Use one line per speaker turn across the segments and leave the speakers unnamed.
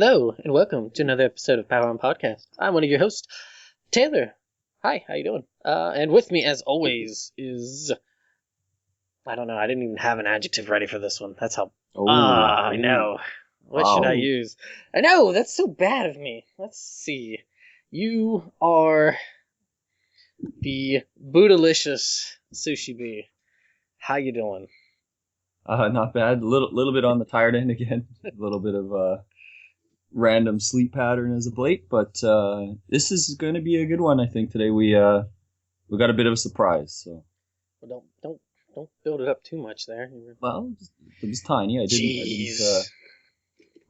Hello, and welcome to another episode of Power On Podcast. I'm one of your hosts, Taylor. Hi, how you doing? And with me, as always, is... I don't know, I didn't even have an adjective ready for this one. That's how... I know. What should I use? I know, that's so bad of me. Let's see. You are the bootylicious Sushi Bee. How you doing?
Not bad. A little bit on the tired end again. A little bit of random sleep pattern as of late, but this is going to be a good one. I think today we got a bit of a surprise. So,
well, don't build it up too much there.
Well, it was tiny. I didn't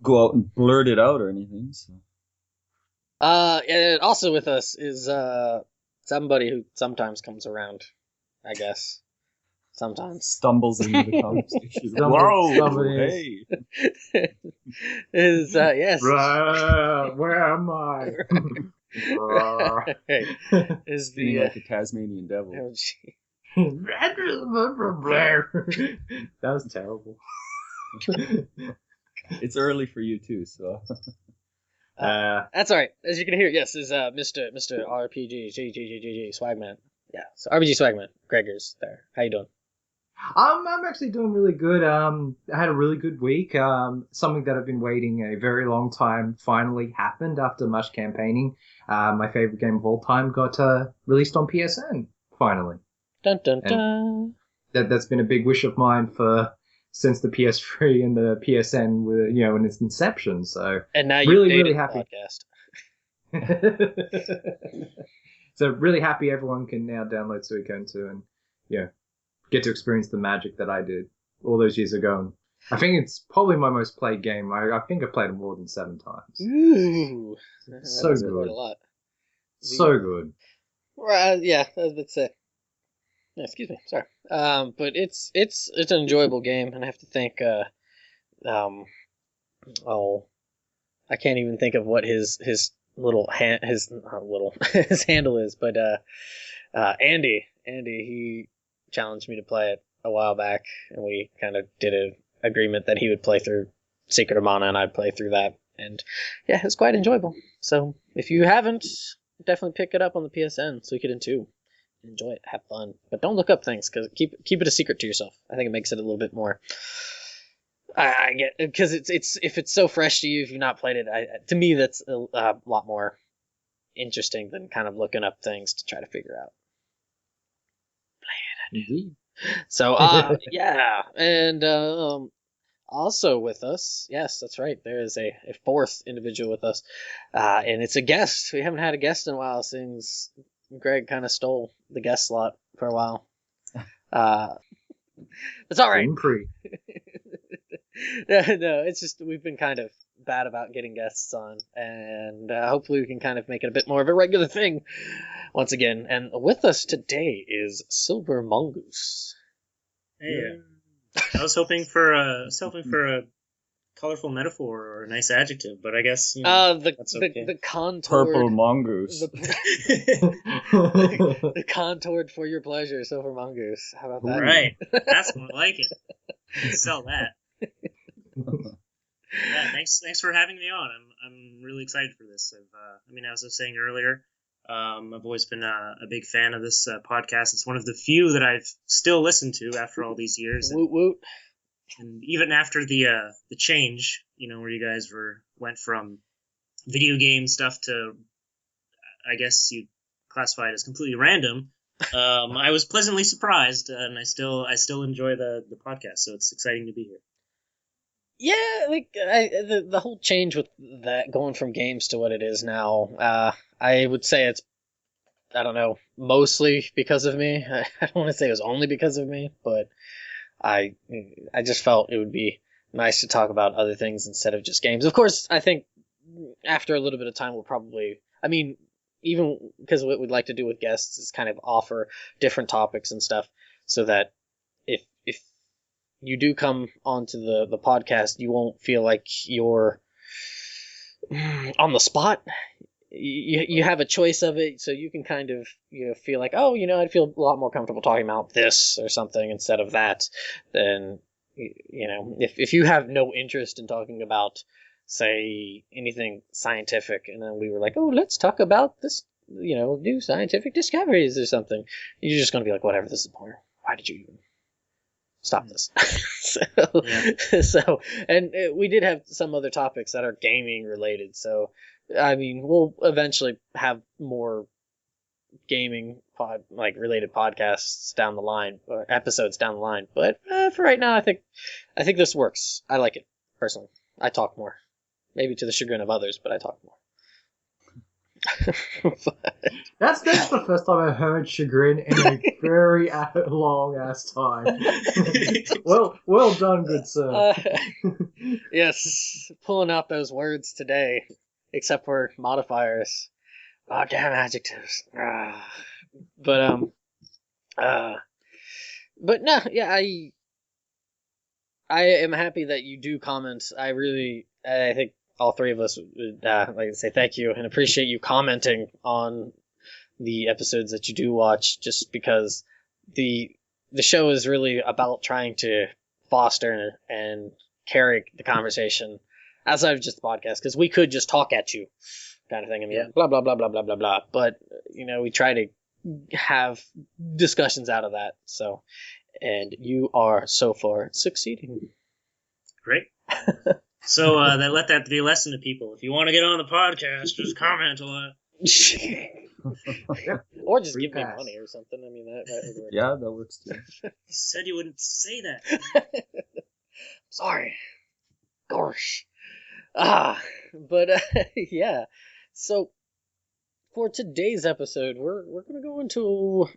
go out and blurt it out or anything. So.
And also with us is somebody who sometimes comes around, I guess. Sometimes
stumbles into the conversation.
Whoa!
Hey,
is yes.
Where am I?
Is
the like a Tasmanian devil?
Oh, gee.
That was terrible.
It's early for you too, so.
That's all right. As you can hear, yes, is Mr. RPG G Swagman. Yeah, so RPG Swagman, Gregor's there. How you doing?
I'm actually doing really good. I had a really good week. Something that I've been waiting a very long time finally happened after much campaigning. My favorite game of all time got released on PSN finally.
Dun dun dun.
That's been a big wish of mine since the PS3 and the PSN were, in its inception. So
and now you
really happy.
Podcast.
So really happy everyone can now download Suikonto and get to experience the magic that I did all those years ago. And I think it's probably my most played game. I think I played it more than 7 times.
Ooh,
so good.
Quite a lot.
So good.
Yeah, I was about to say. Yeah, excuse me, sorry. But it's an enjoyable game, and I have to think. I can't even think of what his little his handle is, but Andy, he challenged me to play it a while back, and we kind of did an agreement that he would play through Secret of Mana and I'd play through that, and yeah, it's quite enjoyable. So if you haven't, definitely pick it up on the PSN so you get into enjoy it, have fun, but don't look up things because keep it a secret to yourself. I think it makes it a little bit more. I get because it's if it's so fresh to you, if you've not played it, to me that's a lot more interesting than kind of looking up things to try to figure out.
Indeed.
So, yeah, and also with us, yes, that's right, there is a fourth individual with us, and it's a guest. We haven't had a guest in a while since Greg kind of stole the guest slot for a while. It's all right. No, it's just we've been kind of bad about getting guests on, and hopefully we can kind of make it a bit more of a regular thing once again. And with us today is SilverMongoose.
Hey, I was hoping for a colorful metaphor or a nice adjective, but I guess that's okay.
The contoured
Purple Mongoose.
The contoured for your pleasure, SilverMongoose. How about that?
Right, that's more like it. Sell that. Yeah, thanks for having me on. I'm really excited for this. As I was saying earlier, I've always been a big fan of this podcast. It's one of the few that I've still listened to after all these years.
Woot woot.
And even after the change, where you guys went from video game stuff to, I guess you'd classify it as completely random. I was pleasantly surprised, and I still enjoy the podcast. So it's exciting to be here.
Yeah, like the whole change with that going from games to what it is now. I would say it's, I don't know, mostly because of me. I don't want to say it was only because of me, but I just felt it would be nice to talk about other things instead of just games. Of course, I think after a little bit of time we'll probably, even because what we'd like to do with guests is kind of offer different topics and stuff so that if you do come onto the podcast, you won't feel like you're on the spot. You have a choice of it, so you can kind of feel like, I'd feel a lot more comfortable talking about this or something instead of that. Then if you have no interest in talking about say anything scientific, and then we were like, oh, let's talk about this, new scientific discoveries or something, you're just going to be like, whatever, this is boring. Why did you even stop this? And we did have some other topics that are gaming related. So, I mean, we'll eventually have more gaming related podcasts down the line, or episodes down the line. But for right now, I think this works. I like it personally. I talk more, maybe to the chagrin of others, but I talk more.
That's the first time I heard chagrin in a very long ass time. well done, good sir.
Yes, pulling out those words today, except for modifiers. Oh, damn adjectives. But no, yeah, I am happy that you do comment. I think all three of us would like to say thank you and appreciate you commenting on the episodes that you do watch, just because the show is really about trying to foster and carry the conversation outside of just the podcast, because we could just talk at you kind of thing. I mean, blah, blah, blah, blah, blah, blah, blah. But, we try to have discussions out of that. So, and you are so far succeeding.
Great. So let that be a lesson to people. If you want to get on the podcast, just comment a lot.
Or just give me money or something. I mean, that would work.
Yeah, that works too.
You said you wouldn't say that.
Sorry. Gosh. But yeah. So for today's episode, we're gonna go into.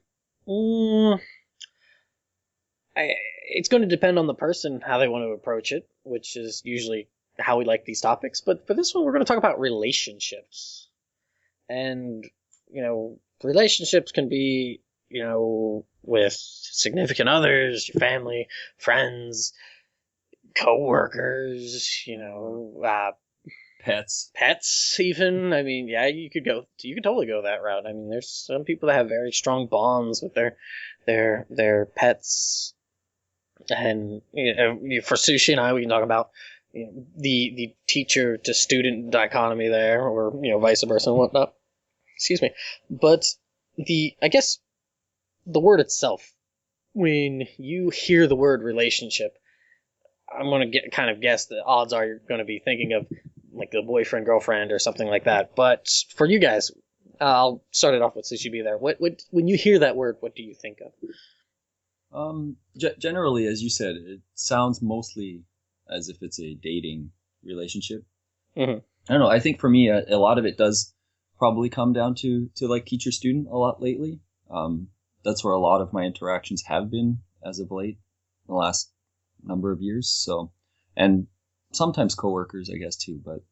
It's going to depend on the person how they want to approach it, which is usually how we like these topics. But for this one, we're going to talk about relationships, and relationships can be with significant others, your family, friends, co-workers, pets even. I mean, yeah, you could totally go that route. I mean, there's some people that have very strong bonds with their pets. And for Sushi and I, we can talk about the teacher to student dichotomy there, or vice versa and whatnot. Excuse me. But I guess the word itself, when you hear the word relationship, I'm gonna guess the odds are you're gonna be thinking of like the boyfriend girlfriend or something like that. But for you guys, I'll start it off with Sushi B there. What when you hear that word, what do you think of?
Generally, as you said, it sounds mostly as if it's a dating relationship.
Mm-hmm.
I don't know. I think for me, a lot of it does probably come down to like teacher-student a lot lately. That's where a lot of my interactions have been as of late, the last number of years. So, and sometimes coworkers, I guess too. But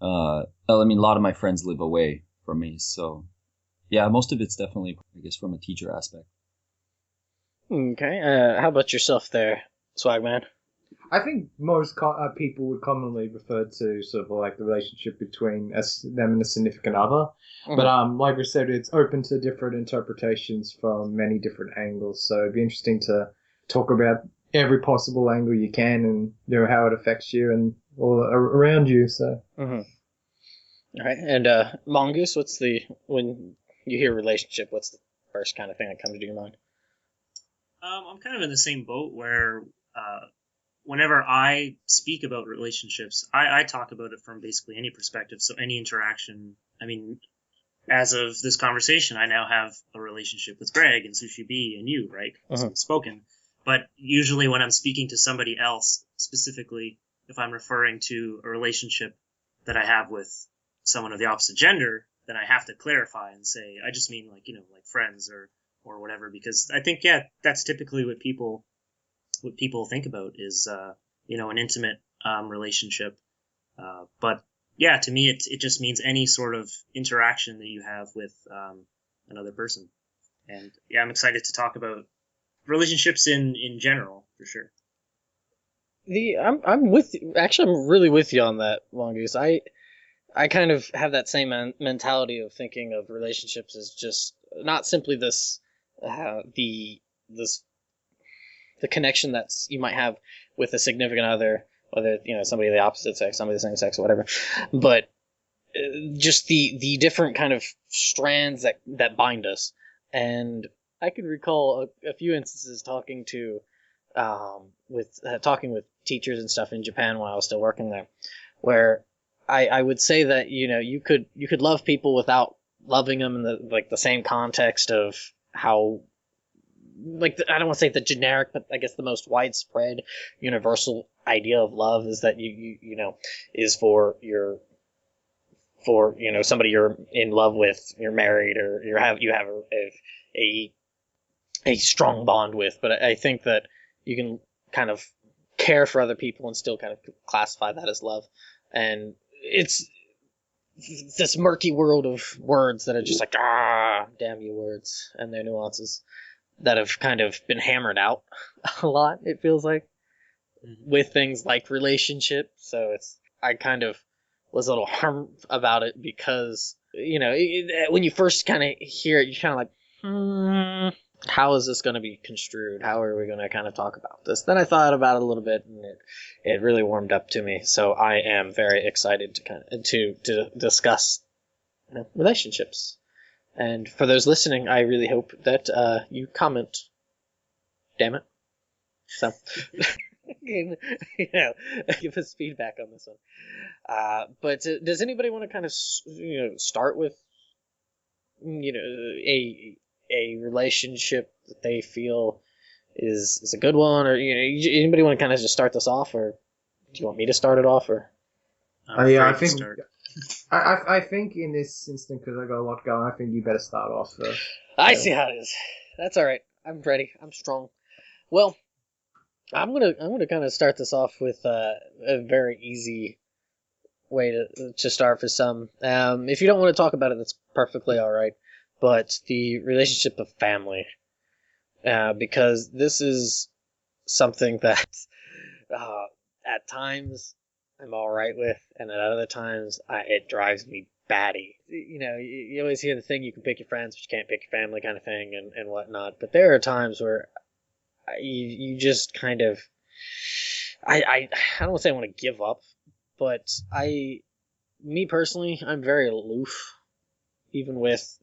I mean, a lot of my friends live away from me, so yeah, most of it's definitely, I guess, from a teacher aspect.
Okay.
How about yourself there, Swagman?
I think most people would commonly refer to sort of like the relationship between them and a significant other. Mm-hmm. But like we said, it's open to different interpretations from many different angles. So it'd be interesting to talk about every possible angle you can, and how it affects you and all around you. So.
Mm-hmm. All right, and Mongoose, when you hear relationship, what's the first kind of thing that comes to your mind?
I'm kind of in the same boat where whenever I speak about relationships, I talk about it from basically any perspective. So any interaction. I mean, as of this conversation, I now have a relationship with Greg and Sushi B and you, right? Uh-huh. Spoken. But usually when I'm speaking to somebody else, specifically if I'm referring to a relationship that I have with someone of the opposite gender, then I have to clarify and say, I just mean like friends or whatever, because I think, that's typically what people think about is, an intimate relationship. But yeah, to me, it just means any sort of interaction that you have with another person. And yeah, I'm excited to talk about relationships in general, for sure.
I'm with you. Actually, I'm really with you on that, Mongoose. I kind of have that same mentality of thinking of relationships as just not simply this the connection that you might have with a significant other, whether somebody of the opposite sex, somebody of the same sex, or whatever. But just the different kind of strands that bind us. And I can recall a few instances talking with teachers and stuff in Japan when I was still working there, where I would say that you could love people without loving them in the same context of how, I don't want to say the generic, but I guess the most widespread universal idea of love is that is for somebody you're in love with, you're married, or you have a strong bond with. But I think that you can kind of care for other people and still kind of classify that as love. And it's this murky world of words that are just like, damn you words and their nuances that have kind of been hammered out a lot, it feels like, with things like relationship. So I kind of was a little harmed about it because, when you first kind of hear it, you're kind of like, how is this going to be construed? How are we going to kind of talk about this? Then I thought about it a little bit, and it really warmed up to me. So I am very excited to discuss relationships. And for those listening, I really hope that you comment. Damn it. So, give us feedback on this one. But does anybody want to kind of start with a relationship that they feel is a good one, or anybody want to kind of just start this off, or do you want me to start it off, or?
I think in this instance, because I got a lot going, I think you better start off first.
I see how it is. That's all right. I'm ready. I'm strong. Well, I'm gonna kind of start this off with a very easy way to start for some. If you don't want to talk about it, that's perfectly all right. But the relationship of family, because this is something that at times I'm all right with, and at other times it drives me batty. You always hear the thing, you can pick your friends, but you can't pick your family kind of thing and whatnot. But there are times where you just kind of, I don't want to say I want to give up, but me personally, I'm very aloof. Even with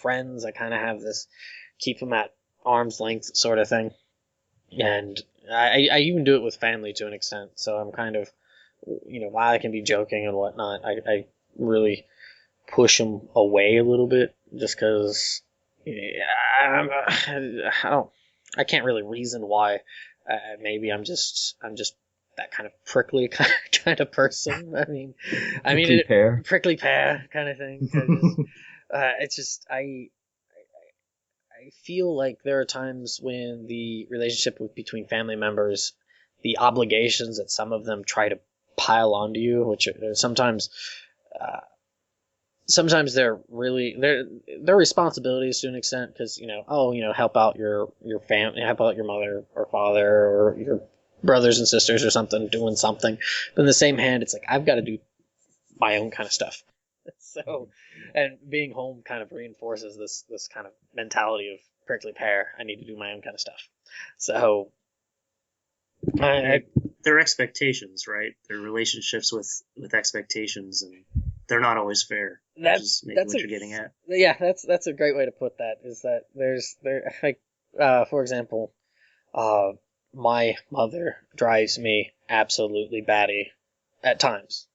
friends, I kind of have this keep them at arm's length sort of thing. And I even do it with family to an extent. So I'm kind of, while I can be joking and whatnot, I really push them away a little bit just because I can't really reason why. Maybe I'm just that kind of prickly kind of person. Prickly pear kind of thing. It's just I feel like there are times when the relationship between family members, the obligations that some of them try to pile onto you, which are sometimes they're really they're responsibilities to an extent, because help out your family, help out your mother or father or your brothers and sisters or something doing something. But in the same hand, it's like I've got to do my own kind of stuff. So, and being home kind of reinforces this kind of mentality of prickly pear. I need to do my own kind of stuff. So,
they're expectations, right? They're relationships with expectations, and they're not always fair. That's what you're getting at.
Yeah, that's a great way to put that. Is that for example, my mother drives me absolutely batty at times.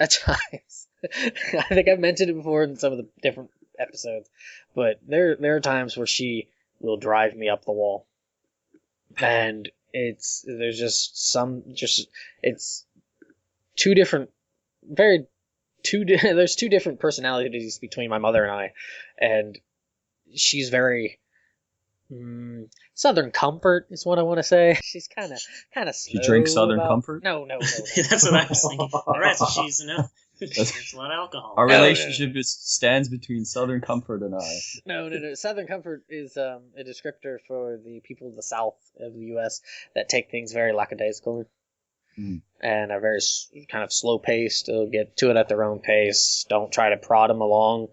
At times. I think I've mentioned it before in some of the different episodes, but there are times where she will drive me up the wall. And it's two different there's two different personalities between my mother and I, and she's very Southern Comfort is what I want to say. She's kind of slow.
You drink Southern Comfort?
No.
That's what I was thinking. All right, so she's drinks a lot of alcohol.
Our relationship stands between Southern Comfort and I.
No. Southern Comfort is a descriptor for the people of the South of the U.S. that take things very lackadaisical and are very kind of slow paced. They'll get to it at their own pace. Don't try to prod them along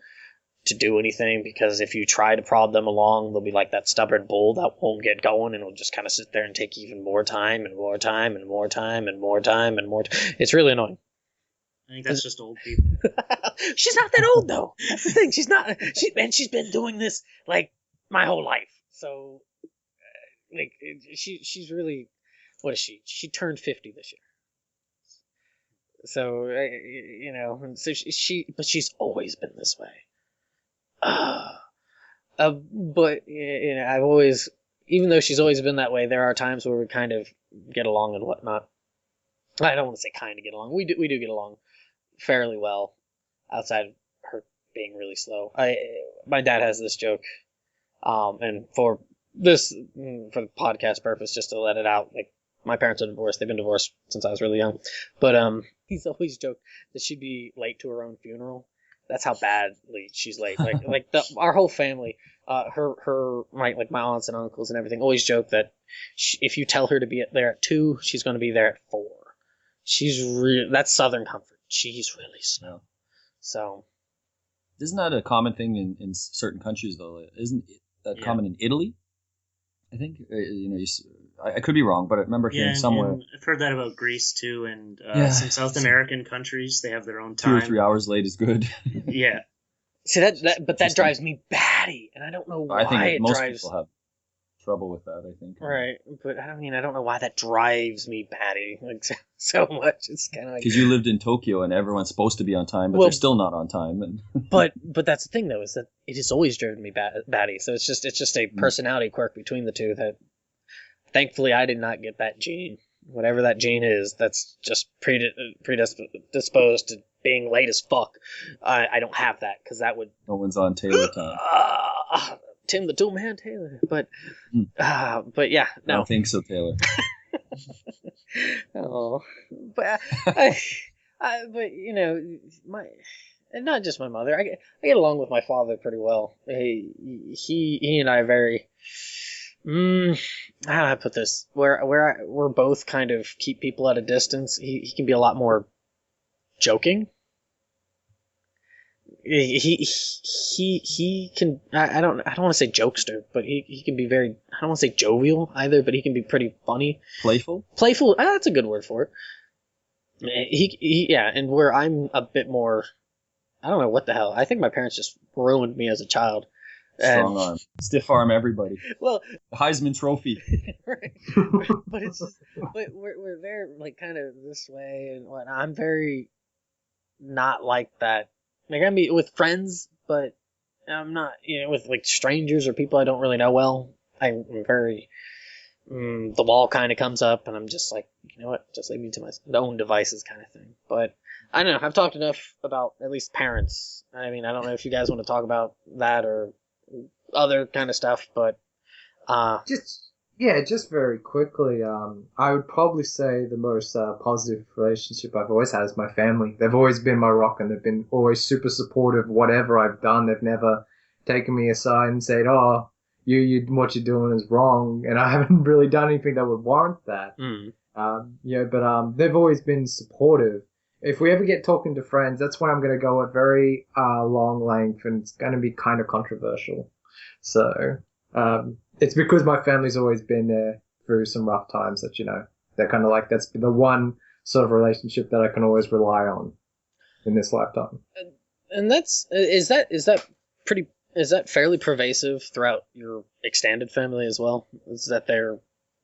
to do anything, because if you try to prod them along, they'll be like that stubborn bull that won't get going, and will just kind of sit there and take even more time and more time and more time and more time and more. It's really annoying.
I think that's just old people.
She's not that old though. That's the thing. She's not. She's been doing this like my whole life. So, like, she's really. What is she? She turned 50 this year. So so but she's always been this way. But I've always, even though she's always been that way, there are times where we kind of get along and whatnot. I don't want to say kind of get along. We do get along fairly well, outside of her being really slow. My dad has this joke, and for the podcast purpose, just to let it out, like, my parents are divorced. They've been divorced since I was really young, but he's always joked that she'd be late to her own funeral. That's how badly she's late. Like our whole family, my aunts and uncles and everything always joke that if you tell her to be there at 2, she's going to be there at 4. That's Southern comfort. She's really slow. So,
isn't that a common thing in certain countries though? Isn't that common in Italy? I think I could be wrong, but I remember hearing somewhere.
And I've heard that about Greece too, and some South American countries. They have their own time.
2 or 3 hours late is good.
Yeah.
See that drives me batty, and I don't know why.
I think most
drives...
people have trouble with that. I think.
Right, but I don't know why that drives me batty so much. It's kind of like
because you lived in Tokyo and everyone's supposed to be on time, but they're still not on time. And
but that's the thing though, is that it has always driven me batty. So it's just a personality quirk between the two that. Thankfully, I did not get that gene. Whatever that gene is, that's just predisposed to being late as fuck. I don't have that, because that would...
No one's on Taylor time.
Tim the Toolman Taylor. But yeah, no.
I don't think so, Taylor.
Oh. But, but and not just my mother. I get along with my father pretty well. He and I are very... how do I put this? We're both kind of keep people at a distance. He can be a lot more joking. He can. I don't want to say jokester, but he can be very. I don't want to say jovial either, but he can be pretty funny.
Playful.
That's a good word for it. And where I'm a bit more. I don't know what the hell. I think my parents just ruined me as a child.
Strong arm. Stiff arm everybody.
Well,
the Heisman Trophy.
Right. But it's just, but we're there like kind of this way, and what I'm very not like that. Like, I mean, with friends, but I'm not, with like strangers or people I don't really know well. I'm very, the wall kind of comes up, and I'm just like, you know what, just leave me to my own devices kind of thing. But I don't know, I've talked enough about at least parents. I mean, I don't know if you guys want to talk about that or other kind of stuff, but
just very quickly, I would probably say the most positive relationship I've always had is my family. They've always been my rock, and they've been always super supportive. Whatever I've done, they've never taken me aside and said, "Oh, you what you're doing is wrong," and I haven't really done anything that would warrant that. But they've always been supportive. If we ever get talking to friends, that's when I'm going to go at very long length, and it's going to be kind of controversial. So it's because my family's always been there through some rough times that, they're kind of like, that's the one sort of relationship that I can always rely on in this lifetime.
And is that fairly pervasive throughout your extended family as well? Is that they're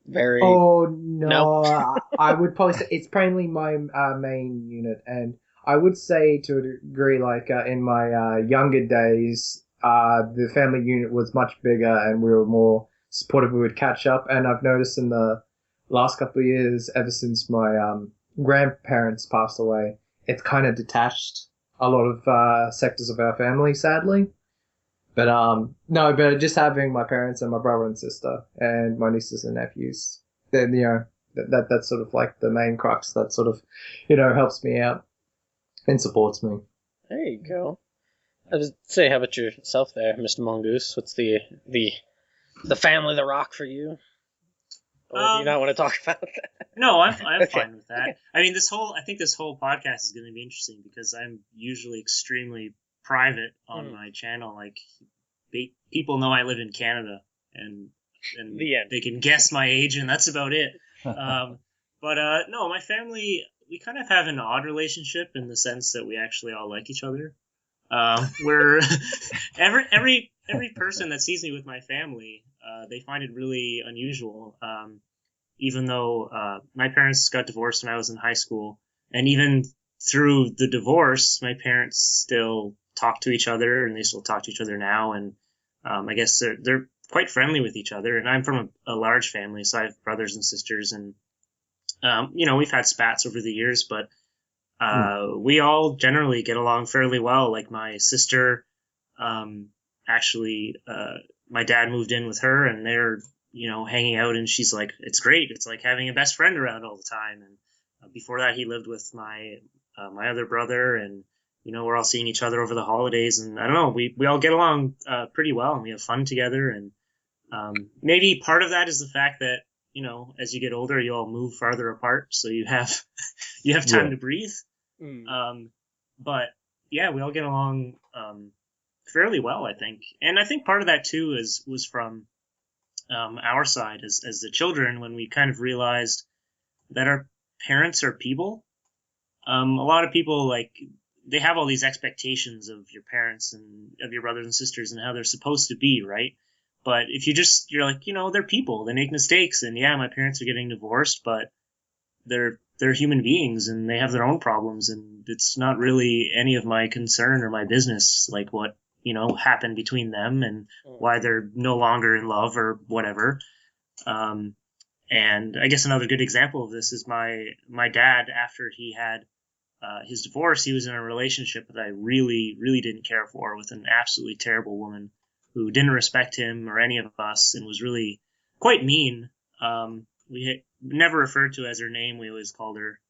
very...
Oh, no. I would probably say it's mainly my main unit, and I would say to a degree, like in my younger days, the family unit was much bigger and we were more supportive. We would catch up, and I've noticed in the last couple of years, ever since my grandparents passed away, it's kind of detached a lot of sectors of our family, sadly. But but just having my parents and my brother and sister and my nieces and nephews, then that's sort of like the main crux that sort of helps me out and supports me.
There you go. I was say, how about yourself there, Mr. Mongoose? What's the family, the rock for you? Or do you not want to talk about that?
No, I'm fine with that. Okay. I mean, I think this whole podcast is going to be interesting because I'm usually extremely private on my channel. Like, people know I live in Canada, and
The end.
they can guess my age, and that's about it. But no, my family, we kind of have an odd relationship in the sense that we actually all like each other. We're every person that sees me with my family, they find it really unusual. Even though my parents got divorced when I was in high school, and even through the divorce, my parents still talk to each other, and they still talk to each other now. And I guess they're quite friendly with each other. And I'm from a large family, so I have brothers and sisters, and we've had spats over the years, but we all generally get along fairly well. Like my sister, actually, my dad moved in with her, and they're hanging out, and she's like, it's great. It's like having a best friend around all the time. And before that, he lived with my other brother, and we're all seeing each other over the holidays. And I don't know, we all get along pretty well, and we have fun together. And maybe part of that is the fact that as you get older, you all move farther apart, so you have time to breathe. But yeah, we all get along fairly well, I think. And I think part of that too was from our side as the children, when we kind of realized that our parents are people. A lot of people, like, they have all these expectations of your parents and of your brothers and sisters and how they're supposed to be, right? But if you're like, they're people, they make mistakes, and yeah, my parents are getting divorced, but they're human beings, and they have their own problems, and it's not really any of my concern or my business, like what happened between them and why they're no longer in love or whatever. And I guess another good example of this is my dad. After he had his divorce, he was in a relationship that I really, really didn't care for, with an absolutely terrible woman who didn't respect him or any of us, and was really quite mean. We never referred to as her name. We always called her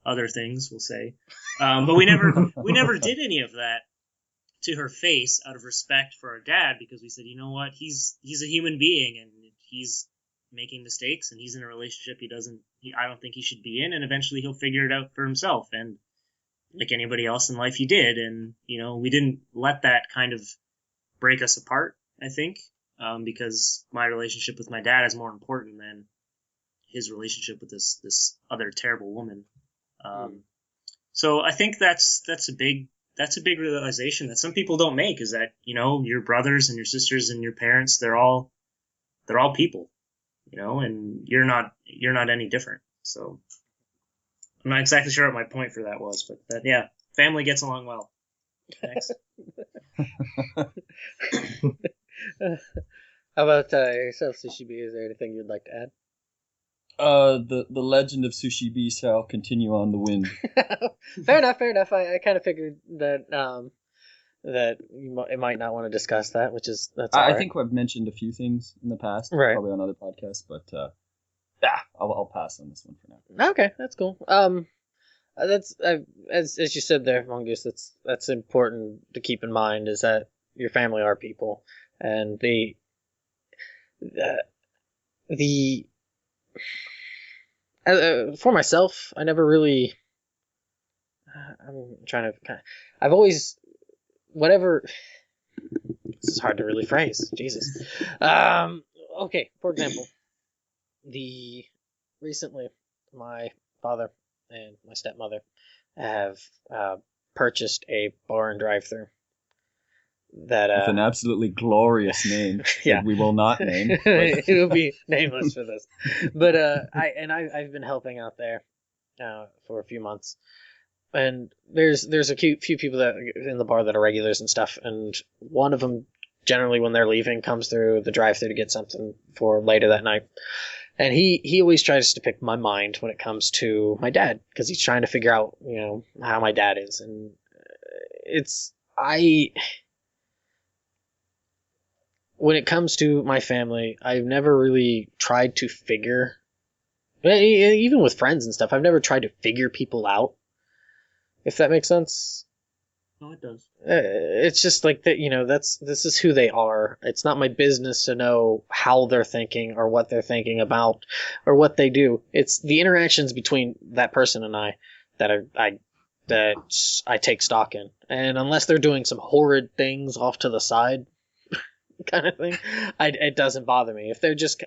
other things, we'll say. But we never did any of that to her face out of respect for our dad, because we said, you know what, he's a human being, and he's making mistakes, and he's in a relationship I don't think he should be in, and eventually he'll figure it out for himself. And like anybody else in life, he did. And we didn't let that kind of break us apart, I think, because my relationship with my dad is more important than his relationship with this other terrible woman. So I think that's a big realization that some people don't make, is that your brothers and your sisters and your parents, they're all people, and you're not any different. So I'm not exactly sure what my point for that was, but that, yeah, family gets along well. Thanks.
How about yourself, Sushi B? Is there anything you'd like to add?
The legend of Sushi B shall continue on the wind.
Fair enough. I kind of figured that that it might not want to discuss that, that's all right.
I think I've mentioned a few things in the past,
right,
probably on other podcasts, but I'll pass on this one for now.
Okay, that's cool. That's as you said there, Mongoose. That's important to keep in mind, is that your family are people, and for myself, I never really. I'm trying to. I've always, whatever. This is hard to really phrase. Jesus. Okay. For example, recently, my father and my stepmother have purchased a bar and drive-through that
with an absolutely glorious name.
Yeah,
that we will not name.
It will be nameless for this. But I've been helping out there for a few months, and there's a few people that in the bar that are regulars and stuff, and one of them generally, when they're leaving, comes through the drive-thru to get something for later that night. And he always tries to pick my mind when it comes to my dad, because he's trying to figure out, how my dad is. And when it comes to my family, I've never really tried to figure, even with friends and stuff, I've never tried to figure people out, if that makes sense.
No, it does.
It's just like that, this is who they are. It's not my business to know how they're thinking or what they're thinking about or what they do. It's the interactions between that person and I that I that I take stock in. And unless they're doing some horrid things off to the side, kind of thing, it doesn't bother me. If they're just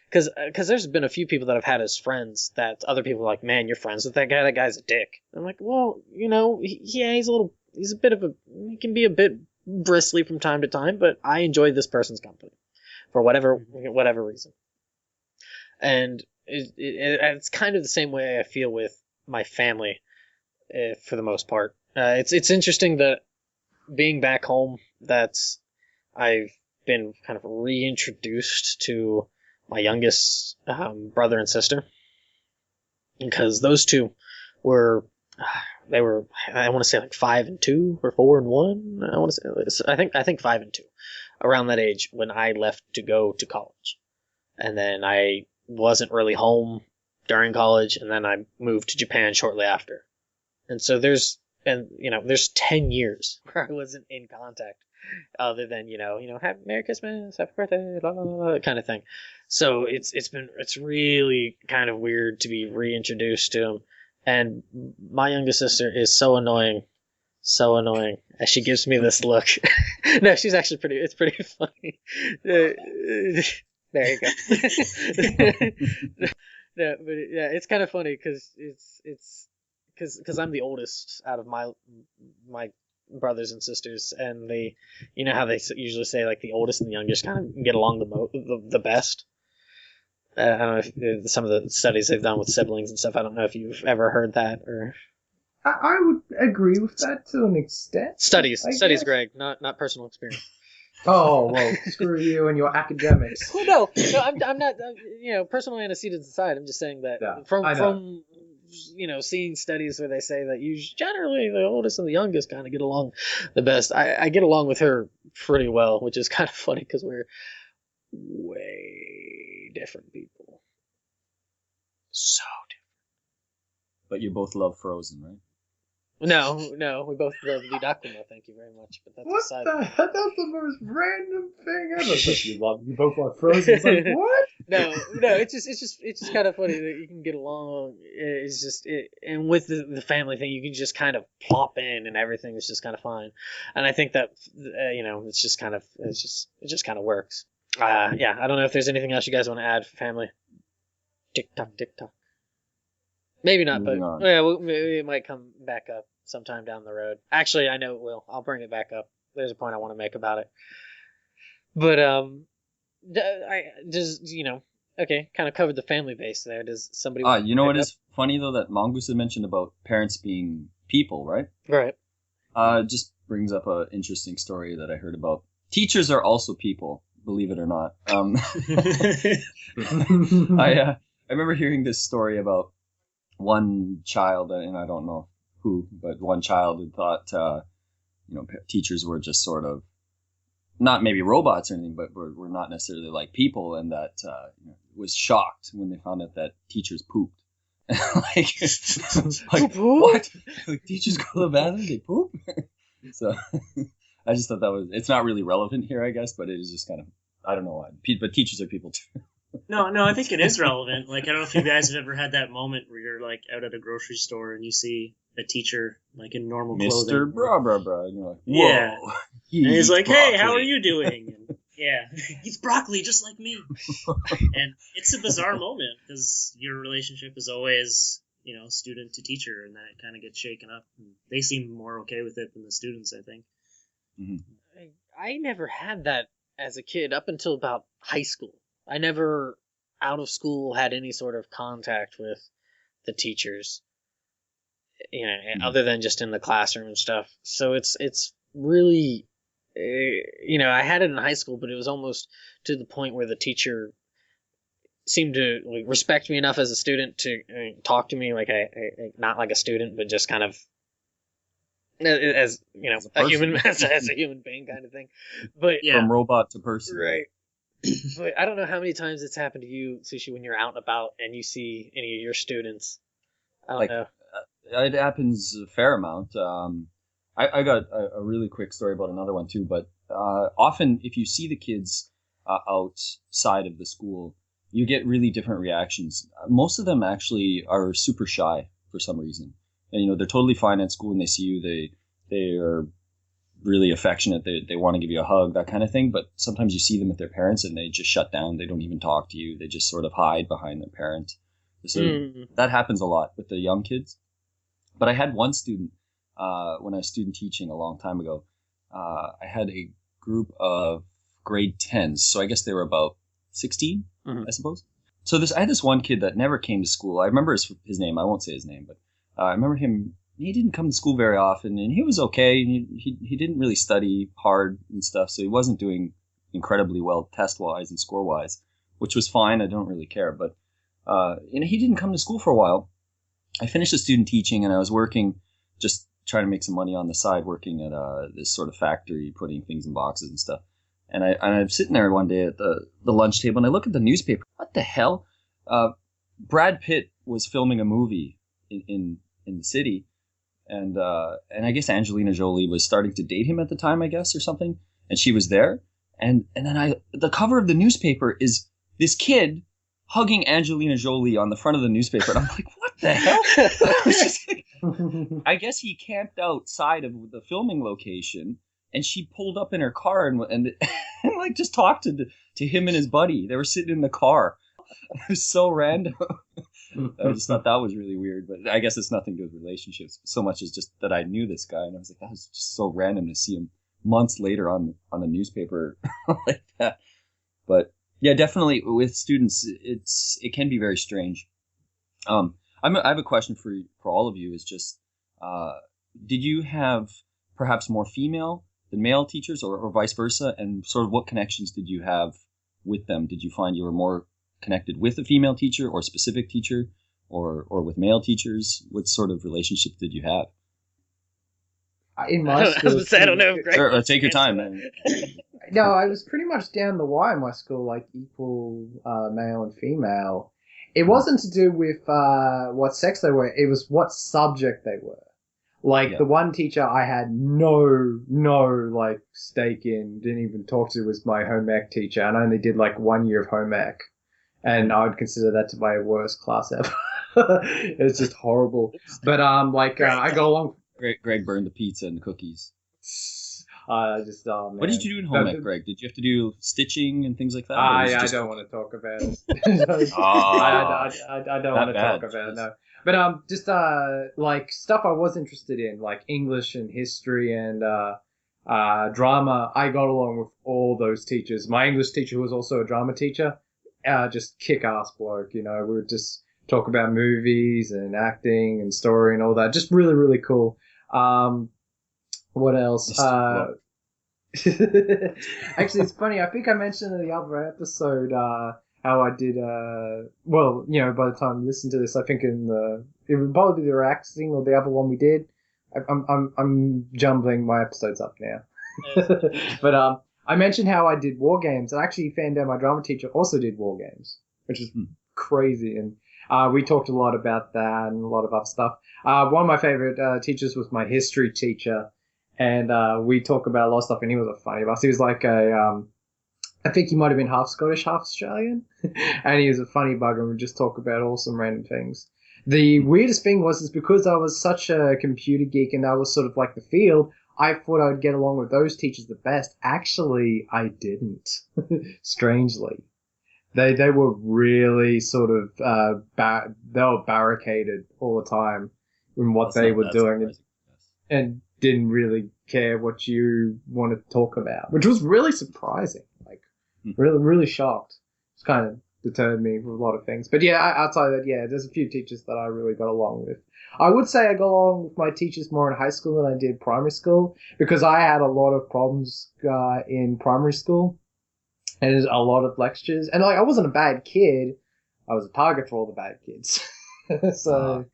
because there's been a few people that I've had as friends that other people are like, man, you're friends with that guy. That guy's a dick. I'm like, well, yeah, he's a bit of he can be a bit bristly from time to time, but I enjoy this person's company for whatever reason. And it's kind of the same way I feel with my family, for the most part. It's interesting that being back home, I've been kind of reintroduced to my youngest brother and sister, because those two were I want to say like 5 and 2 or 4 and 1. I think 5 and 2, around that age when I left to go to college, and then I wasn't really home during college, and then I moved to Japan shortly after. And so there's 10 years where I wasn't in contact, other than have Merry Christmas, Happy Birthday, blah, blah, blah, kind of thing. So it's really kind of weird to be reintroduced to him. And my youngest sister is so annoying, as she gives me this look. No, she's actually it's pretty funny. There you go. No, but yeah, it's kind of funny because because I'm the oldest out of my brothers and sisters, and how they usually say like the oldest and the youngest kind of get along the best. I don't know if some of the studies they've done with siblings and stuff. I don't know if you've ever heard that or.
I would agree with that to an extent.
Studies, Greg, not personal experience.
Oh well, screw you and your academics.
Well, no, I'm not. Personal antecedents aside, I'm just saying that from seeing studies where they say that generally the oldest and the youngest kind of get along the best. I get along with her pretty well, which is kind of funny because we're way different people. So different.
But you both love Frozen, right?
No, we both love the Dakuma, thank you very much. But that's
what
aside.
the heck? That's the most random thing ever. You both love Frozen. It's like, what?
No, it's just kind of funny that you can get along. It's just and with the family thing, you can just kind of plop in and everything is just kind of fine. And I think that it just kind of works. Yeah, I don't know if there's anything else you guys want to add for family. Tick tock. Maybe not, but maybe it might come back up sometime down the road. Actually, I know it will. I'll bring it back up. There's a point I want to make about it. But kind of covered the family base there. Does somebody?
What is funny though, that Mongoose had mentioned about parents being people, right?
Right.
Just brings up an interesting story that I heard about. Teachers are also people, believe it or not. I remember hearing this story about one child, and I don't know who, but one child had thought, teachers were just sort of not maybe robots or anything, but were not necessarily like people, and that was shocked when they found out that teachers pooped. like what? Like, teachers go to the bathroom, they poop? So I just thought that was. It's not really relevant here, I guess, but it is just kind of. I don't know why, but teachers are people too.
No, I think it is relevant. Like, I don't know if you guys have ever had that moment where you're, like, out at a grocery store and you see a teacher, like, in normal clothing.
Mr. Bra, and you're like, whoa.
Yeah. And he's like, hey, how are you doing? And, yeah, he's broccoli, just like me. And it's a bizarre moment, because your relationship is always, student to teacher, and that kind of gets shaken up. And they seem more okay with it than the students, I think.
Mm-hmm.
I never had that as a kid up until about high school. I never, out of school, had any sort of contact with the teachers, other than just in the classroom and stuff. So it's really, I had it in high school, but it was almost to the point where the teacher seemed to respect me enough as a student to talk to me like not like a student, but just kind of as a human, as a human being kind of thing. But
yeah, from robot to person,
right. But I don't know how many times it's happened to you, Sushi, when you're out and about and you see any of your students. I don't know.
It happens a fair amount. I got a really quick story about another one too, but often if you see the kids outside of the school, you get really different reactions. Most of them actually are super shy for some reason. and they're totally fine at school when they see you. They are really affectionate. They want to give you a hug, that kind of thing. But sometimes you see them with their parents and they just shut down. They don't even talk to you. They just sort of hide behind their parent. So that happens a lot with the young kids. But I had one student when I was student teaching a long time ago. I had a group of grade 10s. So I guess they were about 16, I suppose. So I had this one kid that never came to school. I remember his name. I won't say his name, but I remember him. He didn't come to school very often, and he was okay. He didn't really study hard and stuff, so he wasn't doing incredibly well test-wise and score-wise, which was fine. I don't really care, but he didn't come to school for a while. I finished the student teaching, and I was working, just trying to make some money on the side, working at this sort of factory, putting things in boxes and stuff. And I'm sitting there one day at the lunch table, and I look at the newspaper. What the hell? Brad Pitt was filming a movie in the city. And I guess Angelina Jolie was starting to date him at the time, I guess, or something. And she was there. And then the cover of the newspaper is this kid hugging Angelina Jolie on the front of the newspaper. And I'm like, what the hell? I guess he camped outside of the filming location, and she pulled up in her car and like just talked to him and his buddy. They were sitting in the car. It was so random. I just thought that was really weird, but I guess it's nothing to do with relationships so much as just that I knew this guy, and I was like, that was just so random to see him months later on a newspaper like that. But yeah, definitely with students, it can be very strange. I have a question for all of you. Is just did you have perhaps more female than male teachers, or vice versa, and sort of what connections did you have with them? Did you find you were more connected with a female teacher or a specific teacher, or with male teachers? What sort of relationship did you have?
In my school,
I don't know. Greg.
Sure, take your time, man.
No, I was pretty much down the wire in my school, like equal male and female. It wasn't to do with what sex they were. It was what subject they were. Like, the one teacher I had no, like, stake in, didn't even talk to, was my home ec teacher, and I only did, like, 1 year of home ec. And I would consider that to be my worst class ever. It's just horrible. But, I go along...
Greg burned the pizza and the cookies.
Man.
What did you do in home ec, Greg? Did you have to do stitching and things like that?
I don't want to talk about it. I don't want to talk about it, no. But just like stuff I was interested in, like English and history and drama, I got along with all those teachers. My English teacher, who was also a drama teacher, just kick-ass bloke, we would just talk about movies and acting and story and all that. Just really, really cool. What else? Actually, it's funny. I think I mentioned in the other episode how I did. Well, by the time you listen to this, I think it would probably be the relaxing or the other one we did. I'm jumbling my episodes up now. But I mentioned how I did war games, and I actually found out my drama teacher also did war games, which is crazy. And we talked a lot about that and a lot of other stuff. One of my favorite teachers was my history teacher. And we talk about a lot of stuff, and he was a funny boss. He was like I think he might have been half Scottish, half Australian. And he was a funny bugger, and we'd just talk about awesome random things. The weirdest thing was because I was such a computer geek and that was sort of like the field, I thought I would get along with those teachers the best. Actually, I didn't, strangely. They were really sort of, they were barricaded all the time in what they were doing. And didn't really care what you want to talk about, which was really surprising. Like, really, really shocked. It's kind of deterred me with a lot of things. But yeah, outside of that, yeah, there's a few teachers that I really got along with. I would say I got along with my teachers more in high school than I did primary school, because I had a lot of problems in primary school and a lot of lectures. And like, I wasn't a bad kid. I was a target for all the bad kids. So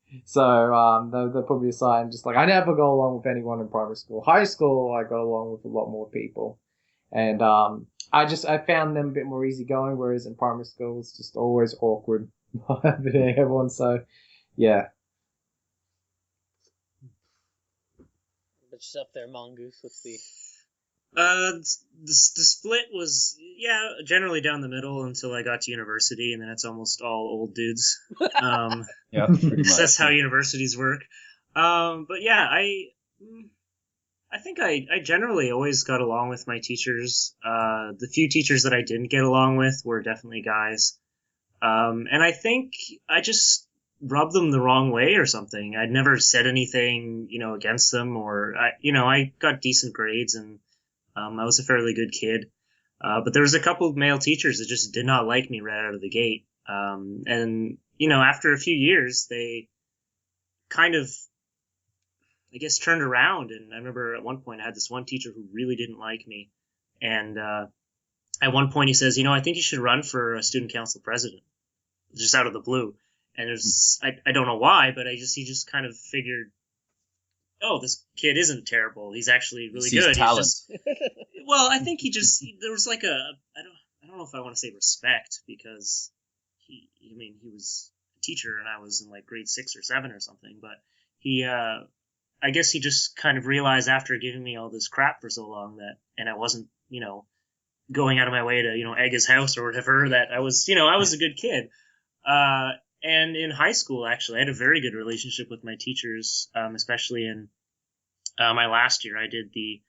they put me aside and just like, I never got along with anyone in primary school. High school, I got along with a lot more people. And I found them a bit more easygoing, whereas in primary school, it's just always awkward happening everyone. So, yeah.
But yourself there, Mongoose. What's
The split was generally down the middle until I got to university, and then it's almost all old dudes.
Yeah, pretty much.
That's how universities work. But yeah, I think I generally always got along with my teachers. The few teachers that I didn't get along with were definitely guys. And I think I just rubbed them the wrong way or something. I'd never said anything, against them, or I got decent grades, and I was a fairly good kid. But there was a couple of male teachers that just did not like me right out of the gate. And after a few years, they kind of, I guess, turned around. And I remember at one point I had this one teacher who really didn't like me. And at one point he says, I think you should run for a student council president, just out of the blue. And there's, I don't know why, but he just kind of figured, oh, this kid isn't terrible. He's actually really good.
Talent.
Well, I think there was like I don't know if I want to say respect, because he was a teacher and I was in like grade 6 or 7 or something, but I guess he just kind of realized after giving me all this crap for so long and I wasn't, going out of my way to, egg his house or whatever, that I was a good kid. And in high school, actually, I had a very good relationship with my teachers, especially in my last year. I did the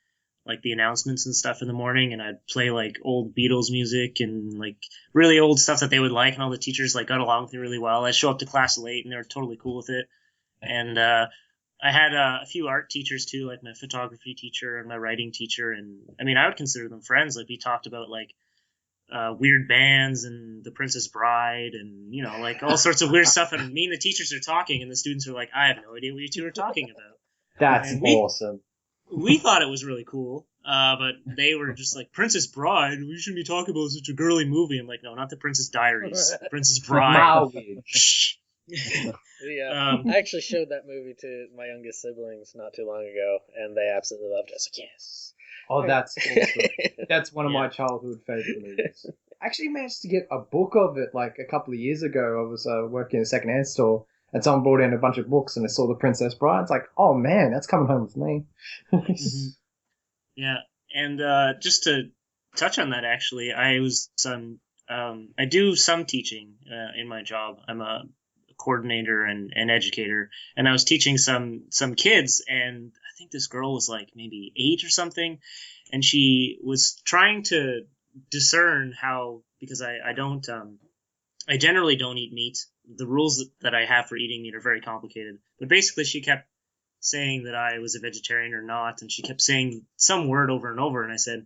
announcements and stuff in the morning, and I'd play like old Beatles music and like really old stuff that they would like, and all the teachers like got along with me really well. I'd show up to class late, and they were totally cool with it. And I had a few art teachers too, like my photography teacher and my writing teacher, and I would consider them friends. Like we talked about like weird bands and The Princess Bride and like all sorts of weird stuff, and me and the teachers are talking and the students are like, I have no idea what you two are talking about.
That's awesome.
We thought it was really cool, but they were just like, Princess Bride, we shouldn't be talking about such a girly movie. I'm like, no, not The Princess Diaries, Princess Bride. Shh.
Yeah, I actually showed that movie to my youngest siblings not too long ago, and they absolutely loved it. I was like, yes.
Oh, that's awesome. That's one of my childhood favorite movies. I actually managed to get a book of it like a couple of years ago. I was working in a secondhand store, and someone brought in a bunch of books, and I saw The Princess Bride. It's like, oh man, that's coming home with me.
Mm-hmm. Yeah, and just to touch on that, actually, I do some teaching in my job. I'm a coordinator and educator, and I was teaching some kids, and I think this girl was like maybe 8 or something, and she was trying to discern how, because I generally don't eat meat. The rules that I have for eating meat are very complicated, but basically she kept saying that I was a vegetarian or not, and she kept saying some word over and over, and I said,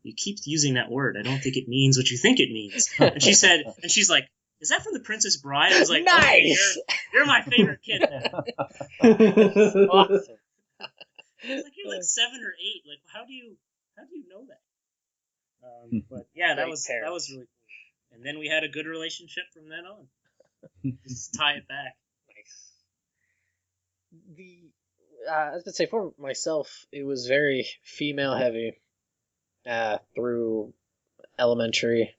you keep using that word, I don't think it means what you think it means. And she said, and she's like, is that from The Princess Bride? I was like,
nice.
Okay, you're my favorite kid.
Awesome.
I was like, you're like 7 or 8. Like, how do you know that? But yeah, that was really cool. And then we had a good relationship from then on. Just tie it back.
Nice. I was gonna say, for myself, it was very female heavy through elementary.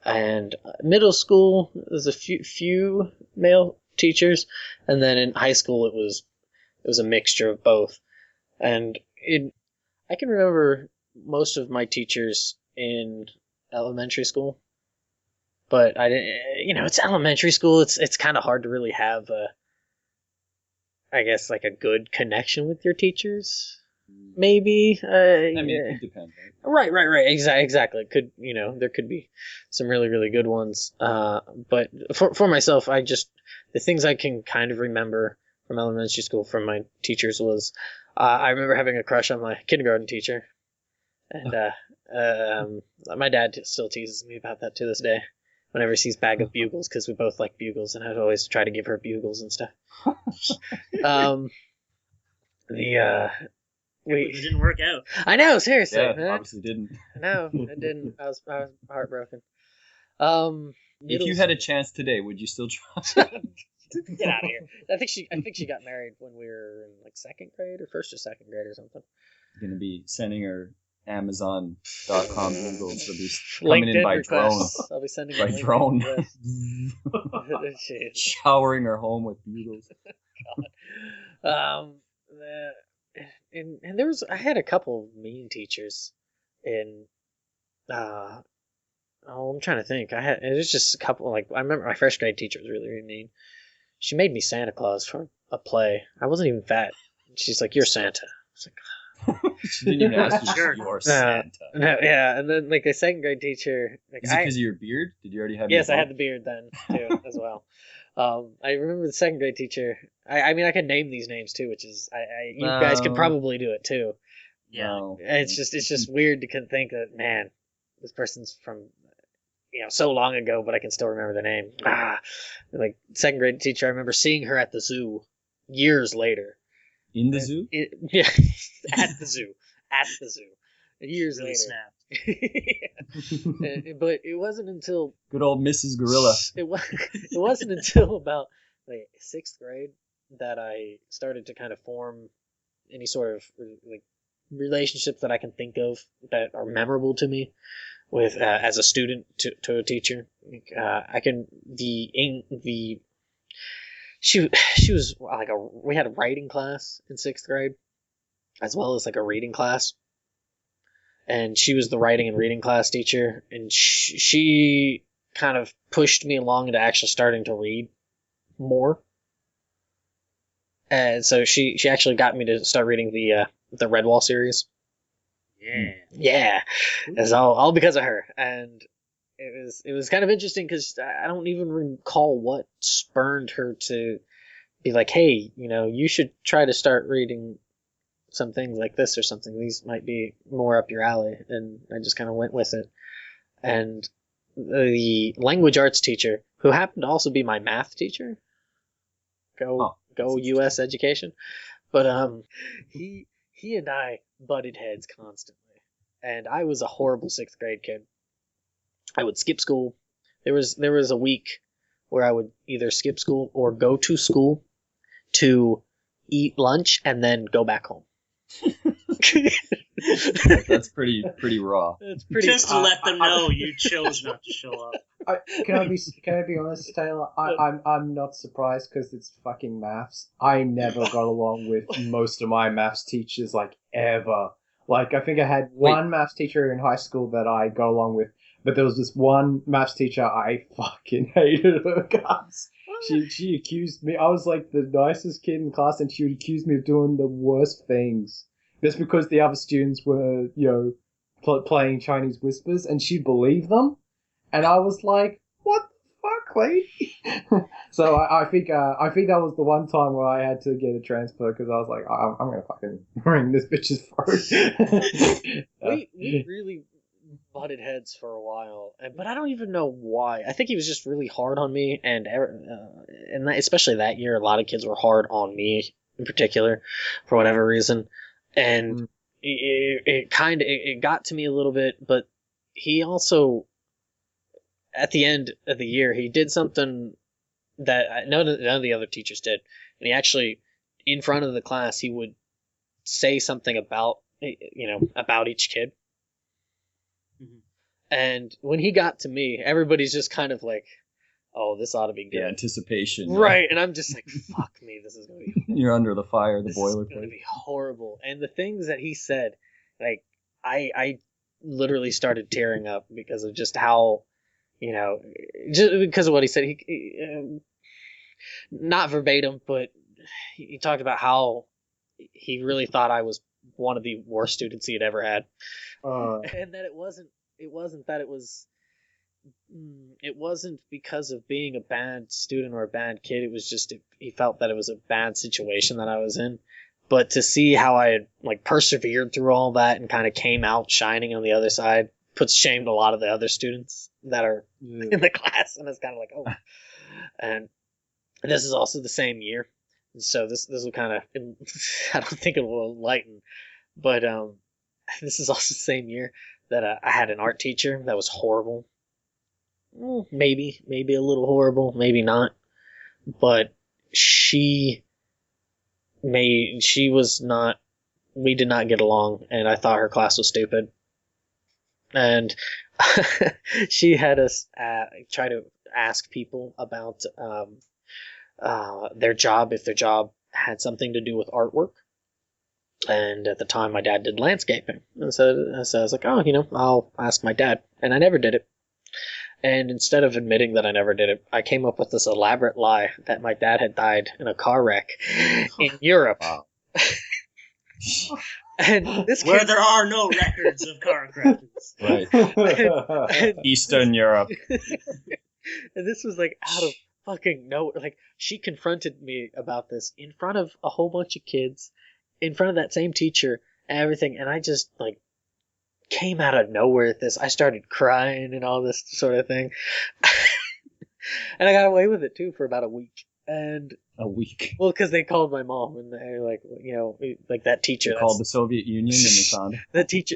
And middle school, there's a few male teachers, and then in high school it was a mixture of both. And I can remember most of my teachers in elementary school, but I didn't. It's elementary school. It's kind of hard to really have I guess like a good connection with your teachers. Maybe.
It could depend.
Right. Exactly. Could there could be some really, really good ones. But for myself, the things I can kind of remember from elementary school from my teachers was I remember having a crush on my kindergarten teacher, and my dad still teases me about that to this day. Whenever he sees bag of bugles, because we both like bugles, and I'd always try to give her bugles and stuff.
It didn't work out.
I know, seriously.
Yeah, obviously didn't.
No, it didn't. I was heartbroken.
If you had a chance today, would you still try?
Get out of here. I think she got married when we were in like 2nd grade or 1st or 2nd grade or something.
You're gonna be sending her Amazon.com bugles. They'll be coming
LinkedIn
in by
requests.
drone.
I'll be sending
By
LinkedIn
drone.
Shit.
Showering her home with bugles.
And there was, I had a couple of mean teachers. in I'm trying to think. It was just a couple, like, I remember my first grade teacher was really, really mean. She made me Santa Claus for a play. I wasn't even fat. She's like, "You're Santa." I was like,
She didn't even ask you
Sure.
if you are Santa.
no, yeah. And then like a second grade teacher, like
Is it because of your beard? Did you already have your
yes, I
beard?
had the beard then too as well. I remember the second grade teacher. I mean, I could name these names too, which is you guys could
No.
probably do it too.
Yeah.
No.
It's just weird to think that, man, this person's from so long ago, but I can still remember the name. Like second grade teacher, I remember seeing her at the zoo years later.
In the zoo?
Yeah, at the zoo, years
Really
later.
snapped.
But it wasn't until
Good old Mrs. Gorilla.
it wasn't until about like sixth grade that I started to kind of form any sort of like relationships that I can think of that are memorable to me with as a student to a teacher. She was like we had a writing class in sixth grade as well as like a reading class, and she was the writing and reading class teacher, and she kind of pushed me along into actually starting to read more. And so she actually got me to start reading the Redwall series.
Yeah.
Yeah, it's all because of her, and it was kind of interesting because I don't even recall what spurned her to be like, hey, you should try to start reading some things like this or something. These might be more up your alley, and I just kind of went with it. And the language arts teacher, who happened to also be my math teacher, go U.S. education, but he and I butted heads constantly, and I was a horrible sixth grade kid. I would skip school. There was a week where I would either skip school or go to school to eat lunch and then go back home.
That's pretty raw.
It's pretty.
Just to let them know you chose not to show up.
Can I be honest, Taylor? I'm not surprised because it's fucking maths. I never got along with most of my maths teachers, like ever. Like I think I had one maths teacher in high school that I got along with, but there was this one maths teacher I fucking hated her guts. She accused me. I was like the nicest kid in class, and she would accuse me of doing the worst things. Just because the other students were, playing Chinese whispers, and she'd believe them. And I was like, what the fuck, lady? So I think that was the one time where I had to get a transfer because I was like, I'm going to fucking ring this bitch's throat.
We really butted heads for a while, but I don't even know why. I think he was just really hard on me, and especially that year, a lot of kids were hard on me in particular for whatever reason. And it got to me a little bit, but he also, at the end of the year, he did something that none of the other teachers did. And he actually, in front of the class, he would say something about each kid. Mm-hmm. And when he got to me, everybody's just kind of like, oh, this ought to be good.
Yeah, anticipation.
Right, and I'm just like, fuck me, this is going to be horrible.
You're under the fire, the boiler
This is going to
plate.
be horrible. And the things that he said, like, I literally started tearing up because of just how, just because of what he said. He not verbatim, but he talked about how he really thought I was one of the worst students he had ever had. And that it wasn't that it wasn't because of being a bad student or a bad kid. It was just he felt that it was a bad situation that I was in. But to see how I had like persevered through all that and kind of came out shining on the other side puts shame to a lot of the other students that are in the class. And it's kind of like, oh. And this is also the same year. And so this will kind of, I don't think it will enlighten, but this is also the same year that I had an art teacher that was horrible. Maybe a little horrible, maybe not. But we did not get along, and I thought her class was stupid. And she had us try to ask people about their job, if their job had something to do with artwork. And at the time, my dad did landscaping. And so I was like, oh, I'll ask my dad. And I never did it. And instead of admitting that I never did it, I came up with this elaborate lie that my dad had died in a car wreck in Europe.
Wow.
And this
Where
kid,
there are no records of car crashes.
Right. Eastern Europe.
and this was like out of fucking nowhere. Like, she confronted me about this in front of a whole bunch of kids, in front of that same teacher, and everything. And I just, like, came out of nowhere at this. I started crying and all this sort of thing. And I got away with it, too, for about a week. And
A week.
well, because they called my mom, and they're like, like that teacher.
They called the Soviet Union and they found it.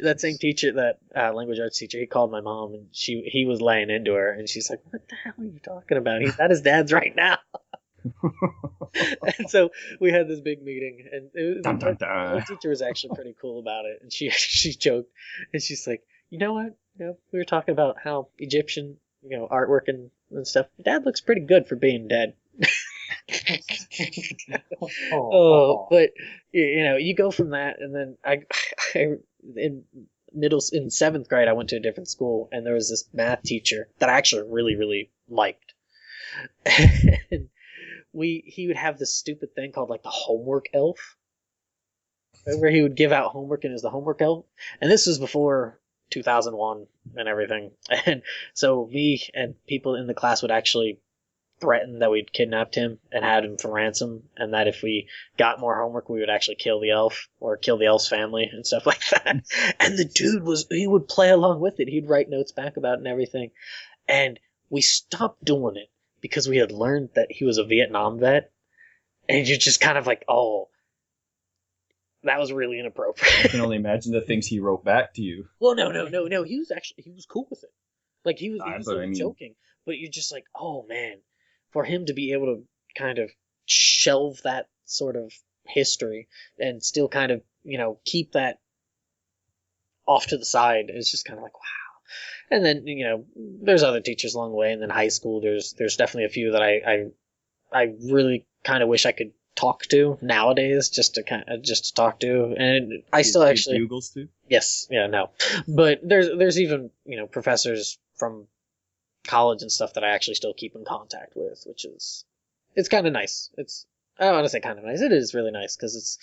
That same teacher, that language arts teacher, he called my mom, and he was laying into her, and she's like, "What the hell are you talking about? He's at his dad's right now." And so we had this big meeting, and
Dun, dun, dun.
our teacher was actually pretty cool about it, and she joked, and she's like, "You know what? We were talking about how Egyptian, artwork and stuff. Your dad looks pretty good for being dead." Oh, but you go from that, and then I in seventh grade, I went to a different school, and there was this math teacher that I actually really, really liked. And he would have this stupid thing called like the homework elf, where he would give out homework and is the homework elf. And this was before 2001 and everything. And so me and people in the class would actually threaten that we'd kidnapped him and had him for ransom, and that if we got more homework, we would actually kill the elf or kill the elf's family and stuff like that. And the dude he would play along with it. He'd write notes back about it and everything. And we stopped doing it because we had learned that he was a Vietnam vet. And you're just kind of like, oh, that was really inappropriate.
I can only imagine the things he wrote back to you.
Well, no. He was cool with it. Like, he was joking. But you're just like, oh, man. For him to be able to kind of shelve that sort of history and still kind of, keep that off to the side is just kind of like, wow. And then, there's other teachers along the way. And then high school, there's definitely a few that I really kind of wish I could talk to nowadays, just to talk to. And I still actually
Bugles too.
Yes, yeah, no, but there's even professors from college and stuff that I actually still keep in contact with, which is it's kind of nice. I don't want to say kind of nice. It is really nice because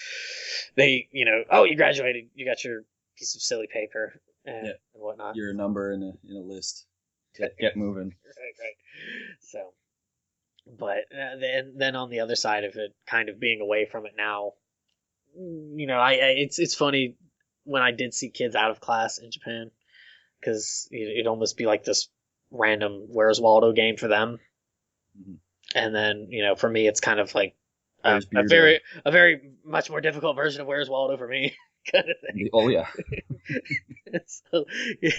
oh, you graduated, you got your piece of silly paper and whatnot.
Your number in a list. Get moving.
Right. So, but then on the other side of it, kind of being away from it now, it's funny when I did see kids out of class in Japan, because it'd almost be like this random Where's Waldo game for them. Mm-hmm. And then, for me, it's kind of like a very much more difficult version of Where's Waldo for me, kind of thing.
Oh, yeah.
So, I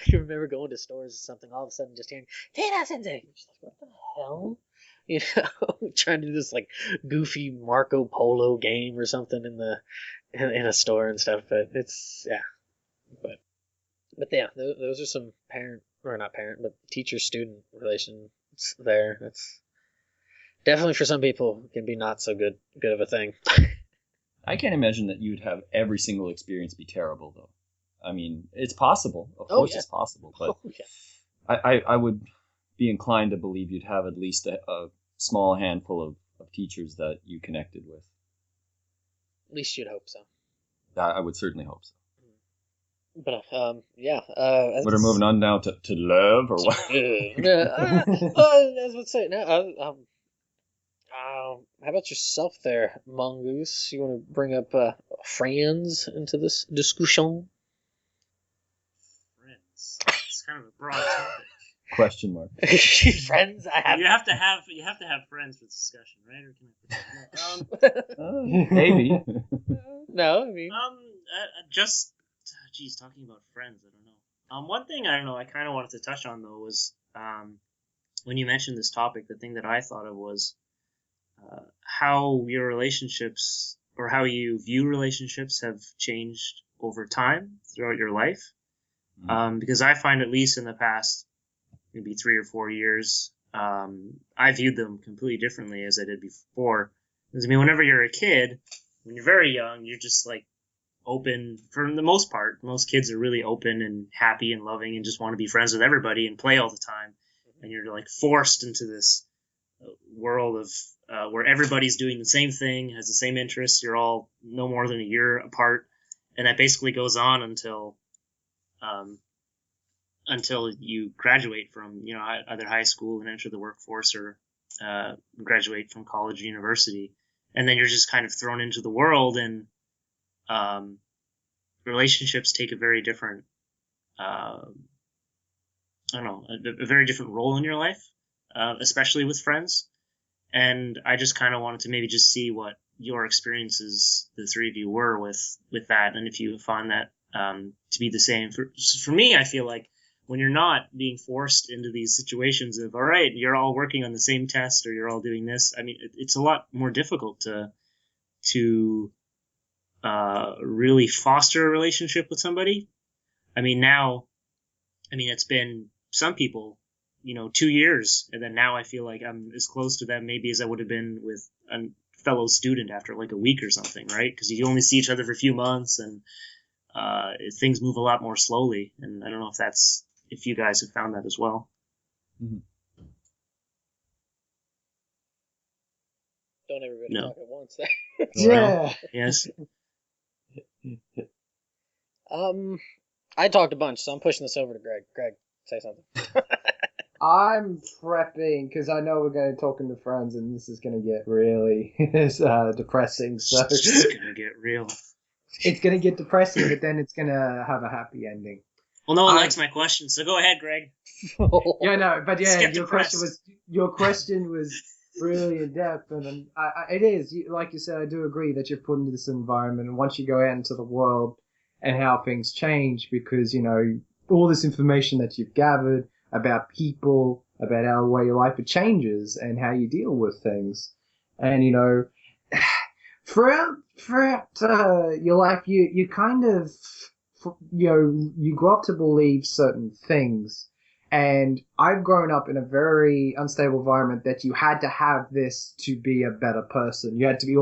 can remember going to stores or something, all of a sudden just hearing, Tina Sensei! Just like, what the hell? Trying to do this like goofy Marco Polo game or something in a store and stuff, but it's, yeah. But yeah, those are some but teacher-student relations there. That's definitely, for some people, can be not so good of a thing.
I can't imagine that you'd have every single experience be terrible, though. I mean, it's possible. Of course it's possible, but I would be inclined to believe you'd have at least a small handful of teachers that you connected with.
At least you'd hope so.
I would certainly hope so.
But yeah.
We're moving on now to love, or what?
As would say now. How about yourself, there, Mongoose? You want to bring up friends into this discussion?
Friends. It's kind of a broad topic.
Question mark.
Friends?
You have to have friends for discussion, right? Or can I
maybe.
No, I mean.
Talking about friends, I don't know. One thing I kind of wanted to touch on, though, was when you mentioned this topic, the thing that I thought of was how your relationships, or how you view relationships, have changed over time throughout your life. Mm-hmm. Because I find, at least in the past maybe 3 or 4 years, I viewed them completely differently as I did before. Because, I mean, whenever you're a kid, when you're very young, you're just like open for the most part. Most kids are really open and happy and loving and just want to be friends with everybody and play all the time. And you're like forced into this world of where everybody's doing the same thing, has the same interests. You're all no more than a year apart, and that basically goes on until you graduate from either high school and enter the workforce, or graduate from college or university, and then you're just kind of thrown into the world, and relationships take a very different I don't know, a very different role in your life, especially with friends. And I just kind of wanted to maybe just see what your experiences, the three of you, were with that, and if you find that to be the same. For me, I feel like when you're not being forced into these situations of, all right, you're all working on the same test, or you're all doing this, I mean, it's a lot more difficult to really foster a relationship with somebody. I mean, it's been some people, 2 years, and then now I feel like I'm as close to them maybe as I would have been with a fellow student after like a week or something, right? Because you only see each other for a few months, and things move a lot more slowly. And I don't know if you guys have found that as well.
Mm-hmm.
Don't everybody talk at once there.
Yeah.
Yes.
I talked a bunch, so I'm pushing this over to Greg. Greg, say something.
I'm prepping because I know we're going to talking to friends, and this is going to get really depressing. So
It's just gonna get real.
it's going to get depressing, but then it's going to have a happy ending.
Well, no one likes my question, so go ahead, Greg.
Yeah, no, but yeah,
Skip
your question was really in depth, and it is, like you said. I do agree that you're put into this environment, and once you go out into the world and how things change, because all this information that you've gathered about people, about our way of life, it changes, and how you deal with things, and throughout your life, you kind of you grow up to believe certain things. And I've grown up in a very unstable environment that you had to have this to be a better person. You had to be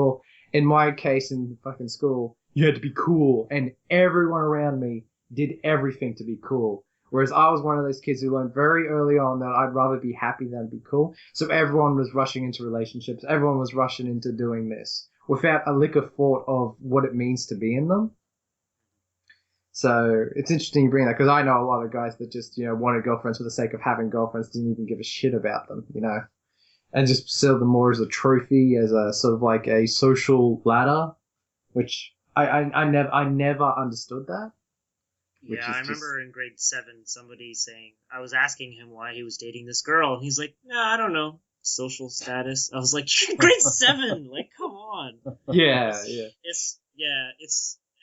in my case, in fucking school, you had to be cool. And everyone around me did everything to be cool. Whereas I was one of those kids who learned very early on that I'd rather be happy than be cool. So everyone was rushing into relationships. Everyone was rushing into doing this without a lick of thought of what it means to be in them. So it's interesting you bring that, because I know a lot of guys that just, wanted girlfriends for the sake of having girlfriends, didn't even give a shit about them, and just saw them more as a trophy, as a sort of like a social ladder, which I never understood that.
Yeah, I remember in grade 7, somebody saying, I was asking him why he was dating this girl, and he's like, no, I don't know, social status. I was like, grade 7, like, come on.
Yeah.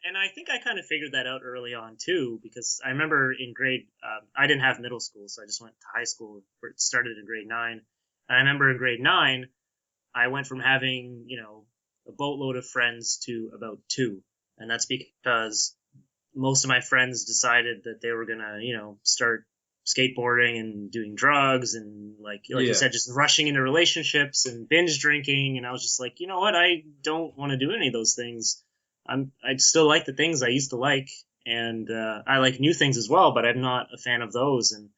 And I think I kind of figured that out early on, too, because I remember in I didn't have middle school, so I just went to high school, where it started in grade 9. And I remember in grade 9, I went from having, a boatload of friends to about 2. And that's because most of my friends decided that they were going to, start skateboarding and doing drugs and, like you said, just rushing into relationships and binge drinking. And I was just like, you know what? I don't want to do any of those things. I still like the things I used to like, and I like new things as well, but I'm not a fan of those. And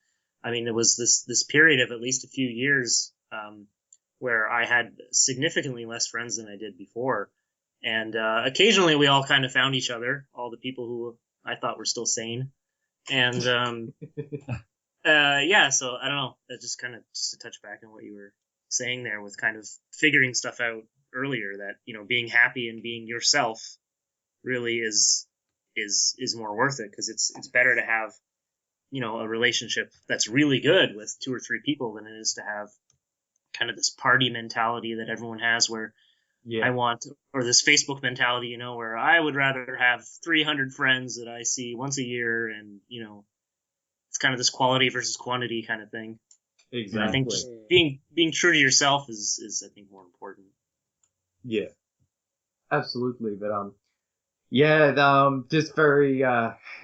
I mean, there was this period of at least a few years where I had significantly less friends than I did before. And occasionally we all kind of found each other, all the people who I thought were still sane. And so I don't know, that's just kind of just to touch back on what you were saying there with kind of figuring stuff out earlier, that, being happy and being yourself really is more worth it, because it's better to have a relationship that's really good with 2 or 3 people than it is to have kind of this party mentality that everyone has, where I want, or this Facebook mentality, where I would rather have 300 friends that I see once a year, and it's kind of this quality versus quantity kind of thing.
Exactly.
And I think just being true to yourself is I think more important.
Yeah, absolutely. But just very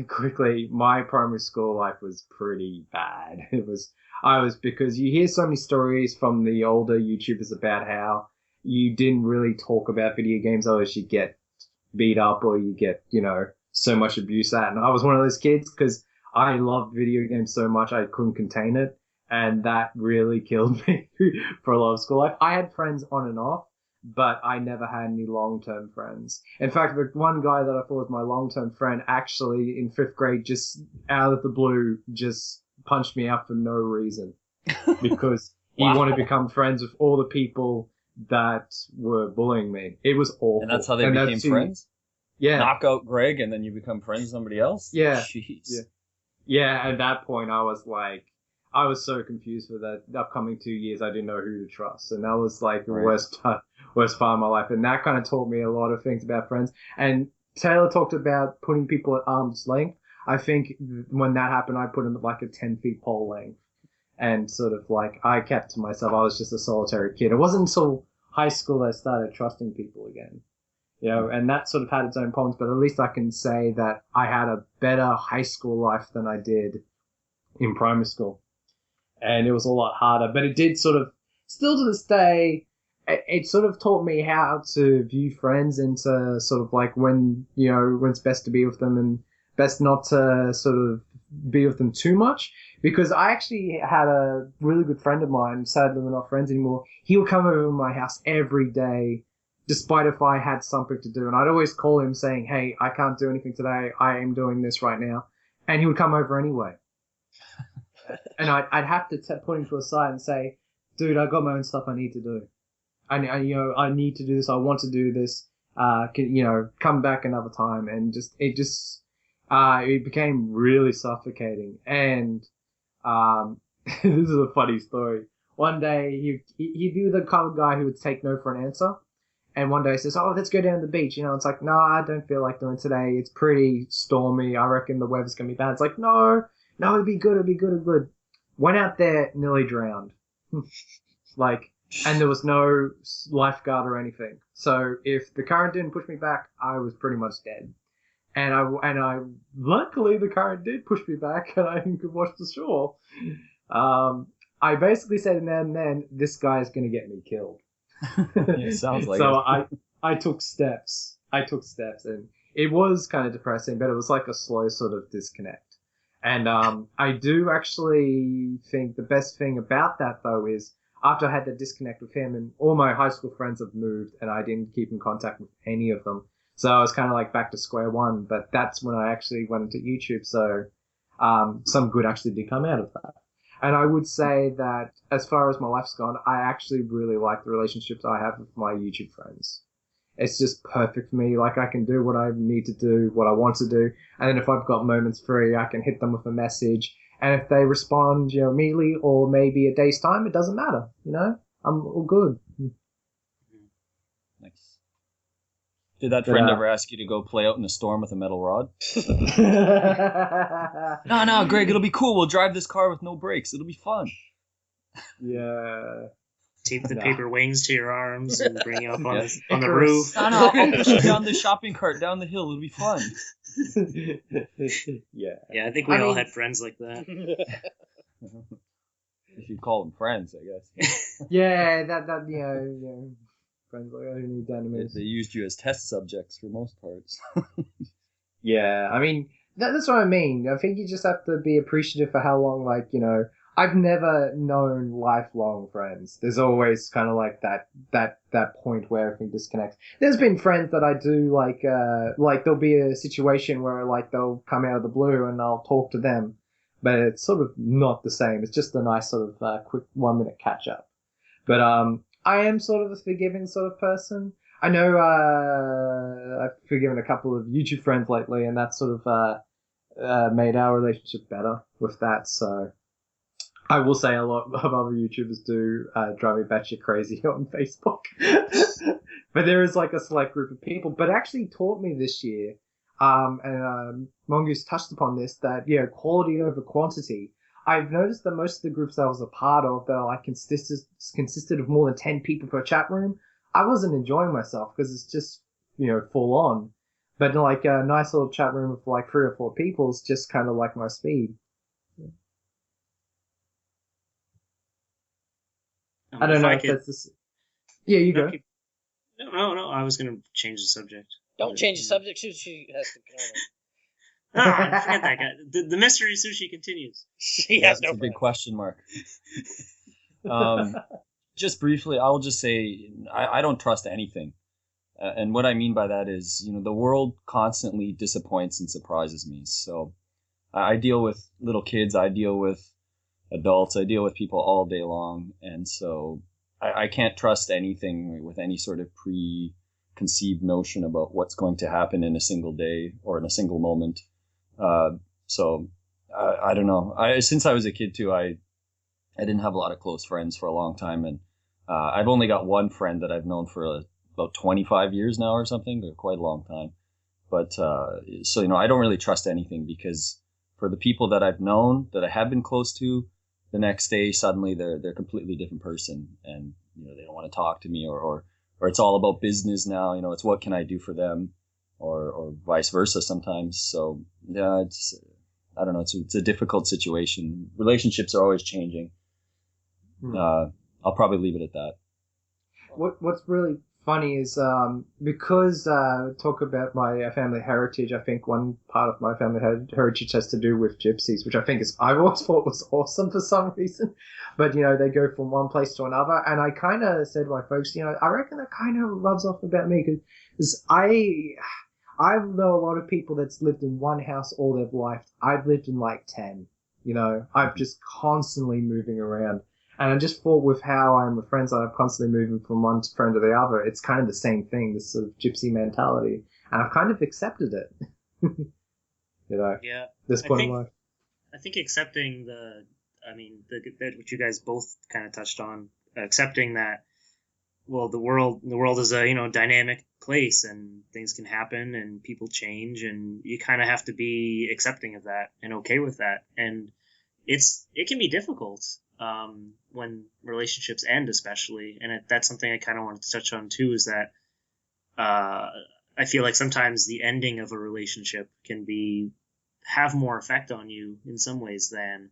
quickly, my primary school life was pretty bad. Because you hear so many stories from the older YouTubers about how you didn't really talk about video games, otherwise you get beat up or you get, so much abuse at. And I was one of those kids because I loved video games so much I couldn't contain it. And that really killed me for a lot of school life. I had friends on and off, but I never had any long-term friends. In fact, the one guy that I thought was my long-term friend actually in 5th grade just out of the blue just punched me out for no reason because he wanted to become friends with all the people that were bullying me. It was awful.
And that's how they became friends?
Yeah.
Knock out Greg and then you become friends with somebody else?
Yeah.
Jeez.
Yeah, at that point I was so confused for the upcoming 2 years. I didn't know who to trust. And that was like the worst part of my life. And that kind of taught me a lot of things about friends. And Taylor talked about putting people at arm's length. I think when that happened, I put him at like a 10 feet pole length. And sort of like, I kept to myself. I was just a solitary kid. It wasn't until high school that I started trusting people again. And that sort of had its own problems, but at least I can say that I had a better high school life than I did in primary school. And it was a lot harder, but it did sort of, still to this day, it sort of taught me how to view friends and to sort of like when it's best to be with them and best not to sort of be with them too much. Because I actually had a really good friend of mine, sadly we're not friends anymore. He would come over to my house every day, despite if I had something to do. And I'd always call him saying, hey, I can't do anything today. I am doing this right now. And he would come over anyway. And I'd have to put him to a side and say, dude, I got my own stuff I need to do. I need to do this. I want to do this. Come back another time. And it became really suffocating. And, this is a funny story. One day he'd be the kind of guy who would take no for an answer. And one day he says, oh, let's go down to the beach. It's like, no, I don't feel like doing it today. It's pretty stormy. I reckon the weather's going to be bad. It's like, no, it'd be good. Went out there, nearly drowned. And there was no lifeguard or anything. So if the current didn't push me back, I was pretty much dead. And I luckily the current did push me back and I could watch the shore. I basically said, then this guy is going to get me killed.
Yeah, sounds like
so
it.
I took steps. And it was kind of depressing, but it was like a slow sort of disconnect. And I do actually think the best thing about that, though, is after I had that disconnect with him and all my high school friends have moved and I didn't keep in contact with any of them. So I was kind of like back to square one. But that's when I actually went into YouTube. So some good actually did come out of that. And I would say that as far as my life's gone, I actually really like the relationships I have with my YouTube friends. It's just perfect for me. Like I can do what I need to do, what I want to do. And then if I've got moments free, I can hit them with a message. And if they respond, immediately or maybe a day's time, it doesn't matter. I'm all good.
Nice. Did that friend ever ask you to go play out in the storm with a metal rod? No, Greg, it'll be cool. We'll drive this car with no brakes. It'll be fun.
Yeah.
Tape the paper wings to your arms and bring you up on the roof.
No, I'll push you down the shopping cart down the hill. It'll be fun.
Yeah.
Yeah, I think we all had friends like that.
If you call them friends, I guess.
Yeah, that friends like I need enemies.
They used you as test subjects for most parts.
Yeah, that's what I mean. I think you just have to be appreciative for how long, I've never known lifelong friends. There's always kind of like that point where everything disconnects. There's been friends that I do like there'll be a situation where they'll come out of the blue and I'll talk to them, but it's sort of not the same. It's just a nice sort of quick 1 minute catch up. But I am sort of a forgiving sort of person. I know I've forgiven a couple of YouTube friends lately, and that sort of made our relationship better with that. So. I will say a lot of other YouTubers do drive me batshit crazy on Facebook. But there is a select group of people. But it actually taught me this year, and Mongoose touched upon this, that, quality over quantity. I've noticed that most of the groups I was a part of that are consisted of more than 10 people per chat room, I wasn't enjoying myself because it's just, full on. But a nice little chat room of 3 or 4 people is just kind of like my speed. I don't know if that's the... Yeah, you go.
No. I was going to change the subject.
Don't change the subject. Sushi has to go.
Ah, forget that guy. The mystery Sushi continues.
She
Yeah,
has
it's
no
a big
friends.
question mark. Just briefly, I'll just say I don't trust anything. And what I mean by that is, the world constantly disappoints and surprises me. So I deal with little kids, I deal with adults, I deal with people all day long. And so I can't trust anything with any sort of preconceived notion about what's going to happen in a single day or in a single moment. So I don't know. Since I was a kid too, I didn't have a lot of close friends for a long time, and I've only got one friend that I've known for about 25 years now or something, or quite a long time. But so I don't really trust anything, because for the people that I've known that I have been close to, the next day suddenly they're a completely different person, and they don't want to talk to me, or it's all about business now. It's what can I do for them, or vice versa sometimes. So yeah, I don't know. It's a difficult situation. Relationships are always changing. I'll probably leave it at that.
What's really funny is because talk about my family heritage. I think one part of my family heritage has to do with gypsies, which I've always thought was awesome for some reason. But they go from one place to another, and I kind of said to my folks, I reckon that kind of rubs off about me, because I know a lot of people that's lived in one house all their life. I've lived in like 10. I've just constantly moving around. And I just thought with how I'm with friends that I'm constantly moving from one friend to the other, it's kind of the same thing, this sort of gypsy mentality. And I've kind of accepted it.
Yeah.
This point in life.
I think accepting what you guys both kind of touched on, accepting that, well, the world is a, dynamic place, and things can happen and people change, and you kind of have to be accepting of that and okay with that. And it can be difficult when relationships end, especially. And that's something I kind of wanted to touch on too, is that I feel like sometimes the ending of a relationship can have more effect on you in some ways than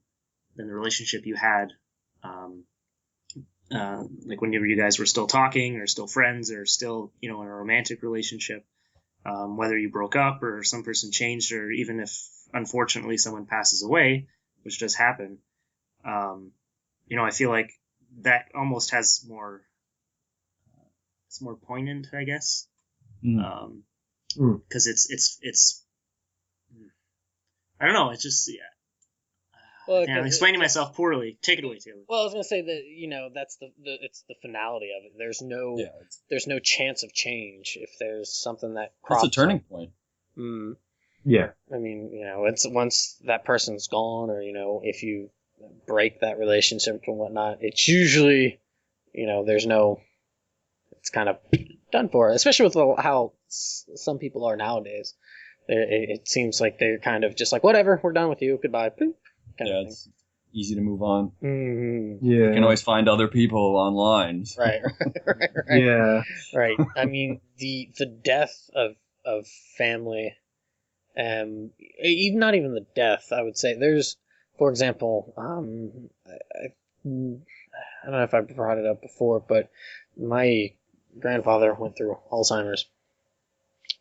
the relationship you had. Like whenever you guys were still talking or still friends or still, in a romantic relationship, whether you broke up or some person changed, or even if unfortunately someone passes away, which does happen, I feel like that almost has it's more poignant, I guess. Because it's I don't know, it's just, yeah.
Well,
I'm explaining myself poorly. Take it away, Taylor.
Well, I was gonna say that that's it's the finality of it. There's no chance of change if there's something that crops.
It's a turning point.
Yeah.
I mean, it's once that person's gone, or if you break that relationship and whatnot, it's usually, it's kind of done for. Especially with how some people are nowadays. It seems like they're kind of just like, whatever, we're done with you, goodbye. Boop.
It's easy to move on.
Mm-hmm.
Yeah.
You can always find other people online.
Right.
Yeah.
Right. I mean, the death of family, even not even the death, I would say. There's, for example, I don't know if I brought it up before, but my grandfather went through Alzheimer's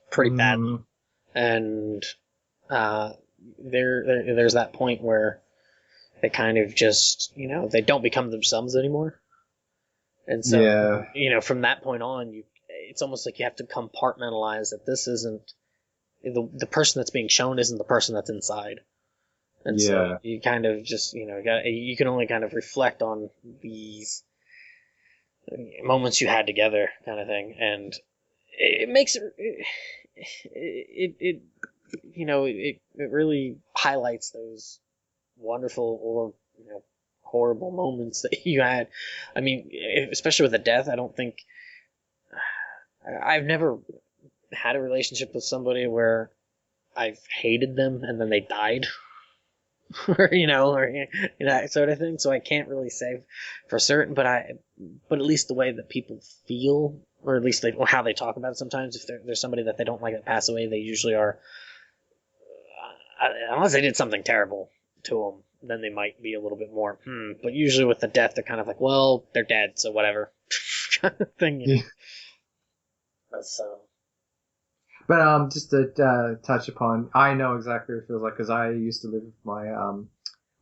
pretty badly, and there's that point where they kind of just, they don't become themselves anymore. And so, from that point on, it's almost like you have to compartmentalize that this isn't, the person that's being shown isn't the person that's inside. And so you kind of just, you can only kind of reflect on these moments you had together, kind of thing. And it makes it really highlights those wonderful or horrible moments that you had. I mean, especially with the death, I don't think I've never had a relationship with somebody where I've hated them and then they died, or that sort of thing. So I can't really say for certain, but at least the way that people feel, or at least how they talk about it sometimes, if there's somebody that they don't like that pass away, they usually are, unless they did something terrible to them, then they might be a little bit more, but usually with the death, they're kind of like, well, they're dead, so whatever, kind of thing. So.
But just to touch upon, I know exactly what it feels like because I used to live with my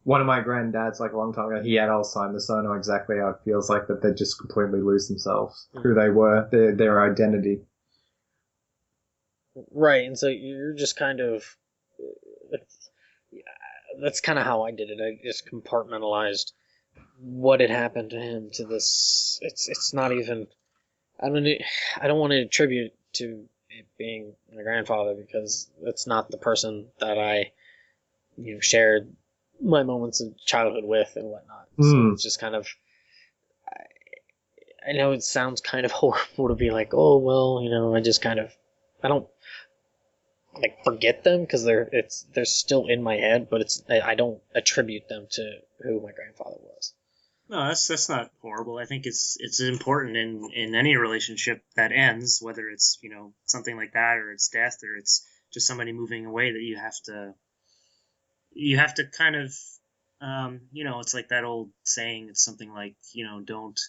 one of my granddads like a long time ago. He had Alzheimer's, so I know exactly how it feels like that they just completely lose themselves, who they were, their identity.
Right, and so you're just kind of. That's kind of how I did it. I just compartmentalized what had happened to him to this. It's not even. I don't want to attribute to it being my grandfather because that's not the person that I shared my moments of childhood with and whatnot. So it's just kind of. I know it sounds kind of horrible to be like, oh well, I just kind of. I don't like forget them because they're still in my head, but I don't attribute them to who my grandfather was.
No, that's not horrible. I think it's important in any relationship that ends, whether it's something like that or it's death or it's just somebody moving away, that you have to kind of it's like that old saying. It's something like don't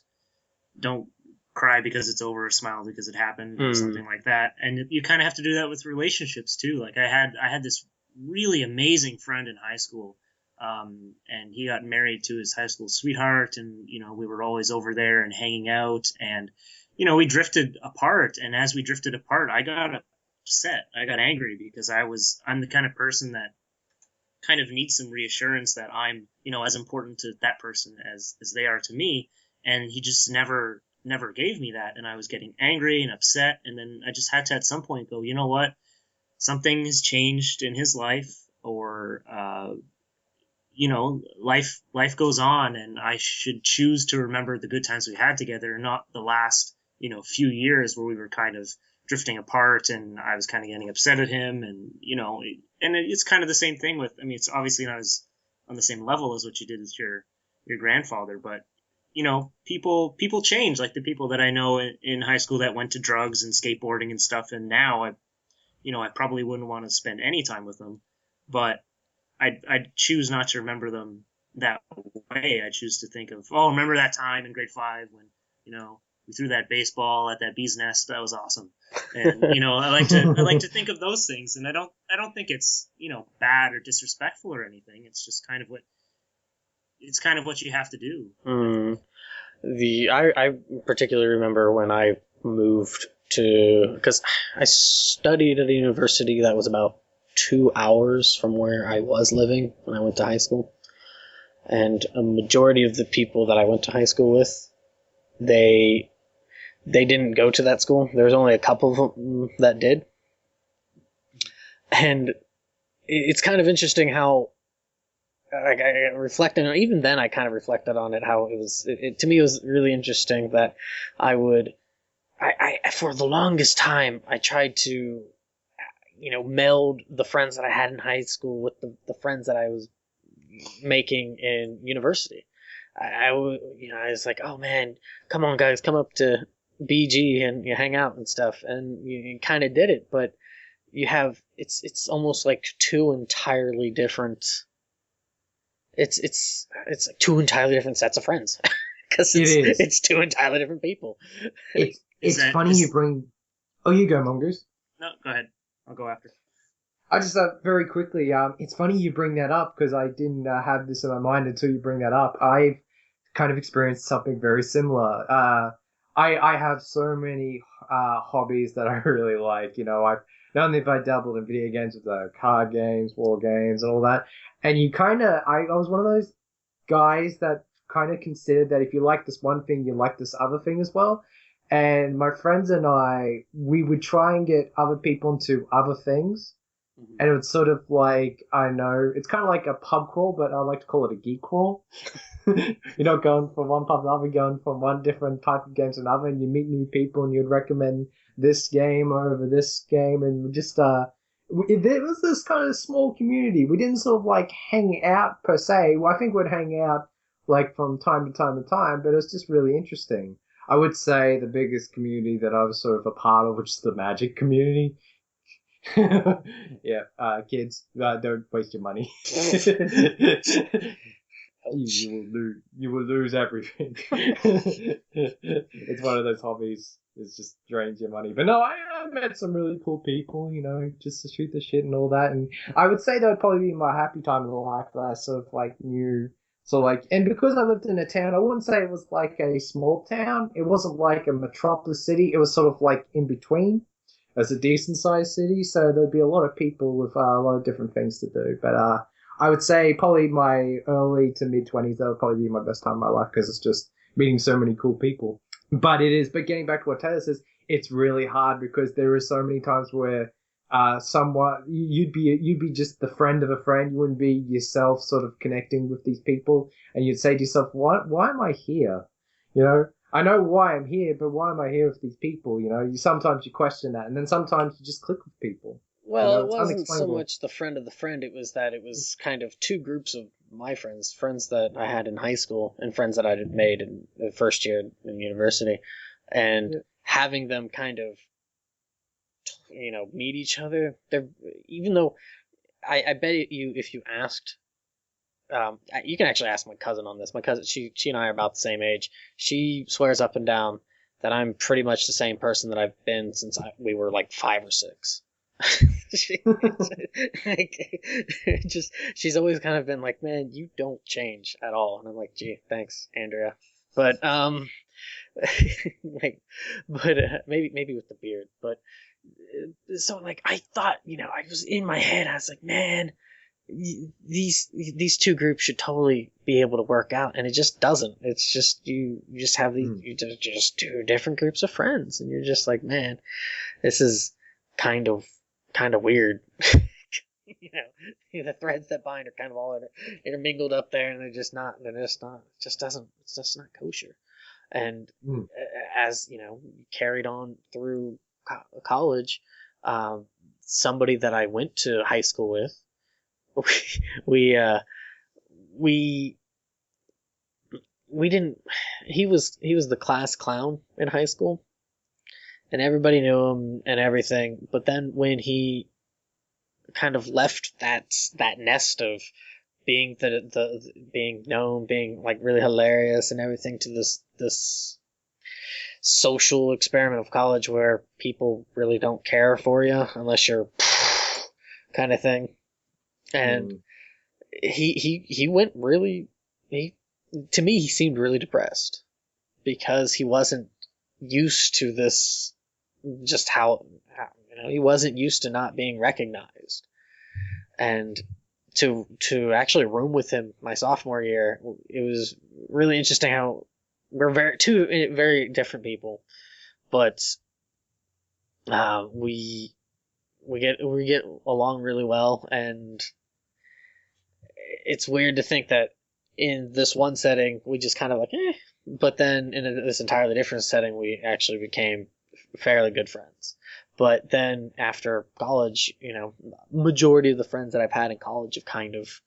cry because it's over or smile because it happened or something like that. And you kind of have to do that with relationships too. Like I had this really amazing friend in high school. And he got married to his high school sweetheart, and we were always over there and hanging out, and we drifted apart. And as we drifted apart, I got upset. I got angry because I'm the kind of person that kind of needs some reassurance that I'm as important to that person as they are to me, and he just never gave me that, and I was getting angry and upset. And then I just had to at some point go, you know what, something has changed in his life, or life goes on, and I should choose to remember the good times we had together, not the last, few years where we were kind of drifting apart and I was kind of getting upset at him. And, it's kind of the same thing with, it's obviously not as on the same level as what you did with your grandfather, but, people change, like the people that I know in high school that went to drugs and skateboarding and stuff. And now I probably wouldn't want to spend any time with them, but I choose not to remember them that way. I choose to think of, remember that time in grade 5 when, we threw that baseball at that bee's nest. That was awesome. And, I like to think of those things. And I don't think it's, bad or disrespectful or anything. It's just kind of what you have to do.
I particularly remember when I moved because I studied at a university that was about 2 hours from where I was living when I went to high school. And a majority of the people that I went to high school with, they didn't go to that school. There was only a couple of them that did. And it's kind of interesting how I reflected on, even then I kind of reflected on it, how to me it was really interesting that I for the longest time I tried to meld the friends that I had in high school with the friends that I was making in university. I was like, oh man, come on guys, come up to BG and hang out and stuff, and you kind of did it, but you have it's almost like two entirely different. It's like two entirely different sets of friends because it's two entirely different people.
It's funny you bring. Oh, you go, Mongoose.
No, go ahead. I'll go after.
I just very quickly. It's funny you bring that up because I didn't have this in my mind until you bring that up. I've kind of experienced something very similar. I have so many hobbies that I really like. I've not only have I dabbled in video games with card games, war games, and all that. And I was one of those guys that kind of considered that if you like this one thing, you like this other thing as well. And my friends and we would try and get other people into other things. Mm-hmm. And it was sort of like, I know, it's kind of like a pub crawl, but I like to call it a geek crawl. You're not going from one pub to another, going from one different type of game to another, and you meet new people and you'd recommend this game over this game. And we just, there was this kind of small community. We didn't sort of like hang out per se. Well, I think we'd hang out like from time to time, but it was just really interesting. I would say the biggest community that I was sort of a part of, which is the Magic community. Yeah, kids, don't waste your money. You will lose everything. It's one of those hobbies it just drains your money. But no, I met some really cool people, just to shoot the shit and all that. And I would say that would probably be my happy time of life that I sort of like knew. So like, and because I lived in a town, I wouldn't say it was like a small town. It wasn't like a metropolis city. It was sort of like in between as a decent sized city. So there'd be a lot of people with a lot of different things to do. But I would say probably my early to mid 20s, that would probably be my best time of my life because it's just meeting so many cool people. But getting back to what Taylor says, it's really hard because there are so many times where somewhat you'd be just the friend of a friend. You wouldn't be yourself sort of connecting with these people. And you'd say to yourself, why am I here? I know why I'm here, but why am I here with these people? Sometimes you question that. And then sometimes you just click with people.
Well, it wasn't so much the friend of the friend. It was that it was kind of two groups of my friends that I had in high school and friends that I had made in the first year in university. And having them kind of, meet each other. Even though I bet you, if you asked, you can actually ask my cousin on this. My cousin, she and I are about the same age. She swears up and down that I'm pretty much the same person that I've been since we were like 5 or 6. She's always kind of been like, man, you don't change at all. And I'm like, gee, thanks, Andrea. But maybe with the beard. But so like I thought, I was in my head. I was like, man, these two groups should totally be able to work out, and it just doesn't. It's just you just have these just two different groups of friends, and you're just like, man, this is kind of weird. The threads that bind are kind of all intermingled up there, and it's just not kosher. And as carried on through college, somebody that I went to high school with, we didn't. He was the class clown in high school, and everybody knew him and everything. But then when he kind of left that nest of being being known, being like really hilarious and everything, to this social experiment of college where people really don't care for you unless you're kind of thing. And he went really, to me, he seemed really depressed because he wasn't used to this, just how he wasn't used to not being recognized. And to actually room with him my sophomore year, it was really interesting how we're two very different people, but we get along really well. And it's weird to think that in this one setting we just kind of like but then in this entirely different setting we actually became fairly good friends. But then after college, majority of the friends that I've had in college have kind of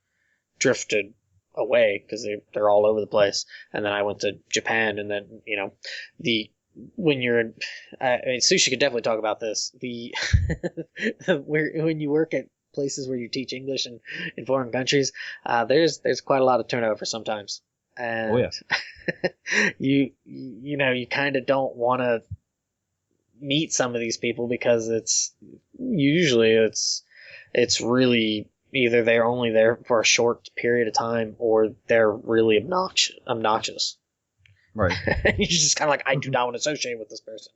drifted away because they're all over the place. And then I went to Japan, and then when you're in, Sushi could definitely talk about this. When you work at places where you teach English in foreign countries, there's quite a lot of turnover sometimes. And you kind of don't want to meet some of these people because it's really either they're only there for a short period of time or they're really obnoxious.
Right.
And you're just kind of like, I do not want to associate with this person,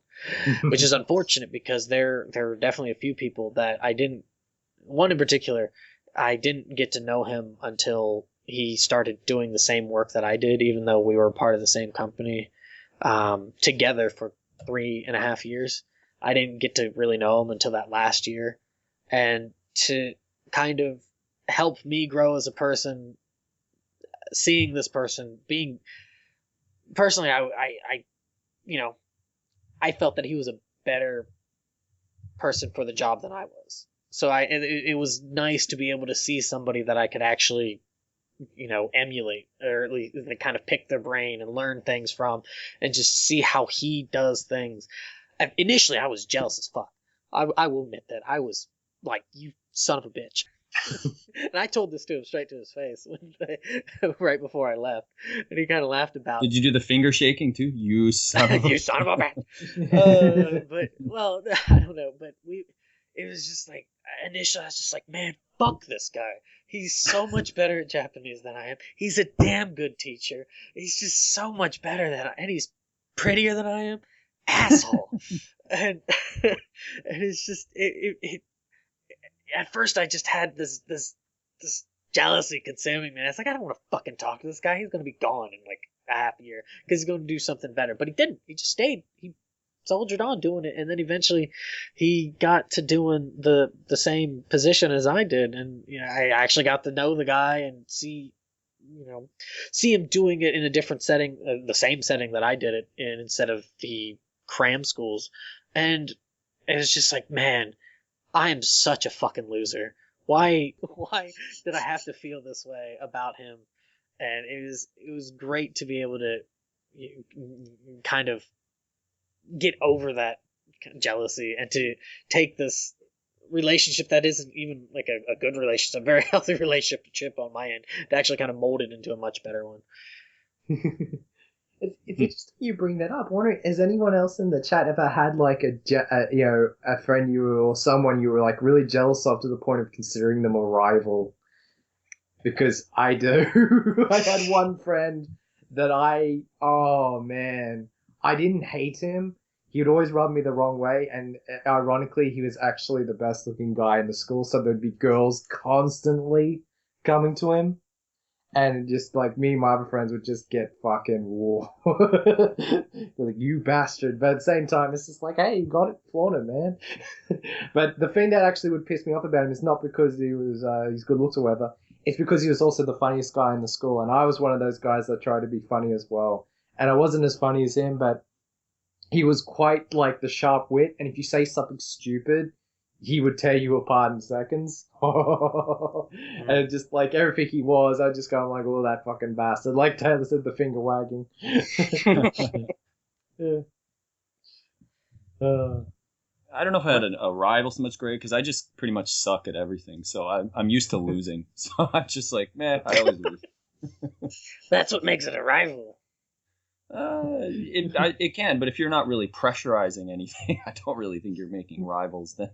which is unfortunate because there are definitely a few people that one in particular, I didn't get to know him until he started doing the same work that I did, even though we were part of the same company together for 3.5 years. I didn't get to really know him until that last year. And to kind of help me grow as a person, seeing this person being personally, I felt that he was a better person for the job than I was. So it was nice to be able to see somebody that I could actually, emulate, or at least kind of pick their brain and learn things from, and just see how he does things. Initially, I was jealous as fuck. I will admit that I was like, you son of a bitch. And I told this to him straight to his face right before I left, and he kind of laughed about
Did you do the finger shaking too? You son of a...
you son of a bitch. But well, I don't know. But it was just like initially I was just like, man, fuck this guy. He's so much better at Japanese than I am. He's a damn good teacher. He's just so much better than and he's prettier than I am. Asshole. and and it's just it at first I just had this jealousy consuming me. I was like, I don't want to fucking talk to this guy. He's gonna be gone in like a half year because he's going to do something better. But he didn't. He just stayed. He soldiered on doing it, and then eventually he got to doing the same position as I did, and I actually got to know the guy and see him doing it in a different setting, the same setting that I did it in instead of the cram schools, and it's just like, man, I am such a fucking loser. Why did I have to feel this way about him? And it was great to be able to kind of get over that jealousy and to take this relationship that isn't even like a good relationship, a very healthy relationship on my end, to actually kind of mold it into a much better one.
It's interesting you bring that up. I'm wondering, has anyone else in the chat ever had like a friend or someone you were like really jealous of to the point of considering them a rival? Because I do. I had one friend that oh man, I didn't hate him. He would always rub me the wrong way, and ironically, he was actually the best looking guy in the school, so there'd be girls constantly coming to him. And just like me and my other friends would just get fucking war. Like, you bastard. But at the same time, it's just like, hey, you got it, flaunt it, man. But the thing that actually would piss me off about him is not because he was his good looks or whatever. It's because he was also the funniest guy in the school. And I was one of those guys that tried to be funny as well. And I wasn't as funny as him, but he was quite like the sharp wit. And if you say something stupid, he would tear you apart in seconds. And just like everything he was, I'd just go like, oh, that fucking bastard. Like Taylor said, the finger wagging. Yeah.
I don't know if I had a rival so much, Greg, because I just pretty much suck at everything. So I'm used to losing. So I'm just like, man, I always lose.
That's what makes it a rival.
It can, but if you're not really pressurizing anything, I don't really think you're making rivals then.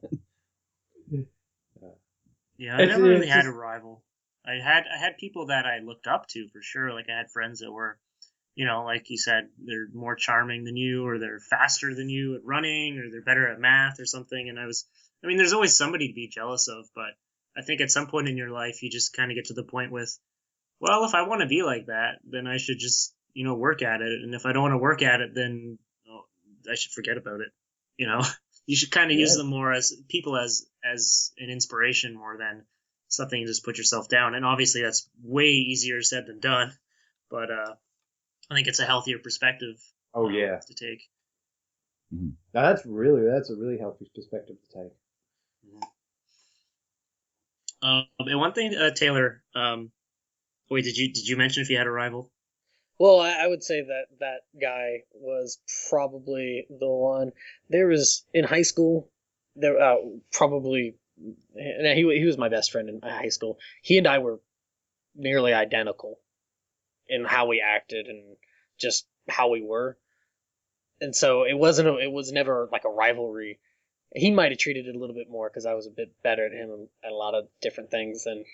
Yeah, I never really had a rival. I had people that I looked up to for sure. Like I had friends that were, like you said, they're more charming than you, or they're faster than you at running, or they're better at math or something. And there's always somebody to be jealous of, but I think at some point in your life, you just kind of get to the point with, well, if I want to be like that, then I should just, work at it. And if I don't want to work at it, then I should forget about it. You should kind of use them more as people as an inspiration more than something you just put yourself down. And obviously that's way easier said than done, but I think it's a healthier perspective.
Oh yeah,
to take.
Mm-hmm. That's a really healthy perspective to take.
Mm-hmm. And one thing, Taylor. Wait, did you mention if you had a rival?
Well, I would say that guy was probably the one. There was in high school. There probably he was my best friend in high school. He and I were nearly identical in how we acted and just how we were, and so it was never like a rivalry. He might have treated it a little bit more because I was a bit better at him at a lot of different things than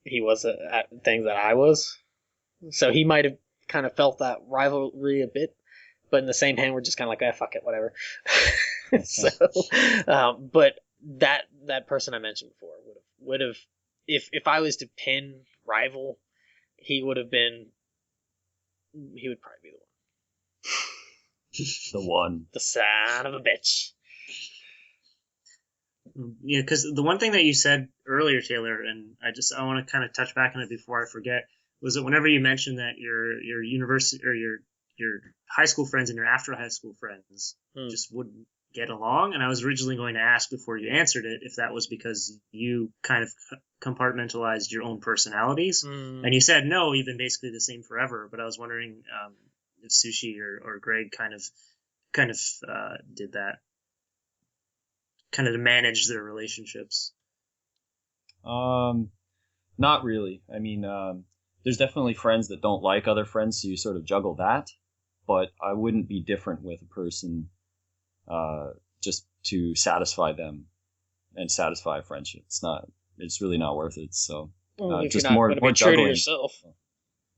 he was at things that I was. So he might have kind of felt that rivalry a bit, but in the same hand, we're just kind of like, fuck it, whatever. So, but that person I mentioned before would have if I was to pin rival, he would probably be
the one.
The son of a bitch.
Yeah, because the one thing that you said earlier, Taylor, and I want to kind of touch back on it before I forget, was that whenever you mentioned that your university or your high school friends and your after high school friends just wouldn't get along, and I was originally going to ask before you answered it if that was because you kind of compartmentalized your own personalities, and you said no, you've been basically the same forever. But I was wondering if Sushi or Greg kind of did that, kind of to manage their relationships.
Not really. I mean, there's definitely friends that don't like other friends, so you sort of juggle that. But I wouldn't be different with a person just to satisfy them and satisfy a friendship. It's really not worth it. So
If
just
you're not
more
going to be true to
juggling.
yourself.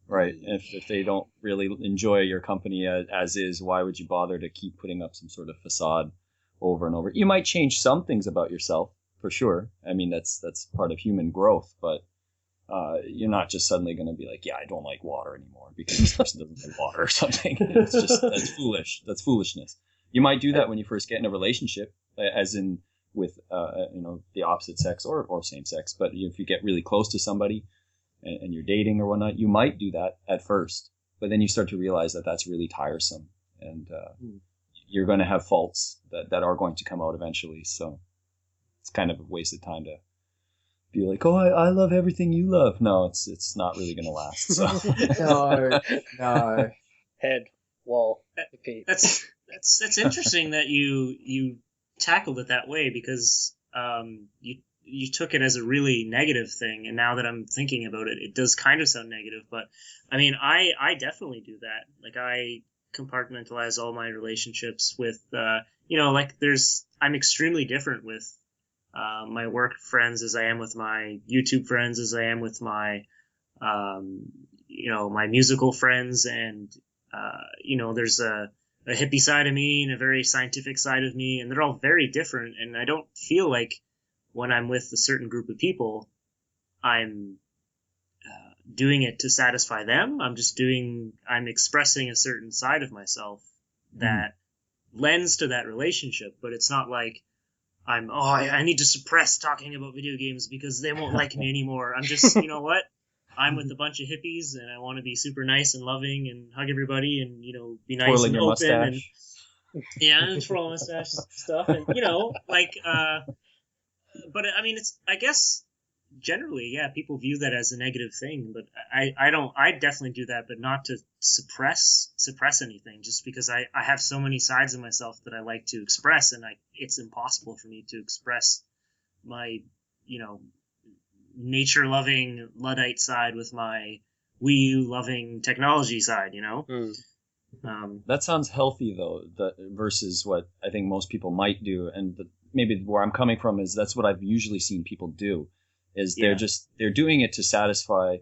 Right. If they don't really enjoy your company as is, why would you bother to keep putting up some sort of facade over and over? You might change some things about yourself, for sure. I mean, that's part of human growth, but you're not just suddenly going to be like, yeah, I don't like water anymore because this person doesn't like water or something. It's just, that's foolish. That's foolishness. You might do that when you first get in a relationship, as in with, the opposite sex or same sex. But if you get really close to somebody and you're dating or whatnot, you might do that at first, but then you start to realize that that's really tiresome, and you're going to have faults that are going to come out eventually. So it's kind of a waste of time to be like, oh, I love everything you love. No, it's not really going to last. So.
No.
Head, wall, repeat.
That's interesting that you tackled it that way, because you took it as a really negative thing, and now that I'm thinking about it, it does kind of sound negative. But I mean, I definitely do that. Like, I compartmentalize all my relationships with I'm extremely different with my work friends as I am with my YouTube friends, as I am with my my musical friends, and there's a hippie side of me and a very scientific side of me, and they're all very different. And I don't feel like when I'm with a certain group of people, I'm doing it to satisfy them. I'm expressing a certain side of myself that lends to that relationship, but it's not like I need to suppress talking about video games because they won't like me anymore. I'm just, you know what? I'm with a bunch of hippies, and I want to be super nice and loving and hug everybody and, be nice
Twirling
and
your
open.
mustache.
And twirl mustache stuff. And, but I mean, I guess generally, yeah, people view that as a negative thing, but I definitely do that, but not to suppress anything, just because I have so many sides of myself that I like to express, and it's impossible for me to express my, nature loving Luddite side with my Wii U loving technology side,
That sounds healthy, though, versus what I think most people might do. And maybe where I'm coming from is that's what I've usually seen people do, is they're doing it to satisfy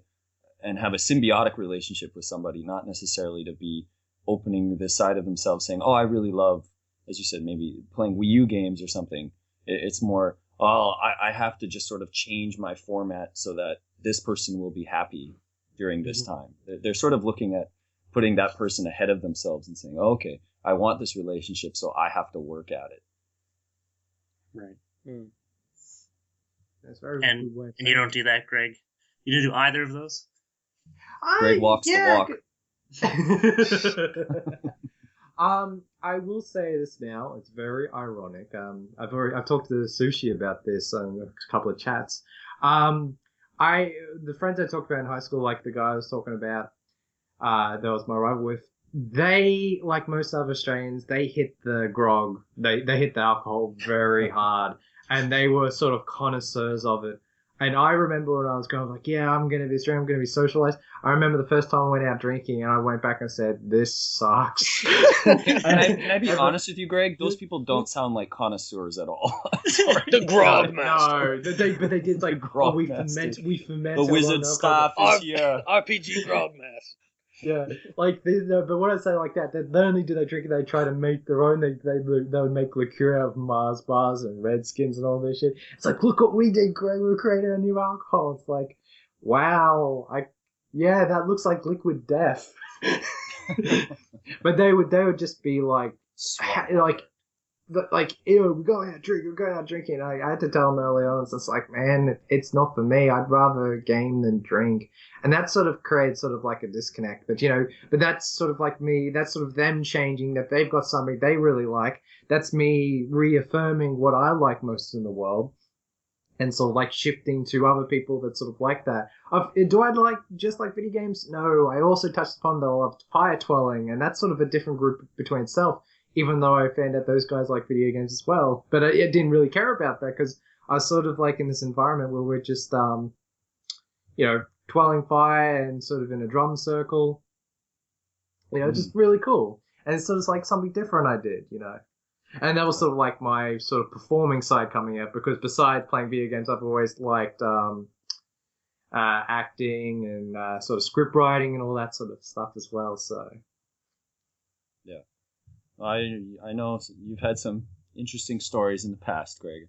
and have a symbiotic relationship with somebody, not necessarily to be opening this side of themselves saying, oh, I really love, as you said, maybe playing Wii U games or something. It's more, I have to just sort of change my format so that this person will be happy during this time. They're sort of looking at putting that person ahead of themselves and saying, oh, okay, I want this relationship, so I have to work at it.
Right.
That's very
and you don't do that, Greg? You don't do either of those?
Greg walks the walk.
I will say this now. It's very ironic. I've talked to Sushi about this in a couple of chats. The friends I talked about in high school, like the guy I was talking about, that was my rival with. They, like most other Australians, they hit the grog. They hit the alcohol very hard, and they were sort of connoisseurs of it. And I remember when I was going, like, yeah, I'm going to be Australian, I'm going to be socialized. I remember the first time I went out drinking, and I went back and said, this sucks.
Can I be honest with you, Greg? Those people don't sound like connoisseurs at all.
The grog master.
No, but they did, like, we ferment.
The wizard staff is here.
RPG grog master.
Yeah, like, but when I say like that, not only do they drink it, they try to make their own. They would make liqueur out of Mars bars and Redskins and all this shit. It's like, look what we did, Greg. We created a new alcohol. It's like, wow, that looks like liquid death. But they would just be like, ew, we're going out drinking. I had to tell them early on, it's just like, man, it's not for me. I'd rather game than drink. And that sort of creates sort of like a disconnect. But, but that's sort of like me, that's sort of them changing, that they've got something they really like. That's me reaffirming what I like most in the world. And sort of like shifting to other people that sort of like that. Do I just like video games? No, I also touched upon the love of fire twirling, and that's sort of a different group between itself. Even though I found out those guys like video games as well. But I didn't really care about that because I was sort of like in this environment where we're just, twirling fire and sort of in a drum circle. Just really cool. And it's sort of like something different I did, And that was sort of like my sort of performing side coming out, because besides playing video games, I've always liked acting and sort of script writing and all that sort of stuff as well. So
yeah, I know you've had some interesting stories in the past, Greg.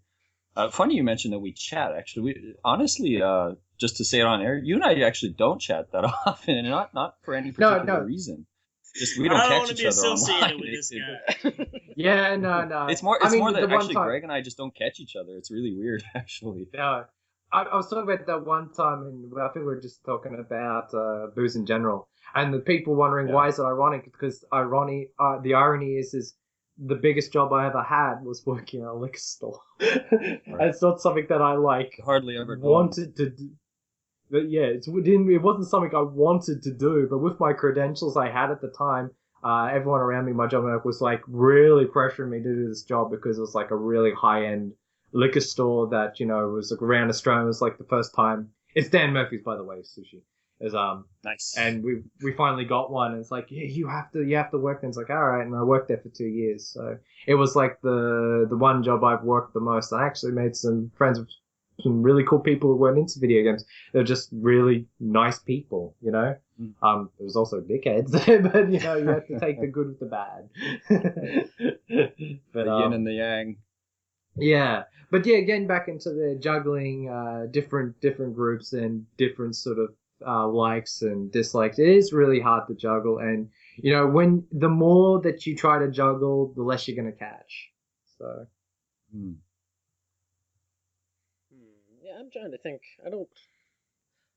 Funny you mentioned that we chat. Actually, we honestly, just to say it on air, you and I actually don't chat that often, and not for any particular reason. Just we don't catch each other online.
With this guy.
Yeah, no.
It's more that actually Greg and I just don't catch each other. It's really weird, actually.
No, I was talking about that one time, and I think we were just talking about booze in general, and the people wondering why is it ironic? Because the irony is the biggest job I ever had was working at a liquor store. Right. It's not something that I
hardly ever
wanted to do. But yeah, it wasn't something I wanted to do, but with my credentials I had at the time, everyone around me, my job network, was like really pressuring me to do this job because it was like a really high-end liquor store that, was like around Australia. It was like the first time. It's Dan Murphy's, by the way, Sushi. Is
nice.
And we finally got one, and it's like, yeah, you have to work. And it's like, all right, and I worked there for 2 years. So it was like the one job I've worked the most. I actually made some friends with some really cool people who weren't into video games. They're just really nice people, There was also dickheads, but you have to take the good with the bad.
But the yin and the yang.
Yeah, but yeah, getting back into the juggling different groups and different sort of likes and dislikes, it is really hard to juggle. And when the more that you try to juggle, the less you're going to catch. So.
Yeah, I'm trying to think.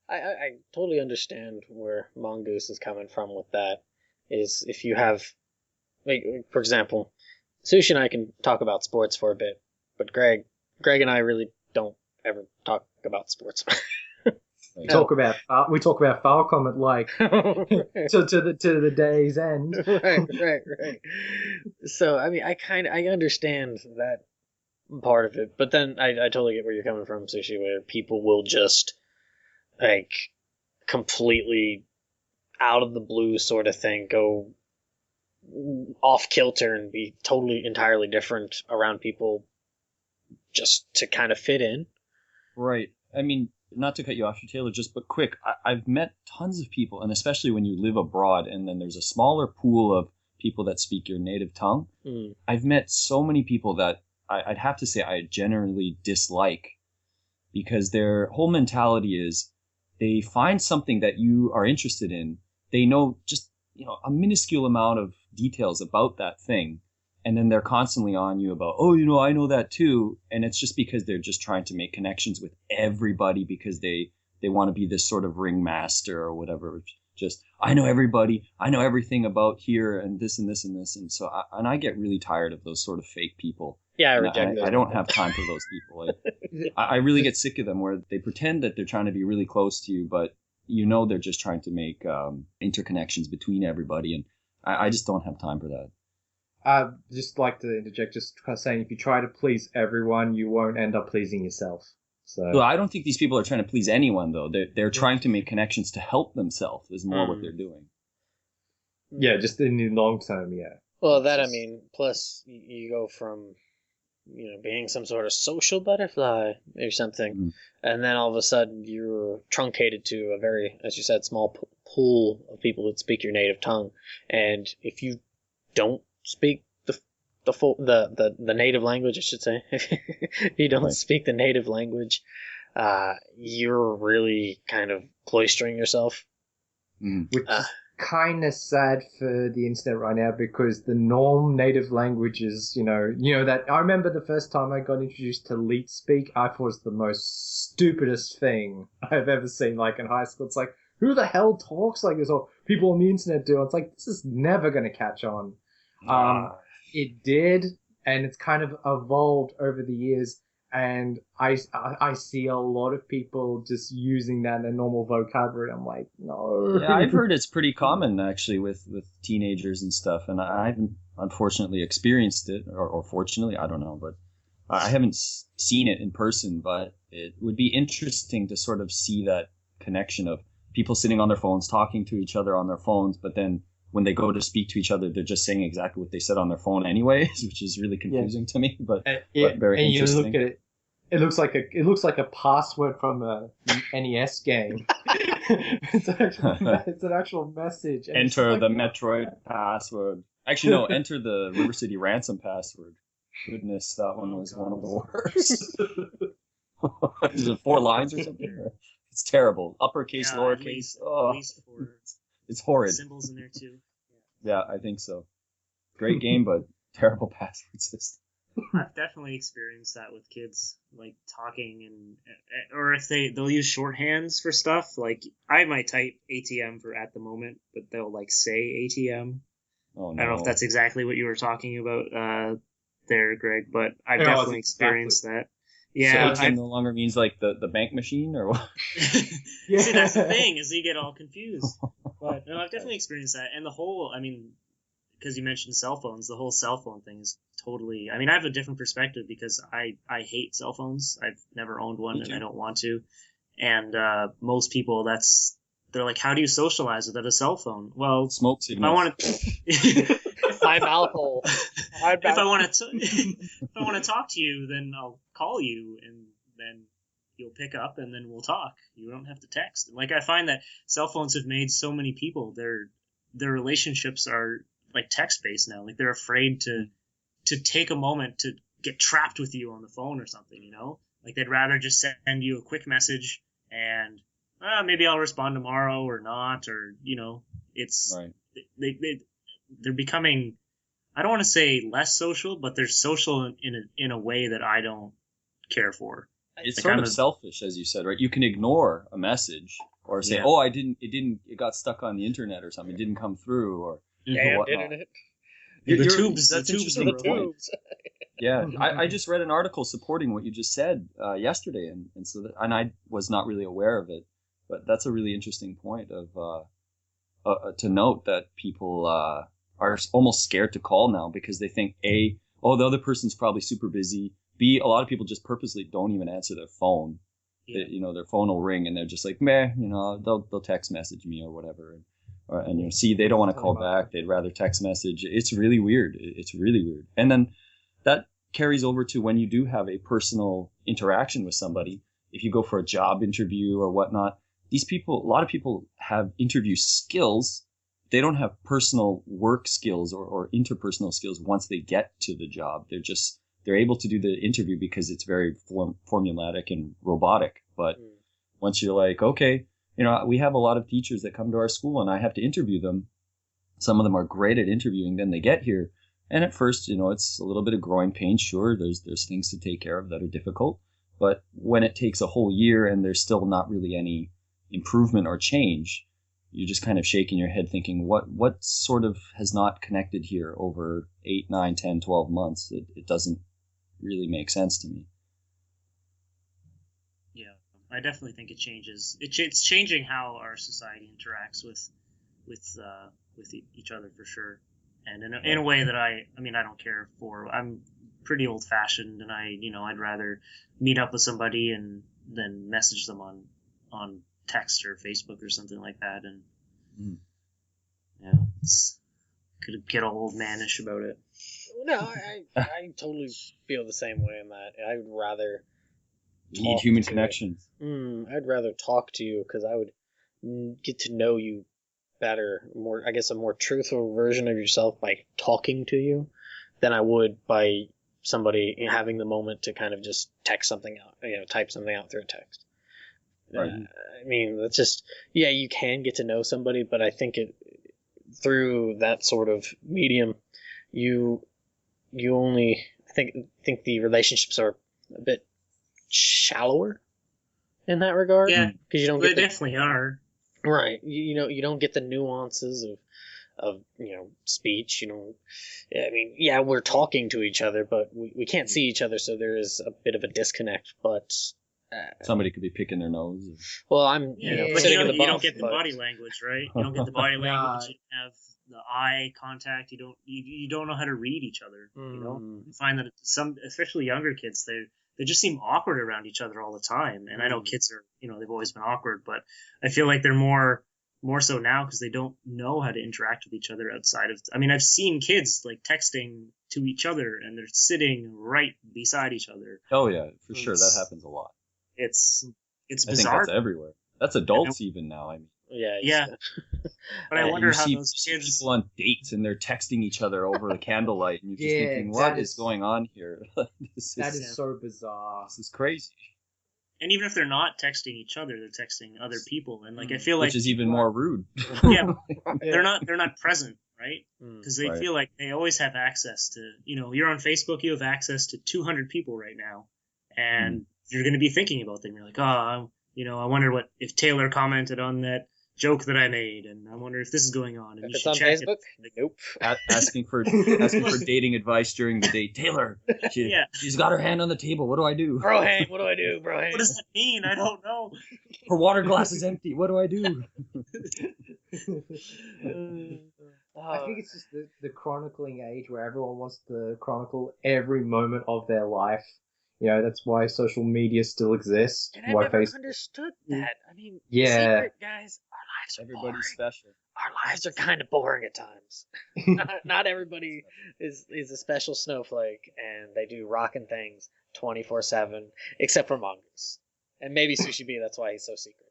I totally understand where Mongoose is coming from with that. Is if you have, for example, Sushi and I can talk about sports for a bit, but Greg and I really don't ever talk about sports.
We talk about Falcom at like to the day's end.
Right. So I mean, I understand that part of it, but then I totally get where you're coming from, Sushi, where people will just like completely out of the blue sort of thing go off kilter and be entirely different around people just to kind of fit in.
Right. I mean, not to cut you off, Taylor, but quick, I've met tons of people, and especially when you live abroad and then there's a smaller pool of people that speak your native tongue. I've met so many people that I'd have to say I generally dislike, because their whole mentality is they find something that you are interested in. They know just, a minuscule amount of details about that thing. And then they're constantly on you about, I know that too. And it's just because they're just trying to make connections with everybody because they want to be this sort of ringmaster or whatever. Just, I know everybody. I know everything about here and this and this and this. And so, I get really tired of those sort of fake people.
Yeah, I reject those.
I don't have time for those people. I really get sick of them where they pretend that they're trying to be really close to you, but they're just trying to make interconnections between everybody. And I just don't have time for that.
I'd just like to interject, just saying, if you try to please everyone, you won't end up pleasing yourself. So.
Well, I don't think these people are trying to please anyone, though. They're trying to make connections to help themselves is more what they're doing.
Yeah, just in the long term, yeah.
Well, plus you go from, being some sort of social butterfly or something, and then all of a sudden you're truncated to a very, as you said, small pool of people that speak your native tongue. And if you don't speak the native language, I should say, if you don't speak the native language, you're really kind of cloistering yourself.
Which is kind of sad for the internet right now, because the norm native language is, that I remember the first time I got introduced to Leet Speak, I thought it was the most stupidest thing I've ever seen, like in high school. It's like, who the hell talks like this? Or people on the internet do. It's like, this is never going to catch on. It did, and it's kind of evolved over the years, and I see a lot of people just using that in their normal vocabulary. I'm like, no.
Yeah, I've heard it's pretty common, actually, with teenagers and stuff, and I haven't, unfortunately, experienced it, or fortunately, I don't know, but I haven't seen it in person, but it would be interesting to sort of see that connection of people sitting on their phones, talking to each other on their phones, but then when they go to speak to each other, they're just saying exactly what they said on their phone anyways, which is really confusing to me, but very interesting.
You look at it, it looks like a password from a NES game. It's an actual message.
Enter the Metroid password. Actually, no, enter the River City Ransom password. Goodness, that one was one of the worst. Is it 4 lines or something? It's terrible. Uppercase, lowercase.
At least 4
it's horrid.
symbols in there too.
Yeah, I think so. Great game, but terrible password system.
I've definitely experienced that with kids, like talking or if they'll use shorthands for stuff. Like I might type ATM for at the moment, but they'll like say ATM.
Oh, no.
I don't know if that's exactly what you were talking about there, Greg, but I've definitely experienced that. Yeah,
so ATM no longer means like the bank machine or what?
Yeah. See, that's the thing, is you get all confused. But no, I've definitely experienced that. And the whole, I mean, because you mentioned cell phones, the whole cell phone thing is totally, I mean, I have a different perspective because I hate cell phones. I've never owned one and I don't want to. And most people, they're like, how do you socialize without a cell phone? Well,
smoke signals.
If I want to...
My mouth hole.
If I want to talk to you, then I'll call you, and then you'll pick up, and then we'll talk. You don't have to text. Like I find that cell phones have made so many people their relationships are like text based now. Like they're afraid to take a moment to get trapped with you on the phone or something. You know, like they'd rather just send you a quick message and maybe I'll respond tomorrow or not, or you know, it's
right.
They're becoming, I don't want to say less social, but they're social in a way that I don't care for.
It's like sort of selfish, as you said, right? You can ignore a message or say, "Oh, it got stuck on the internet or something. It didn't come through," or
internet.
The tubes.
That's
the
interesting
tubes.
point. Yeah, I just read an article supporting what you just said yesterday, and I was not really aware of it, but that's a really interesting point of to note that people are almost scared to call now because they think the other person's probably super busy. B, a lot of people just purposely don't even answer their phone. Yeah. Their phone will ring and they're just like, meh, they'll text message me or whatever. And C, they don't want to call back. They'd rather text message. It's really weird. It's really weird. And then that carries over to when you do have a personal interaction with somebody. If you go for a job interview or whatnot, a lot of people have interview skills. They don't have personal work skills or interpersonal skills once they get to the job. They're able to do the interview because it's very formulatic and robotic. But once you're like, okay, we have a lot of teachers that come to our school and I have to interview them. Some of them are great at interviewing. Then they get here. And at first, it's a little bit of growing pains. Sure, there's things to take care of that are difficult. But when it takes a whole year and there's still not really any improvement or change, you're just kind of shaking your head thinking, what sort of has not connected here over 8, 9, 10, 12 months? It doesn't really make sense to me.
Yeah, I definitely think it changes. It's changing how our society interacts with each other for sure, and in a way that I don't care for. I'm pretty old fashioned, and I'd rather meet up with somebody and then message them on text or Facebook or something like that, and could get old manish about it.
No, I totally feel the same way in that. I'd rather
need human connections.
I'd rather talk to you because I would get to know you better, a more truthful version of yourself by talking to you than I would by somebody having the moment to kind of just text something out, type something out through a text.
Right.
That's just, you can get to know somebody, but I think through that sort of medium, you only think the relationships are a bit shallower in that regard.
Yeah,
because you don't.
They definitely are.
Right. You don't get the nuances of speech. We're talking to each other, but we can't see each other, so there is a bit of a disconnect. But
somebody could be picking their nose.
Well, I'm
but
sitting in the
you
bump,
don't get the body language, right? You don't get the body language. You have the eye contact. You don't know how to read each other. You know,
Mm.
you find that some, especially younger kids, they just seem awkward around each other all the time. And I know kids are, they've always been awkward, but I feel like they're more so now because they don't know how to interact with each other outside of. I mean, I've seen kids like texting to each other and they're sitting right beside each other.
Oh yeah, for sure, that happens a lot.
It's
I think
bizarre.
that's everywhere. That's adults even now. I mean,
Yeah.
But I wonder
you
how
see
those kids.
people on dates and they're texting each other over the candlelight, and you're just
Yeah,
thinking,
that
what is going on here?
That is so bizarre.
This is crazy.
And even if they're not texting each other, they're texting other people, and like I feel like
Which is even more rude.
Yeah, they're not present, right?
Mm.
Because they
Right.
feel like they always have access to, you're on Facebook, you have access to 200 people right now, and you're going to be thinking about them. You're like, I wonder if Taylor commented on that joke that I made, and I wonder if this is going on. And
If
you
it's
should
on
check
Facebook,
it.
nope.
asking for dating advice during the date. Taylor, she's got her hand on the table. What do I do?
Bro, Hank, what do I do, bro? Hank?
What does that mean? I don't know.
Her water glass is empty. What do I do?
I think it's just the chronicling age where everyone wants to chronicle every moment of their life. That's why social media still exists.
And I
Why
never
Facebook?
understood that. I mean,
Yeah.
secret, guys, our lives are
Everybody's
boring.
special.
Our lives are kind of boring at times. Not everybody is a special snowflake, and they do rocking things 24/7, except for Mongoose. And maybe Sushi B, that's why he's so secret.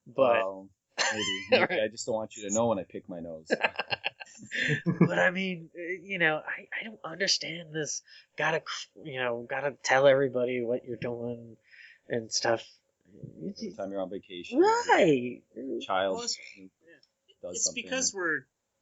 But
Well, maybe.
Right.
I just don't want you to know when I pick my nose.
but I mean, I don't understand this. Gotta tell everybody what you're doing and stuff.
Every time you're on vacation,
Right.
child
Well,
does
It's
something.
because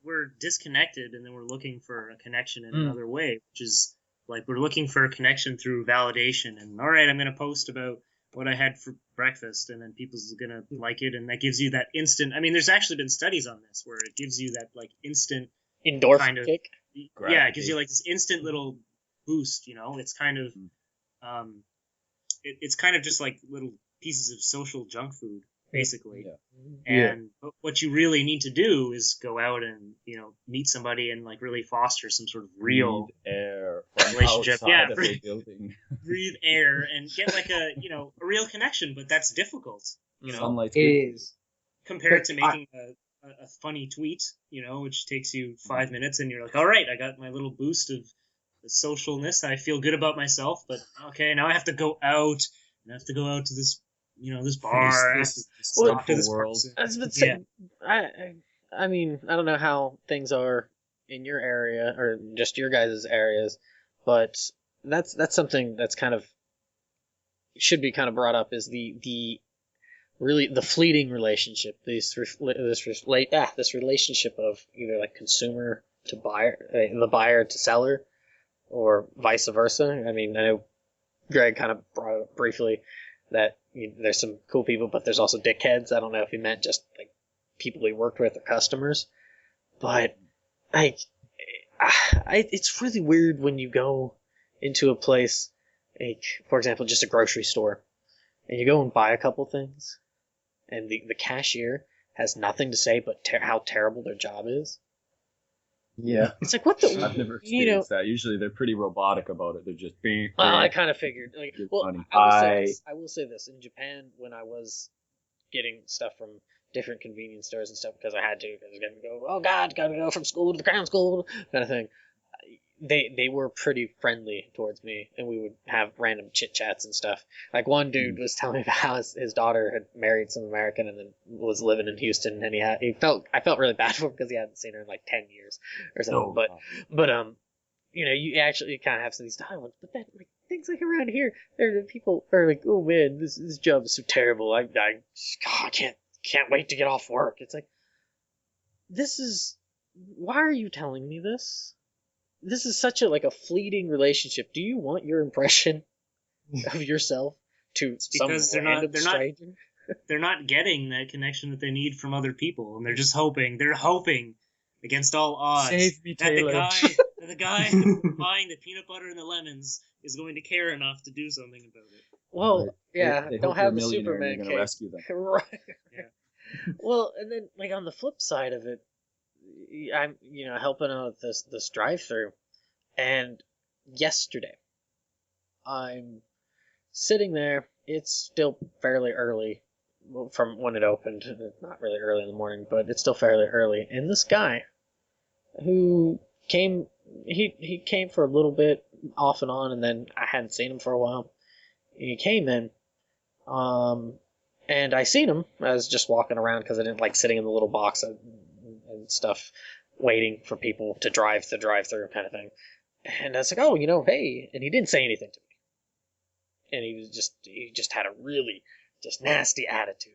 we're disconnected, and then we're looking for a connection in another way, which is like we're looking for a connection through validation. And all right, I'm going to post about what I had for breakfast, and then people's going to like it, and that gives you that instant. I mean, there's actually been studies on this where it gives you that like instant
Endorphin
kind of
kick.
yeah, it gives you like this instant little boost. It's kind of it's kind of just like little pieces of social junk food, basically.
Yeah.
And what you really need to do is go out and meet somebody and like really foster some sort of real
Breathe air from
relationship.
outside
Yeah,
of the
breathe-
building.
breathe air and get like a a real connection. But that's difficult,
Sunlight's
It
good.
is.
compared to
But I-
making a funny tweet, which takes you 5 minutes, and you're like, all right, I got my little boost of socialness. I feel good about myself, but okay, now I have to go out. And I have to go out to this, this bar. I have to
Well,
talk to this
world.
person.
I was about to say, I mean, I don't know how things are in your area or just your guys' areas, but that's something that's kind of should be kind of brought up is the really the fleeting relationship, this relationship of either like consumer to buyer, the buyer to seller, or vice versa. I mean, I know Greg kind of brought it up briefly that there's some cool people, but there's also dickheads. I don't know if he meant just like people he worked with or customers, but it's really weird when you go into a place, like for example, just a grocery store, and you go and buy a couple things, and the cashier has nothing to say but how terrible their job is.
Yeah.
It's like, what the?
I've never experienced that. Usually they're pretty robotic about it. They're just being.
Well, I kind of figured. Like,
You're
well,
funny.
I will say this. In Japan, when I was getting stuff from different convenience stores and stuff because I had to, because I was going to go, oh God, got to go from school to the crown school, kind of thing. They were pretty friendly towards me, and we would have random chit chats and stuff. Like one dude was telling me about how his daughter had married some American and then was living in Houston, and I felt really bad for him because he hadn't seen her in like 10 years or something. But you actually kind of have some of these dialogues. But then like things like around here, there are people are like, oh man, this job is so terrible. I can't wait to get off work. It's like, why are you telling me this? This is such a fleeting relationship. Do you want your impression of yourself to some
because
random stranger?
They're not getting that connection that they need from other people, and they're just hoping. They're hoping against all odds
Save me,
that
Taylor.
the guy buying the peanut butter and the lemons is going to care enough to do something about it.
Well,
Right.
yeah,
They
don't
hope you're
have
a
the
millionaire and
Superman
you're gonna
case.
rescue them.
Right.
Yeah.
Well, and then like on the flip side of it, I'm helping out at this drive-through, and yesterday I'm sitting there. It's still fairly early from when it opened. Not really early in the morning, but it's still fairly early. And this guy who came, he came for a little bit off and on, and then I hadn't seen him for a while. He came in, and I seen him. I was just walking around because I didn't like sitting in the little box and stuff, waiting for people to drive the drive-through kind of thing. And I was like, oh, hey. And he didn't say anything to me. And he just had a really just nasty attitude.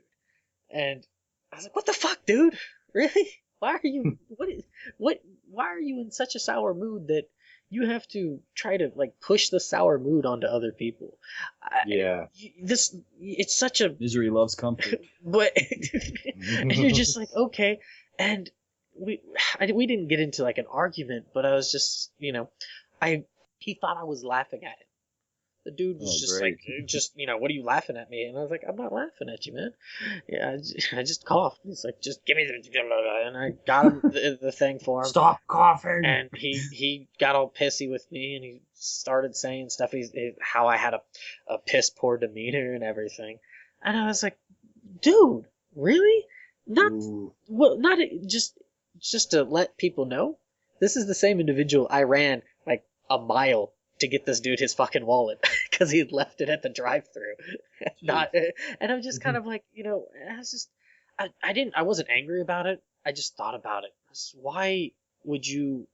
And I was like, what the fuck, dude? Really? Why are you, why are you in such a sour mood that you have to try to like push the sour mood onto other people?
Yeah.
It's such a
misery loves company.
But and you're just like, okay. And we didn't get into like an argument, but I was just, he thought I was laughing at him. The dude was what are you laughing at me? And I was like, I'm not laughing at you, man. Yeah, I just coughed. He's like, just give me the, and I got him the thing for him.
Stop coughing.
And he got all pissy with me, and he started saying stuff. How I had a piss poor demeanor and everything. And I was like, dude, really? Not just to let people know. This is the same individual I ran like a mile to get this dude his fucking wallet because he left it at the drive-through. And I'm just kind of like, I was just, I wasn't angry about it. I just thought about it. Why would you,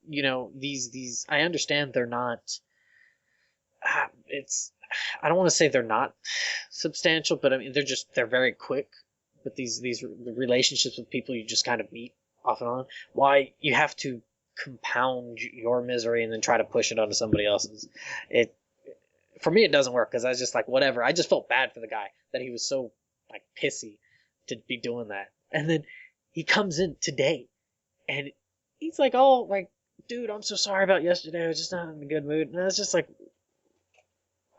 these, I understand they're not, I don't want to say they're not substantial, but I mean, they're very quick. But these relationships with people you just kind of meet off and on, why you have to compound your misery and then try to push it onto somebody else's. For me, it doesn't work because I was just like, whatever. I just felt bad for the guy that he was so like pissy to be doing that. And then he comes in today and he's like, oh, like, dude, I'm so sorry about yesterday. I was just not in a good mood. And I was just like,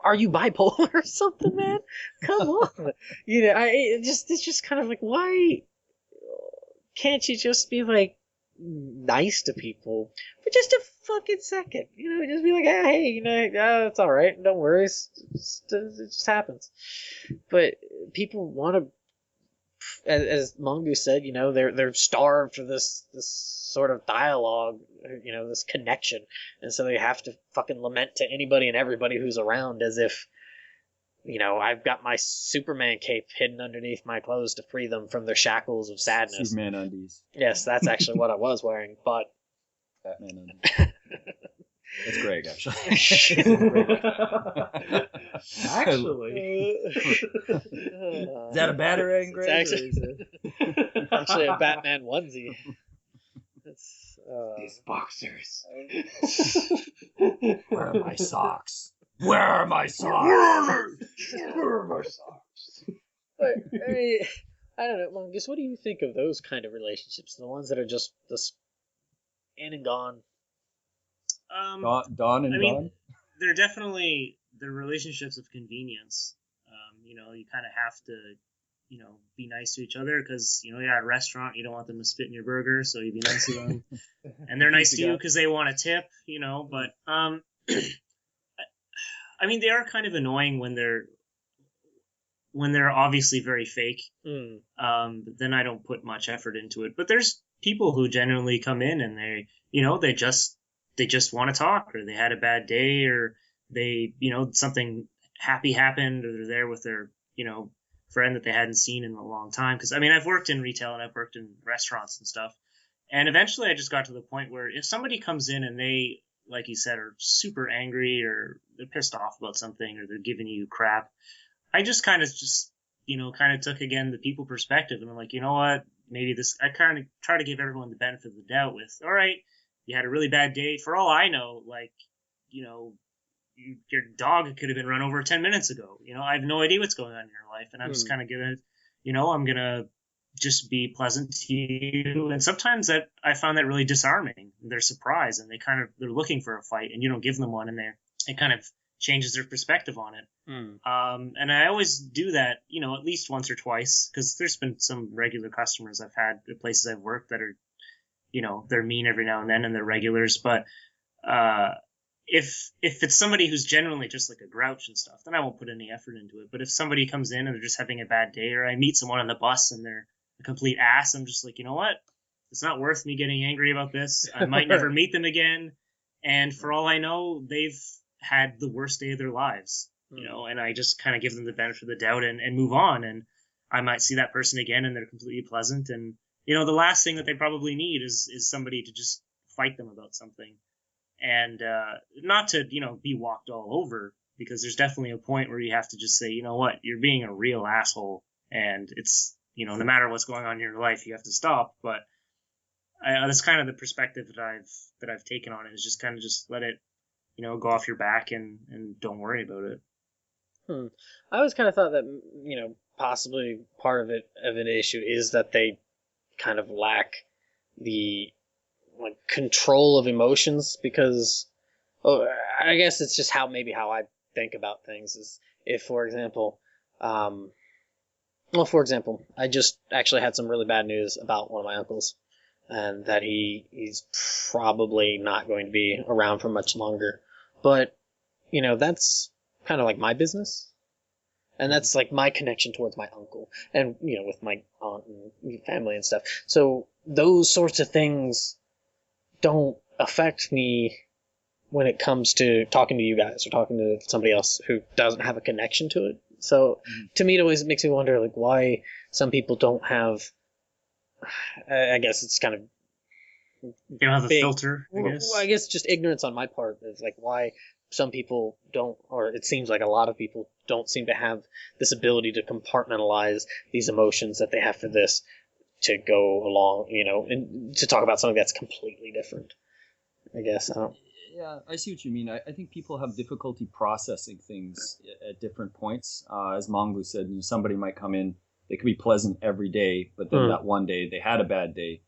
are you bipolar or something, man? Come on. It's just kind of like, why can't you just be like nice to people for just a fucking second? Just be like, hey, it's all right. Don't worry. It just happens. But people want to, as Mongoose said, they're starved for this sort of dialogue, this connection, and so they have to fucking lament to anybody and everybody who's around as if, I've got my Superman cape hidden underneath my clothes to free them from their shackles of sadness.
Superman undies.
Yes, that's actually what I was wearing, but
Batman undies. That's Greg, actually.
Actually.
Is that a batarang, Greg?
It's actually a Batman onesie.
These boxers.
Where are my socks? Where are my socks?
Where are my socks?
But, I don't know, Mongoose, what do you think of those kind of relationships? The ones that are just this in and gone?
Gone and gone?
They're definitely the relationships of convenience. You kind of have to, be nice to each other because, you're at a restaurant, you don't want them to spit in your burger, so you be nice to them. And they're nice to you because they want a tip, but, they are kind of annoying when they're obviously very fake. But then I don't put much effort into it. But there's people who genuinely come in and they just want to talk, or they had a bad day, or they, something happy happened, or they're there with their, friend that they hadn't seen in a long time. Because, I've worked in retail and I've worked in restaurants and stuff. And eventually I just got to the point where if somebody comes in and they, like you said, are super angry or they're pissed off about something or they're giving you crap, I just kind of took again the people perspective. And I'm like, you know what? Maybe I kind of try to give everyone the benefit of the doubt with, all right, you had a really bad day. For all I know, like, your dog could have been run over 10 minutes ago. I have no idea what's going on in your life. And I'm just kind of going to, I'm going to just be pleasant to you. And sometimes I found that really disarming. They're surprised and they're looking for a fight and you don't give them one, and it kind of changes their perspective on it. And I always do that, at least once or twice, because there's been some regular customers I've had at places I've worked that are, they're mean every now and then and they're regulars. But if it's somebody who's generally just like a grouch and stuff, then I won't put any effort into it. But if somebody comes in and they're just having a bad day, or I meet someone on the bus and they're a complete ass, I'm just like, you know what? It's not worth me getting angry about this. I might never meet them again. And for all I know, they've had the worst day of their lives, and I just kind of give them the benefit of the doubt and move on. And I might see that person again and they're completely pleasant. And, the last thing that they probably need is somebody to just fight them about something. And not to, be walked all over, because there's definitely a point where you have to just say, you know what, you're being a real asshole. And it's, no matter what's going on in your life, you have to stop. But that's kind of the perspective that I've taken on it, is just kind of just let it, go off your back and don't worry about it.
I always kind of thought that, possibly part of an issue is that they kind of lack the control of emotions, because I guess it's just how I think about things is if, for example, I just actually had some really bad news about one of my uncles, and that he's probably not going to be around for much longer. But, that's kind of like my business. And that's like my connection towards my uncle and, with my aunt and family and stuff. So those sorts of things don't affect me when it comes to talking to you guys or talking to somebody else who doesn't have a connection to it. So to me, it always makes me wonder, like, why some people don't have, I guess it's kind of,
you don't have a filter, I guess.
Well, I guess just ignorance on my part is like why some people don't, or it seems like a lot of people don't seem to have this ability to compartmentalize these emotions that they have for this to go along, and to talk about something that's completely different. I guess.
Yeah, I see what you mean. I think people have difficulty processing things at different points. As Mongoose said, somebody might come in, they could be pleasant every day, but then that one day they had a bad day,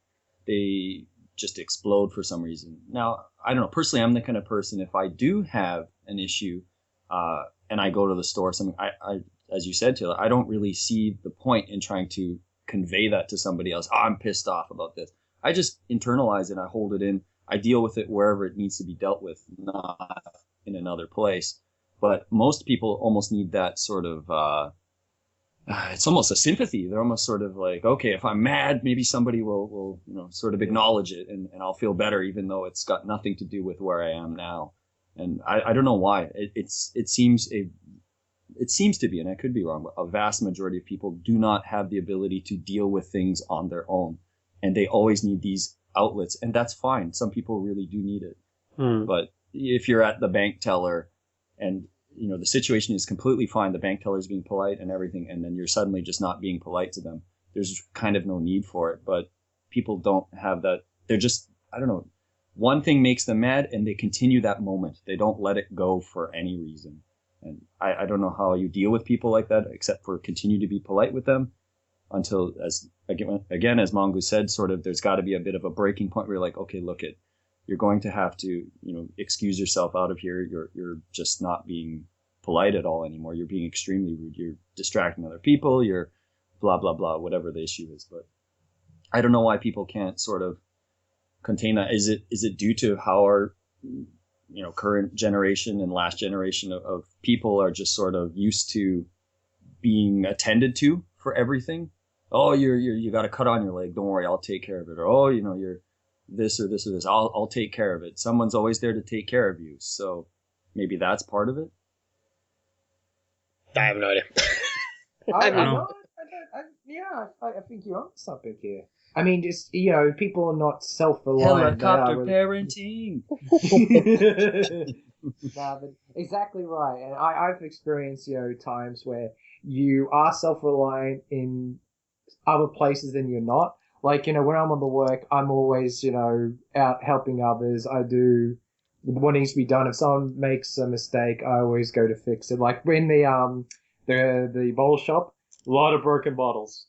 they just explode for some reason. Now, I don't know. Personally, I'm the kind of person, if I do have an issue and I go to the store or something, I as you said, Taylor, I don't really see the point in trying to convey that to somebody else. Oh, I'm pissed off about this. I just internalize it. I hold it in. I deal with it wherever it needs to be dealt with, not in another place. But most people almost need that sort of, it's almost a sympathy. They're almost sort of like, okay, if I'm mad, maybe somebody will sort of acknowledge it and I'll feel better, even though it's got nothing to do with where I am now. And I don't know why. It seems to be, and I could be wrong, but a vast majority of people do not have the ability to deal with things on their own. And they always need these outlets, and that's fine. Some people really do need it. But if you're at the bank teller and the situation is completely fine, the bank teller is being polite and everything, and then you're suddenly just not being polite to them, there's kind of no need for it. But people don't have that. They're just, I don't know, one thing makes them mad and they continue that moment. They don't let it go for any reason. And I don't know how you deal with people like that, except for continue to be polite with them until, as Mongoose said, sort of there's got to be a bit of a breaking point where you're like, okay, look, you're going to have to, excuse yourself out of here. You're just not being polite at all anymore. You're being extremely rude. You're distracting other people. You're blah, blah, blah, whatever the issue is. But I don't know why people can't sort of contain that. Is it due to how our, current generation and last generation of people are just sort of used to being attended to for everything? Oh, you got a cut on your leg. Don't worry, I'll take care of it. Or, oh, you're this or this or this. I'll take care of it. Someone's always there to take care of you. So maybe that's part of it.
I have no idea.
I think you're on something here. I mean, just, people are not self-reliant.
Helicopter parenting.
Nah, but exactly right. And I've experienced, times where you are self-reliant in other places than you're not. Like, when I'm on the work, I'm always, out helping others. I do what needs to be done. If someone makes a mistake, I always go to fix it. Like in the bottle shop, a lot of broken bottles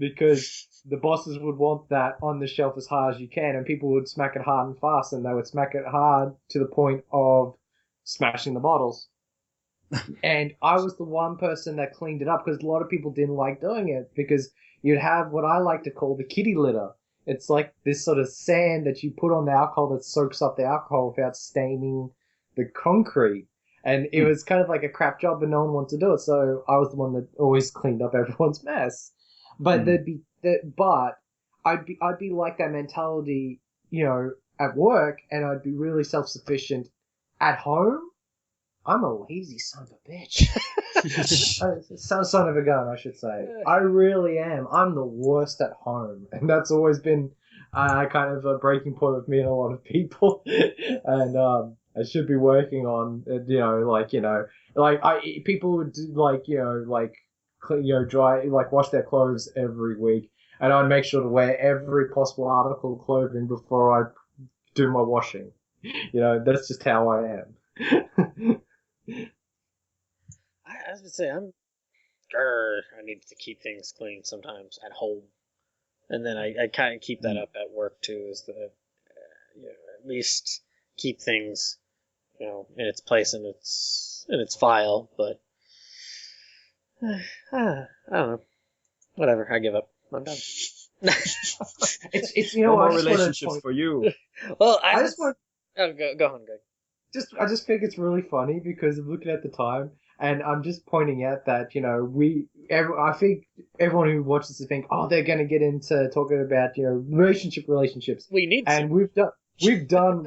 because the bosses would want that on the shelf as hard as you can, and people would smack it hard and fast, and they would smack it hard to the point of smashing the bottles. And I was the one person that cleaned it up because a lot of people didn't like doing it because you'd have what I like to call the kitty litter. It's like this sort of sand that you put on the alcohol that soaks up the alcohol without staining the concrete. And it was kind of like a crap job, but no one wanted to do it. So I was the one that always cleaned up everyone's mess. But I'd be like that mentality, at work, and I'd be really self-sufficient at home. I'm a lazy son of a bitch. Son of a gun, I should say. I really am. I'm the worst at home. And that's always been kind of a breaking point with me and a lot of people. And I should be working on, people would do, dry, wash their clothes every week. And I'd make sure to wear every possible article of clothing before I do my washing. That's just how I am.
I was gonna say I need to keep things clean sometimes at home, and then I kind of keep that up at work too. Is that at least keep things in its place and its file. But I don't know. Whatever. I give up. I'm done.
It's
no more relationships for you.
Well, I just want. Oh, go on, Greg.
I just think it's really funny because I'm looking at the time and I'm just pointing out that, I think everyone who watches this think, oh, they're going to get into talking about, relationships.
We need to.
And we've done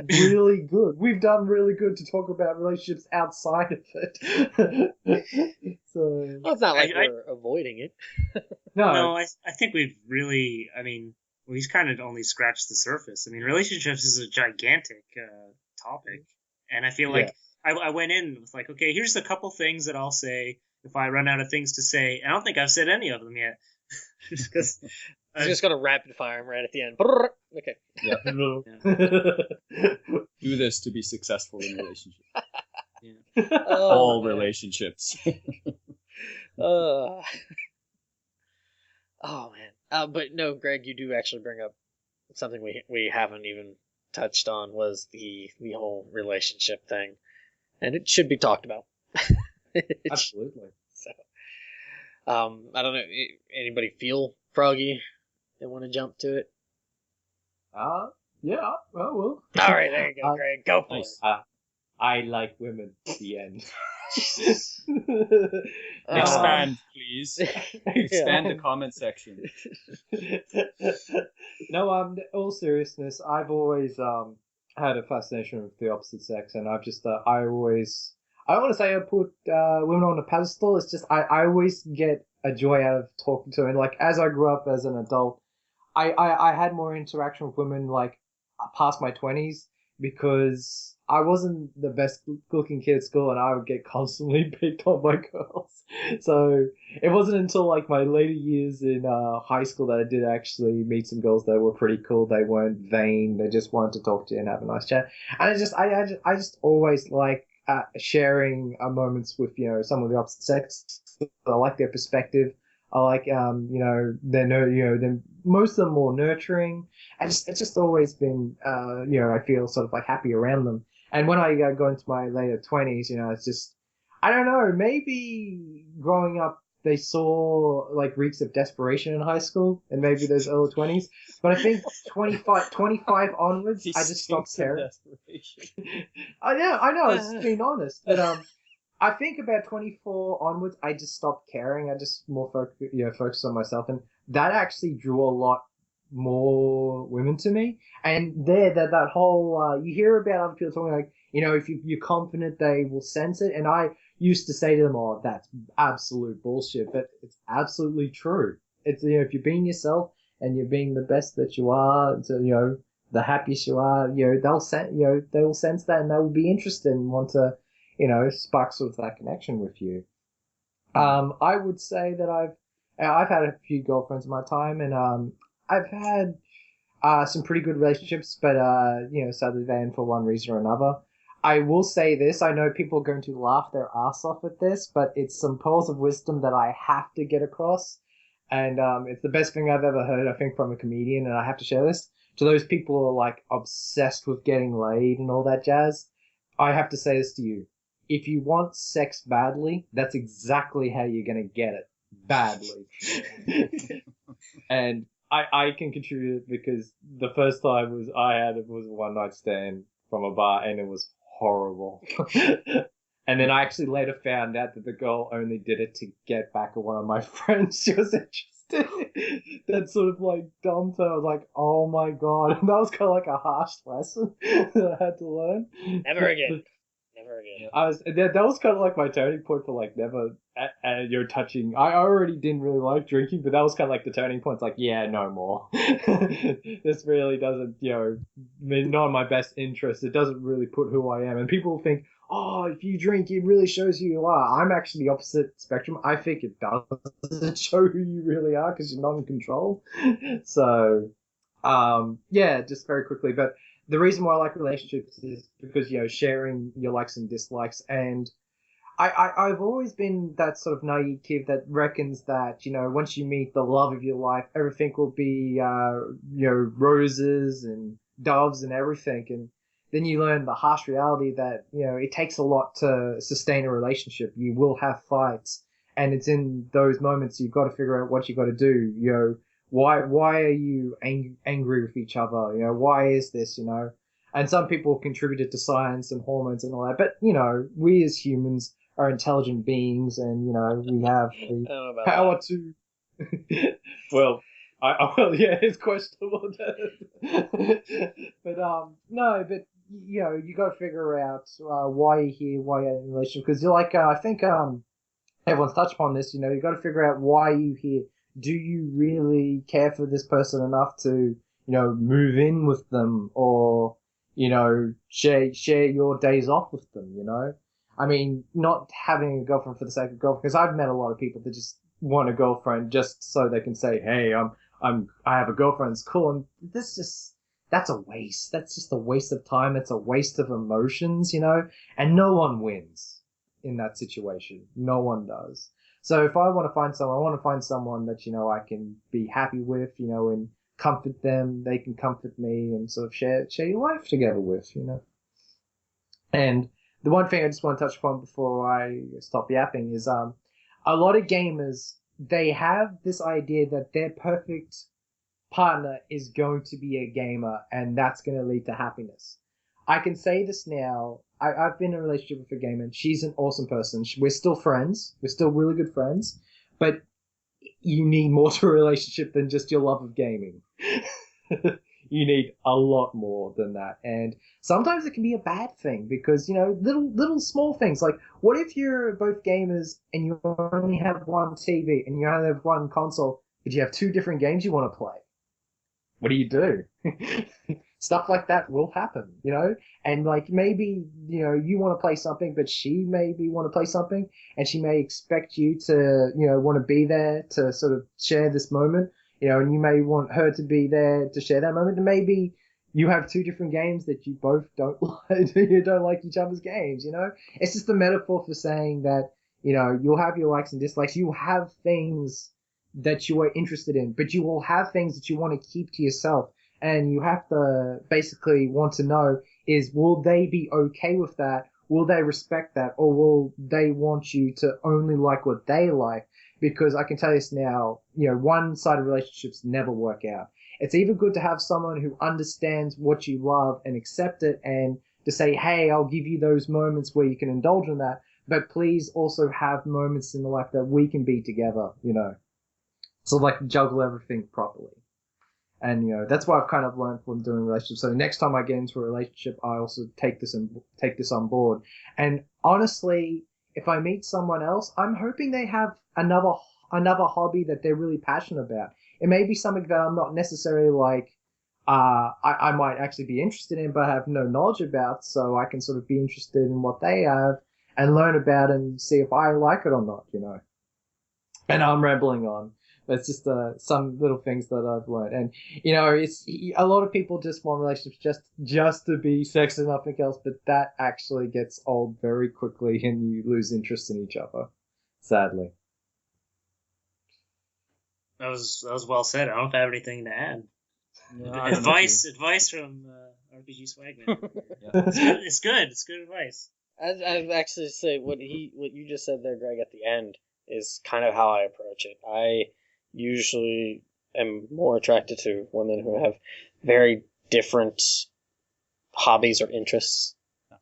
really good. We've done really good to talk about relationships outside of it. So,
well, it's not like we're avoiding it.
No, I think we've really, we've kind of only scratched the surface. Relationships is a gigantic topic. And I feel like I went in with like, okay, here's a couple things that I'll say if I run out of things to say. I don't think I've said any of them yet. Because
I'm just gonna rapid fire them right at the end. Okay.
Yeah. Do this to be successful in relationships.
Yeah.
All relationships.
Oh man. But no, Greg, you do actually bring up something we haven't even touched on, was the whole relationship thing, and it should be talked about.
Absolutely.
So, I don't know. Anybody feel froggy? They want to jump to it?
Yeah. Well.
All right, there you go, Greg. Go for it.
I like women. The end.
Expand, please. Expand the comment section.
No, all seriousness, I've always had a fascination with the opposite sex, and I've just I don't want to say I put women on a pedestal. It's just I always get a joy out of talking to them. And like as I grew up as an adult, I had more interaction with women like past my 20s because I wasn't the best looking kid at school and I would get constantly picked on by girls. So it wasn't until like my later years in high school that I did actually meet some girls that were pretty cool. They weren't vain. They just wanted to talk to you and have a nice chat. And I just always like sharing moments with, some of the opposite sex. I like their perspective. I like, they're most of them more nurturing. And it's just always been, I feel sort of like happy around them. And when I go into my later 20s, it's just, I don't know, maybe growing up, they saw like reeks of desperation in high school and maybe those early 20s. But I think 25 onwards, I just stopped caring. I know, it's being honest. But, I think about 24 onwards, I just stopped caring. I just more focused on myself, and that actually drew a lot more women to me. And that whole you hear about other people talking like, if you're confident, they will sense it. And I used to say to them, "Oh, that's absolute bullshit," but it's absolutely true. It's if you're being yourself and you're being the best that you are, so, the happiest you are, they'll they will sense that and they will be interested and want to. Spark sort of that connection with you. I would say that I've had a few girlfriends in my time, and I've had some pretty good relationships, but sadly they end for one reason or another. I will say this: I know people are going to laugh their ass off at this, but it's some pearls of wisdom that I have to get across, and it's the best thing I've ever heard, I think, from a comedian, and I have to share this to those people who are like obsessed with getting laid and all that jazz. I have to say this to you. If you want sex badly, that's exactly how you're going to get it. Badly. And I can contribute because the first time I had it was a one night stand from a bar and it was horrible. And then I actually later found out that the girl only did it to get back at one of my friends. She was interested. That sort of like dumped her. I was like, oh my god. And that was kind of like a harsh lesson that I had to learn.
Never again. Never again.
That was kind of like my turning point for like never you're touching. I already didn't really like drinking, but that was kind of like the turning point. It's like, yeah, no more. This really doesn't, not in my best interest. It doesn't really put who I am. And people think, oh, if you drink, it really shows who you are. I'm actually the opposite spectrum. I think it doesn't show who you really are because you're not in control. So, yeah, just very quickly, but. The reason why I like relationships is because, sharing your likes and dislikes. And I've always been that sort of naive kid that reckons that, once you meet the love of your life, everything will be, roses and doves and everything. And then you learn the harsh reality that, it takes a lot to sustain a relationship. You will have fights. And it's in those moments you've got to figure out what you got to do, Why are you angry with each other? Why is this, And some people contributed to science and hormones and all that. But, we as humans are intelligent beings and, we have the power to... well, yeah, it's questionable. But, no, but, you got to figure out why you're here, why you're in a relationship. Because you're like, I think everyone's touched upon this, you got to figure out why you're here. Do you really care for this person enough to, move in with them or, share your days off with them, I mean, not having a girlfriend for the sake of girlfriend, because I've met a lot of people that just want a girlfriend just so they can say, hey, I have a girlfriend, it's cool. And that's a waste. That's just a waste of time. It's a waste of emotions, and no one wins in that situation. No one does. So if I want to find someone, I want to find someone that, I can be happy with, and comfort them. They can comfort me and sort of share your life together with, And the one thing I just want to touch upon before I stop yapping is a lot of gamers, they have this idea that their perfect partner is going to be a gamer and that's going to lead to happiness. I can say this now. I've been in a relationship with a gamer and she's an awesome person. We're still friends. We're still really good friends. But you need more to a relationship than just your love of gaming. You need a lot more than that. And sometimes it can be a bad thing because, little small things. Like, what if you're both gamers and you only have one TV and you only have one console, but you have two different games you want to play? What do you do? Stuff like that will happen, and like maybe, you want to play something, but she maybe want to play something and she may expect you to, want to be there to sort of share this moment, and you may want her to be there to share that moment. And maybe you have two different games that you both don't like, you don't like each other's games, It's just a metaphor for saying that, you'll have your likes and dislikes. You have things that you are interested in, but you will have things that you want to keep to yourself. And you have to basically want to know is, will they be okay with that? Will they respect that? Or will they want you to only like what they like? Because I can tell you this now, one-sided relationships never work out. It's even good to have someone who understands what you love and accept it and to say, hey, I'll give you those moments where you can indulge in that. But please also have moments in the life that we can be together, So like juggle everything properly. And, that's what I've kind of learned from doing relationships. So next time I get into a relationship, I also take this on board. And honestly, if I meet someone else, I'm hoping they have another hobby that they're really passionate about. It may be something that I'm not necessarily like, I might actually be interested in, but I have no knowledge about. So I can sort of be interested in what they have and learn about it and see if I like it or not, And I'm rambling on. It's just some little things that I've learned, and it's a lot of people just want relationships just to be sex and nothing else, but that actually gets old very quickly, and you lose interest in each other, sadly.
That was well said. I don't have anything to add.
No,
Advice from RPG Swagman.
Yeah.
It's good. It's good advice.
I'd actually say what you just said there, Greg, at the end is kind of how I approach it. I usually am more attracted to women who have very different hobbies or interests.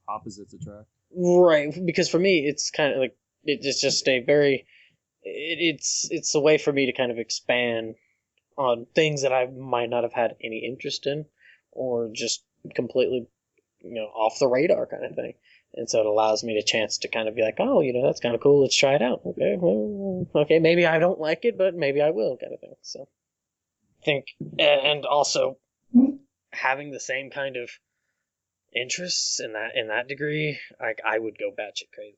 Opposites attract.
Right, because for me, it's kind of like it's just a very it's a way for me to kind of expand on things that I might not have had any interest in, or just completely, off the radar kind of thing. And so it allows me the chance to kind of be like, oh, that's kind of cool. Let's try it out. Okay, well, okay, maybe I don't like it, but maybe I will, kind of thing. So I think, and also having the same kind of interests in that degree, like I would go batshit crazy.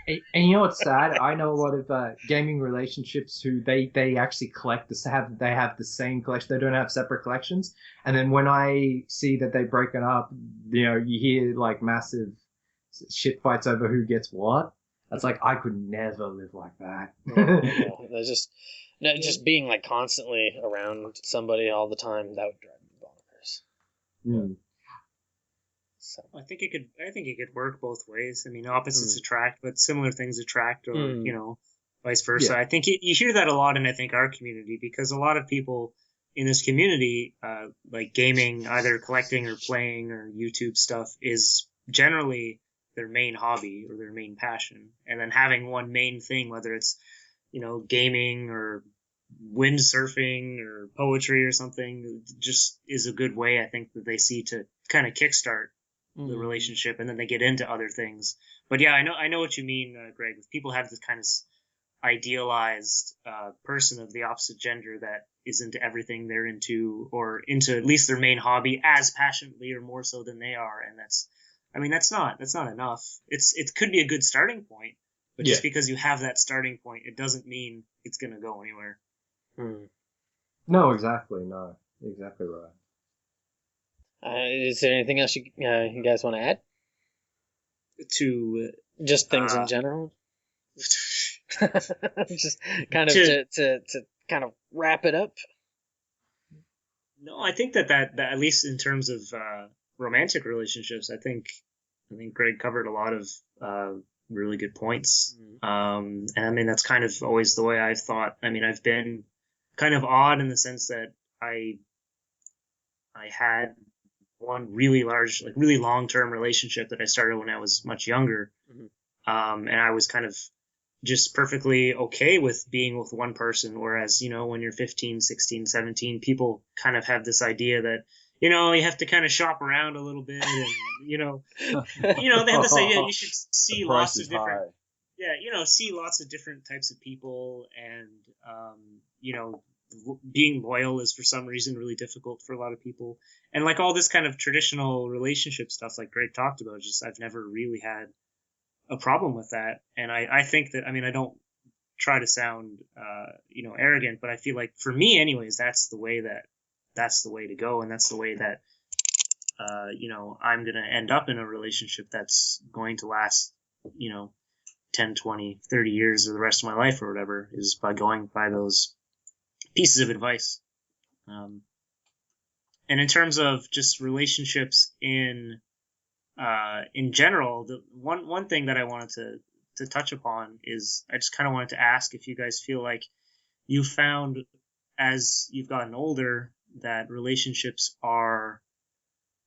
And you know what's sad? I know a lot of gaming relationships who they actually collect this they have the same collection. They don't have separate collections. And then when I see that they've broken up, you hear like massive shit fights over who gets what. That's like I could never live like that.
There's just being like constantly around somebody all the time, that would drive me bonkers.
Mm.
So.
I think it could work both ways. I mean, opposites attract, but similar things attract, or vice versa.
Yeah.
I think you hear that a lot in our community, because a lot of people in this community, like gaming, either collecting or playing or YouTube stuff, is generally their main hobby or their main passion, and then having one main thing, whether it's gaming or windsurfing or poetry or something, just is a good way, I think, that they see to kind of kickstart the relationship, and then they get into other things. But yeah, I know what you mean, Greg. If people have this kind of idealized person of the opposite gender that is into everything they're into, or into at least their main hobby as passionately or more so than they are, and that's not enough. It could be a good starting point, but just because you have that starting point, it doesn't mean it's going to go anywhere.
No, exactly. No, exactly right.
Is there anything else you guys want to add?
To
just things in general? Just kind of to kind of wrap it up?
No, I think that at least in terms of romantic relationships, I think Greg covered a lot of really good points. And I mean, that's kind of always the way I've thought. I mean, I've been kind of odd in the sense that I had one really large, like really long-term relationship that I started when I was much younger. And I was kind of just perfectly okay with being with one person. Whereas, when you're 15, 16, 17, people kind of have this idea that, you have to kind of shop around a little bit, and, they have this idea you should see lots of different, see lots of different types of people. And, being loyal is for some reason really difficult for a lot of people. And like all this kind of traditional relationship stuff like Greg talked about, just I've never really had a problem with that. And I think that, I mean, I don't try to sound, arrogant, but I feel like for me anyways, that's the way to go. And that's the way that, I'm going to end up in a relationship that's going to last, 10, 20, 30 years or the rest of my life or whatever, is by going by those pieces of advice. And in terms of just relationships in general, the one thing that I wanted to touch upon is I just kind of wanted to ask if you guys feel like you found as you've gotten older that relationships are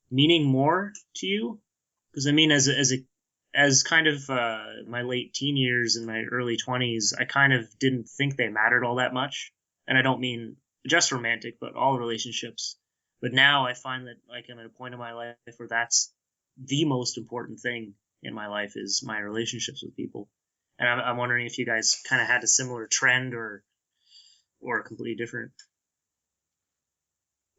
meaning more to you. Because I mean, as kind of my late teen years and my early 20s, I kind of didn't think they mattered all that much. And I don't mean just romantic, but all relationships. But now I find that like I'm at a point in my life where that's the most important thing in my life is my relationships with people. And I'm wondering if you guys kind of had a similar trend or completely different.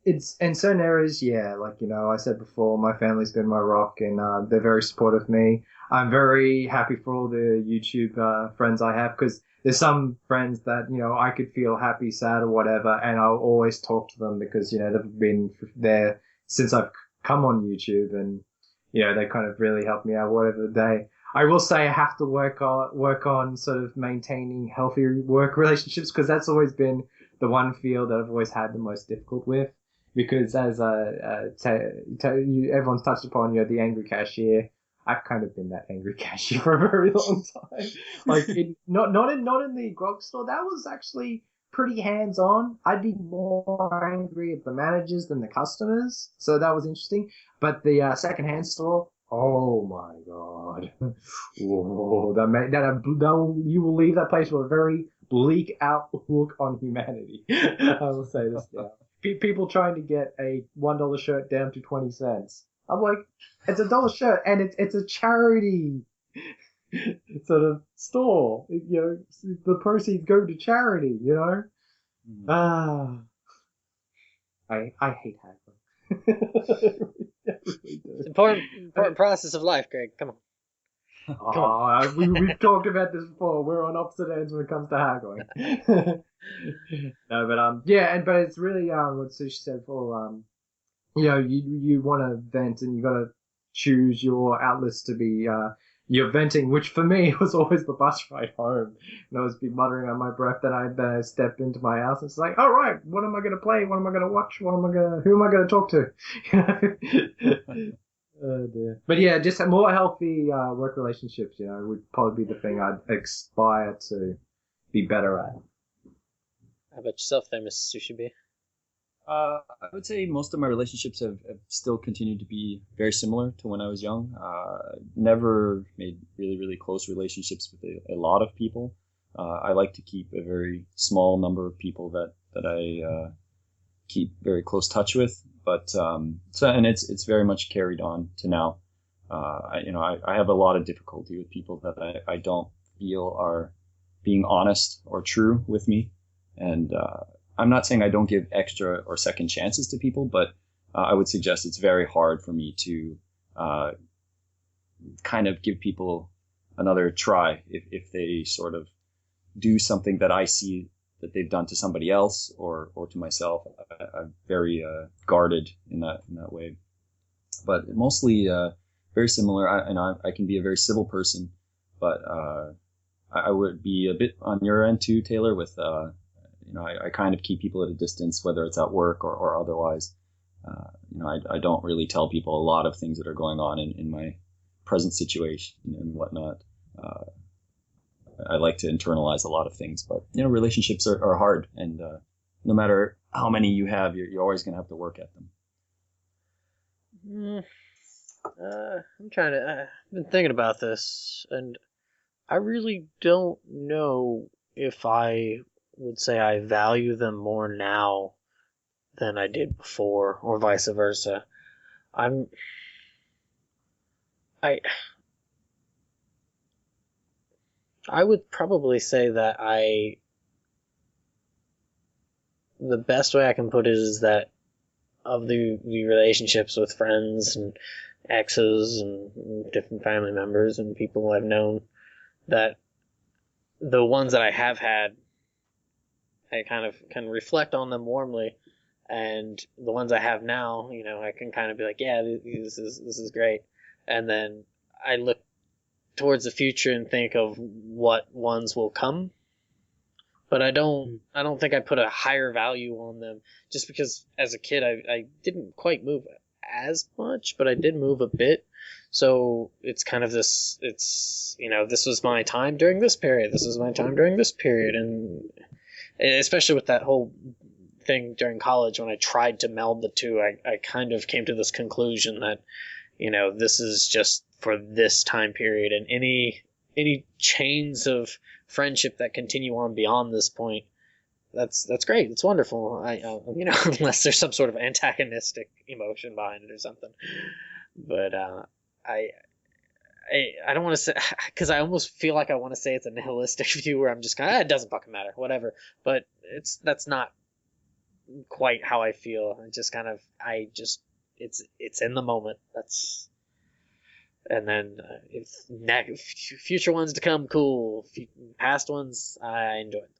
It's in certain areas, yeah. Like, I said before, my family's been my rock, and they're very supportive of me. I'm very happy for all the YouTube friends I have, because there's some friends that, I could feel happy, sad, or whatever, and I'll always talk to them because, they've been there since I've come on YouTube, and, they kind of really help me out whatever day. I will say I have to work on sort of maintaining healthy work relationships, because that's always been the one field that I've always had the most difficult with. Because as everyone's touched upon, the angry cashier. I've kind of been that angry cashier for a very long time. Like, not in the grog store. That was actually pretty hands-on. I'd be more angry at the managers than the customers, so that was interesting. But the second-hand store, oh my god, whoa, you will leave that place with a very bleak outlook on humanity. I will say this now. People trying to get a $1 shirt down to 20 cents. I'm like, it's a $1 shirt, and it's a charity sort of store. The proceeds go to charity. I hate haggling.
It's important process of life, Greg. Come on.
We've talked about this before. We're on opposite ends when it comes to haggling. No, but but it's really what Sushi said for you want to vent and you got to choose your outlets to be your venting, which for me was always the bus ride home. And I was be muttering on my breath. Then I step into my house and it's like, all right, what am I going to play? What am I going to watch? Who am I going to talk to? Oh dear. But yeah, just more healthy work relationships, would probably be the thing I'd aspire to be better at.
How about yourself there, Mr. Sushi B?
I would say most of my relationships have still continued to be very similar to when I was young. Never made really, really close relationships with a lot of people. I like to keep a very small number of people that I keep very close touch with. But and it's very much carried on to now. I have a lot of difficulty with people that I don't feel are being honest or true with me, and I'm not saying I don't give extra or second chances to people, but I would suggest it's very hard for me to kind of give people another try if they sort of do something that I see that they've done to somebody else or to myself. I'm very guarded in that way, but mostly very similar. I can be a very civil person, but I would be a bit on your end too, Taylor. With I kind of keep people at a distance, whether it's at work or otherwise. I don't really tell people a lot of things that are going on in my present situation and whatnot. I like to internalize a lot of things, but relationships are hard, and no matter how many you have, you're always going to have to work at them.
I'm trying to. I've been thinking about this, and I really don't know if I would say I value them more now than I did before, or vice versa. I would probably say that the best way I can put it is that of the relationships with friends and exes and different family members and people I've known, that the ones that I have had, I kind of can reflect on them warmly, and the ones I have now, I can kind of be like, yeah, this is great, and then I look towards the future and think of what ones will come, but I don't think I put a higher value on them, just because as a kid I didn't quite move as much, but I did move a bit. So it's kind of this, this was my time during this period, this was my time during this period, and especially with that whole thing during college when I tried to meld the two, I kind of came to this conclusion that this is just for this time period, and any chains of friendship that continue on beyond this point, that's great. It's wonderful. Unless there's some sort of antagonistic emotion behind it or something. But I don't want to say, because I almost feel like I want to say it's a nihilistic view where I'm just kind of, it doesn't fucking matter, whatever. But that's not quite how I feel. It's just kind of, it's in the moment. And then if future ones to come, cool. Past ones, I enjoyed them.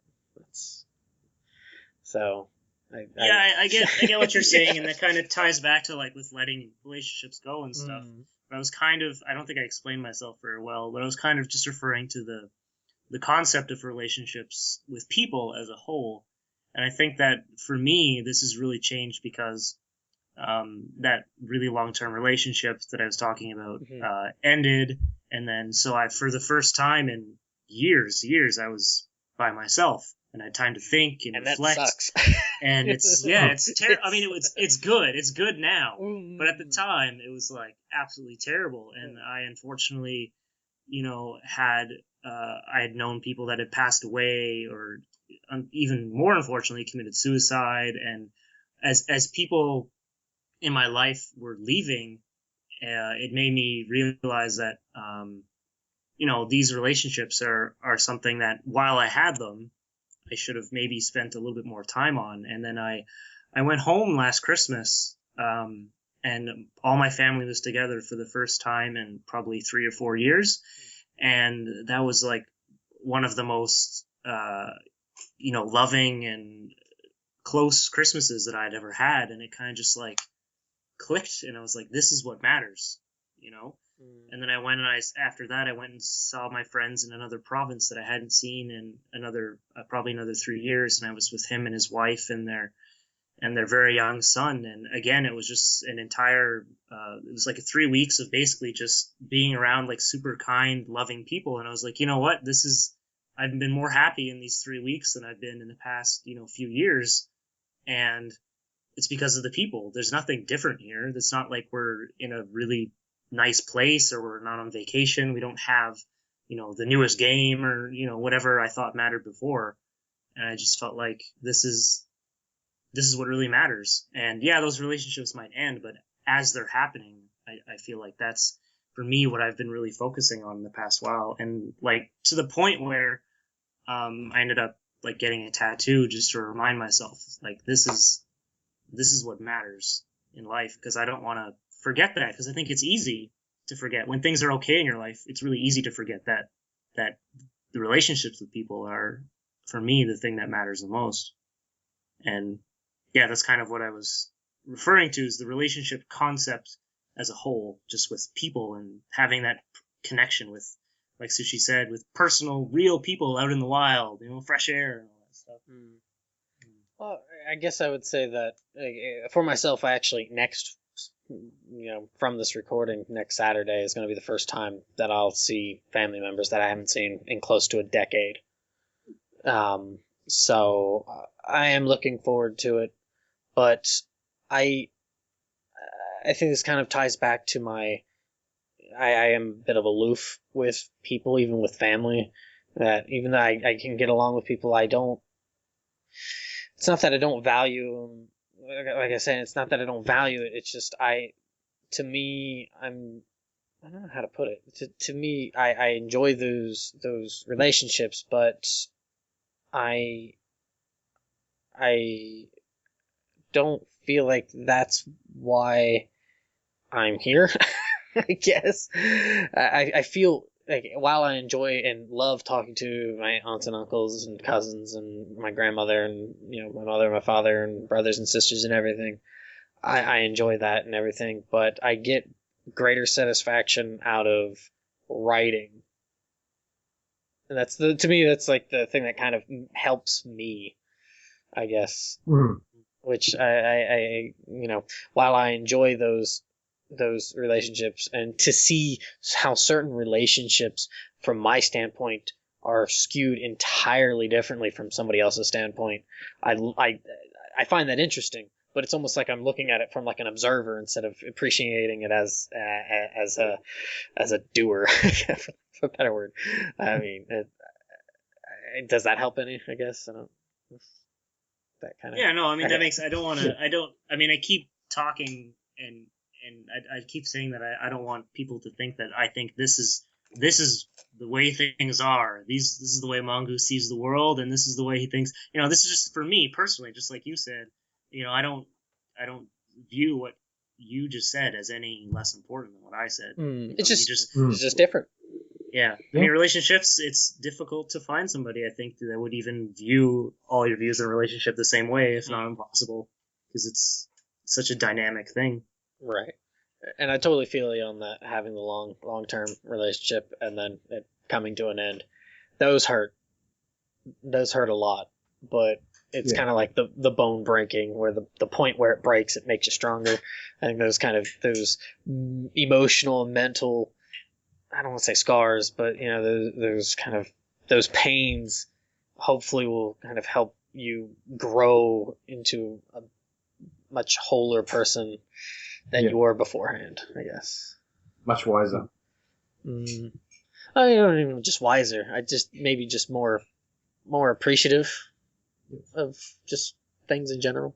I get what you're saying, and that kind of ties back to like with letting relationships go and stuff. But I don't think I explained myself very well, but I was kind of just referring to the concept of relationships with people as a whole. And I think that for me, this has really changed because that really long-term relationship that I was talking about ended, and then so for the first time in years I was by myself, and I had time to think and
And that
reflect.
sucks.
And it's terrible. I mean, it's good. It's good now, but at the time, it was like absolutely terrible. And I unfortunately, had I had known people that had passed away, or even more unfortunately, committed suicide. And as people in my life were leaving, it made me realize that these relationships are something that, while I had them, I should have maybe spent a little bit more time on. And then I went home last Christmas, and all my family was together for the first time in probably 3 or 4 years. And that was like one of the most, loving and close Christmases that I'd ever had. And it kind of just like clicked, and I was like, this is what matters, And then after that, I went and saw my friends in another province that I hadn't seen in probably another 3 years. And I was with him and his wife and their very young son. And again, it was just it was like 3 weeks of basically just being around like super kind, loving people. And I was like, you know what, I've been more happy in these 3 weeks than I've been in the past, few years. And it's because of the people. There's nothing different here. It's not like we're in a really nice place or we're not on vacation. We don't have, the newest game or, whatever I thought mattered before. And I just felt like this is what really matters. And yeah, those relationships might end, but as they're happening, I feel like that's, for me, what I've been really focusing on in the past while. And like to the point where I ended up like getting a tattoo just to remind myself, like, this is what matters in life, because I don't want to forget that, because I think it's easy to forget when things are okay in your life. It's really easy to forget that the relationships with people are, for me, the thing that matters the most. And yeah, that's kind of what I was referring to, is the relationship concept as a whole, just with people and having that connection with, like Sushi said, with personal, real people out in the wild, fresh air and all that stuff.
Well, I guess I would say that for myself, I actually from this recording, next Saturday is going to be the first time that I'll see family members that I haven't seen in close to a decade. So I am looking forward to it, but I think this kind of ties back to I am a bit of aloof with people, even with family, that even though I can get along with people, it's not that I don't value them. Like I said, it's not that I don't value it. It's just I don't know how to put it. To me, I enjoy those relationships, but I don't feel like that's why I'm here. I guess I feel like, while I enjoy and love talking to my aunts and uncles and cousins and my grandmother and my mother and my father and brothers and sisters and everything, I enjoy that and everything, but I get greater satisfaction out of writing. And to me that's like the thing that kind of helps me, I guess. Which I while I enjoy those relationships, and to see how certain relationships from my standpoint are skewed entirely differently from somebody else's standpoint, I find that interesting. But it's almost like I'm looking at it from like an observer instead of appreciating it as a doer, for a better word. I mean, does that help any? I guess I don't. That kind of.
Yeah, no, I mean that makes. I mean, I keep talking and I keep saying that I don't want people to think that I think this is the way things are. This is the way Mongoose sees the world, and this is the way he thinks. This is just for me personally, just like you said. I don't view what you just said as any less important than what I said.
It's just different.
Yeah. I mean, relationships, it's difficult to find somebody, I think, that would even view all your views in a relationship the same way, if not impossible, because it's such a dynamic thing.
Right. And I totally feel you on that, having the long-term relationship and then it coming to an end. Those hurt. Those hurt a lot, but it's kind of like the bone breaking, where the point where it breaks, it makes you stronger. I think those emotional, mental, I don't want to say scars, but those pains hopefully will kind of help you grow into a much wholer person than you were beforehand, I guess.
Much wiser.
I don't even just wiser. I just maybe just more appreciative of just things in general.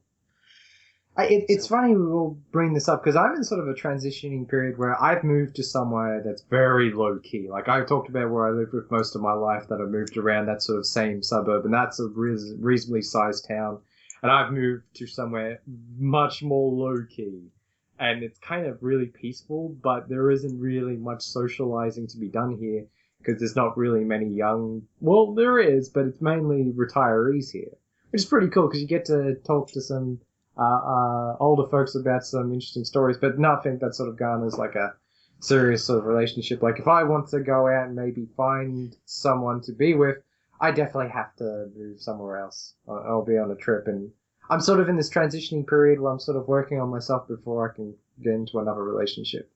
It's funny we will bring this up because I'm in sort of a transitioning period where I've moved to somewhere that's very low key. Like I've talked about where I lived with most of my life, that I've moved around that sort of same suburb, and that's a reasonably sized town. And I've moved to somewhere much more low key, and it's kind of really peaceful, but there isn't really much socializing to be done here because there's not really many young. Well, there is, but it's mainly retirees here, which is pretty cool because you get to talk to some older folks about some interesting stories, but nothing that sort of garners like a serious sort of relationship. Like if I want to go out and maybe find someone to be with, I definitely have to move somewhere else. I'll be on a trip, and I'm sort of in this transitioning period where I'm sort of working on myself before I can get into another relationship.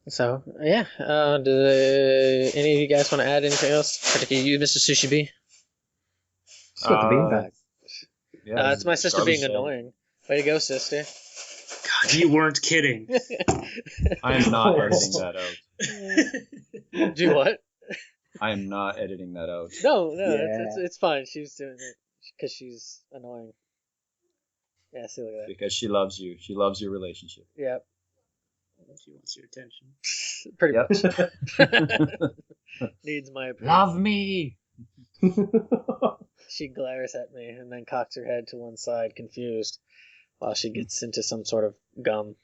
So yeah, do any of you guys want to add anything else? Particularly you, Mr. Sushi B?
Just got the beanbag.
Yeah,
it's my sister being annoying. Way to go, sister.
God, you weren't kidding.
I am not editing that out.
Do what?
I am not editing that out.
No, it's fine. She was doing it because she's annoying. Yeah, see, look at that.
Because she loves you. She loves your relationship.
Yep.
She wants your attention.
Pretty much. Needs my approval.
Love me!
She glares at me and then cocks her head to one side, confused, while she gets into some sort of gum.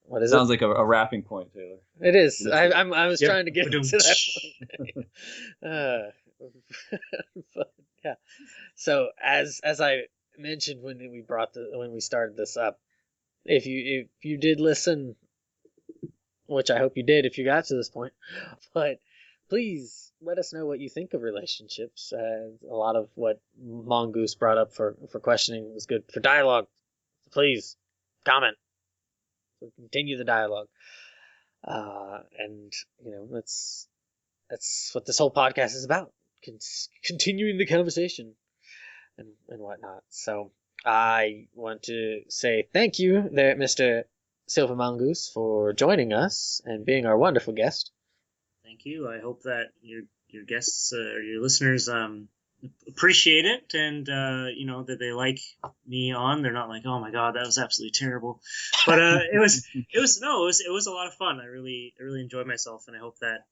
What is
Sounds like a wrapping point, Taylor.
It is. I was trying to get to that point. But, yeah. So as I mentioned when we started this up, if you did listen, which I hope you did if you got to this point, but please let us know what you think of relationships. A lot of what Mongoose brought up for questioning was good for dialogue. Please comment. Continue the dialogue. And that's what this whole podcast is about. Continuing the conversation and whatnot. So I want to say thank you there, Mr. SilverMongoose, for joining us and being our wonderful guest.
Thank you. I hope that your guests or your listeners appreciate it, and that they like me on. They're not like, oh my god, that was absolutely terrible. But it was a lot of fun. I really enjoyed myself, and I hope that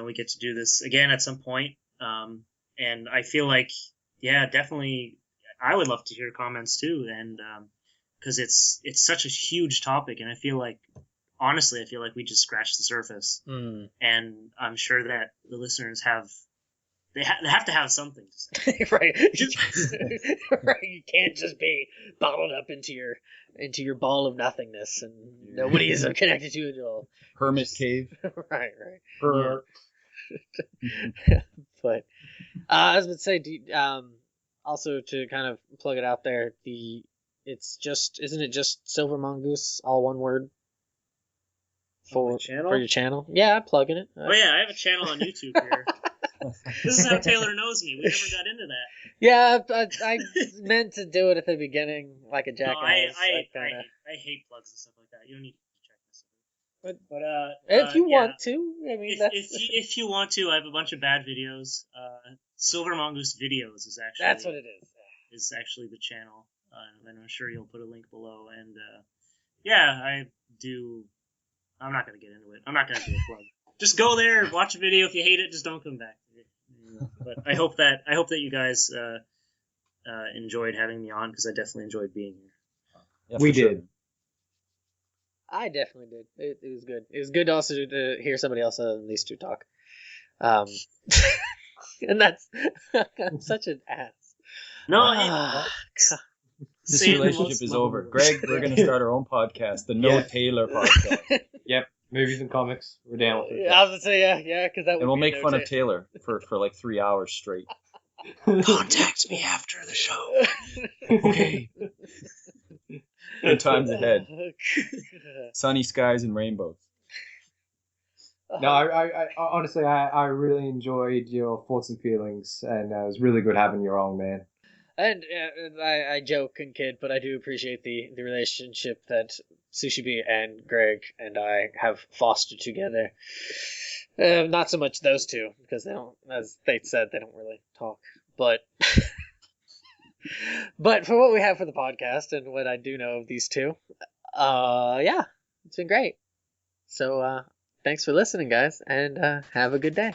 we get to do this again at some point. And I feel like, yeah, definitely, I would love to hear comments too, and because it's such a huge topic, and I feel like we just scratched the surface, and I'm sure that the listeners have to have something to say.
Right. Right. You can't just be bottled up into your ball of nothingness, and nobody is connected to it at all.
Hermit cave.
Right. Yeah. But I was going to say, also to kind of plug it out there, isn't it just SilverMongoose, all one word? For your channel? Yeah, I'm plugging it.
Oh yeah, I have a channel on YouTube here. This is how Taylor knows me. We never got into that.
Yeah, I meant to do it at the beginning, like a jackass.
No, I hate plugs and stuff like that. You don't need to check this. But
if you want to, I mean,
if you want to, I have a bunch of bad videos. SilverMongoose videos is actually
that's what it is.
Is actually the channel, and I'm sure you'll put a link below. And yeah, I do. I'm not going to get into it. I'm not going to do a plug. Just go there, watch a video. If you hate it, just don't come back. But I hope that you guys enjoyed having me on, because I definitely enjoyed being here.
Yeah,
we did.
Sure.
I definitely did. It was good. It was good also to hear somebody else other than these two talk. And that's I'm such an ass.
No,
this relationship is over. Greg, we're going to start our own podcast, the No Taylor podcast.
Yep, movies and comics. We're down with it.
I was going to say, yeah, because that would
and we'll make fun
of
of Taylor for like 3 hours straight.
Contact me after the show.
Okay. Good times ahead. Sunny skies and rainbows.
No, I honestly, I really enjoyed your thoughts and feelings, and it was really good having you on, man.
And I joke and kid, but I do appreciate the relationship that Sushi B and Greg and I have fostered together. Not so much those two, because they don't, as they said, they don't really talk. But but for what we have for the podcast and what I do know of these two, yeah, it's been great. So thanks for listening, guys, and have a good day.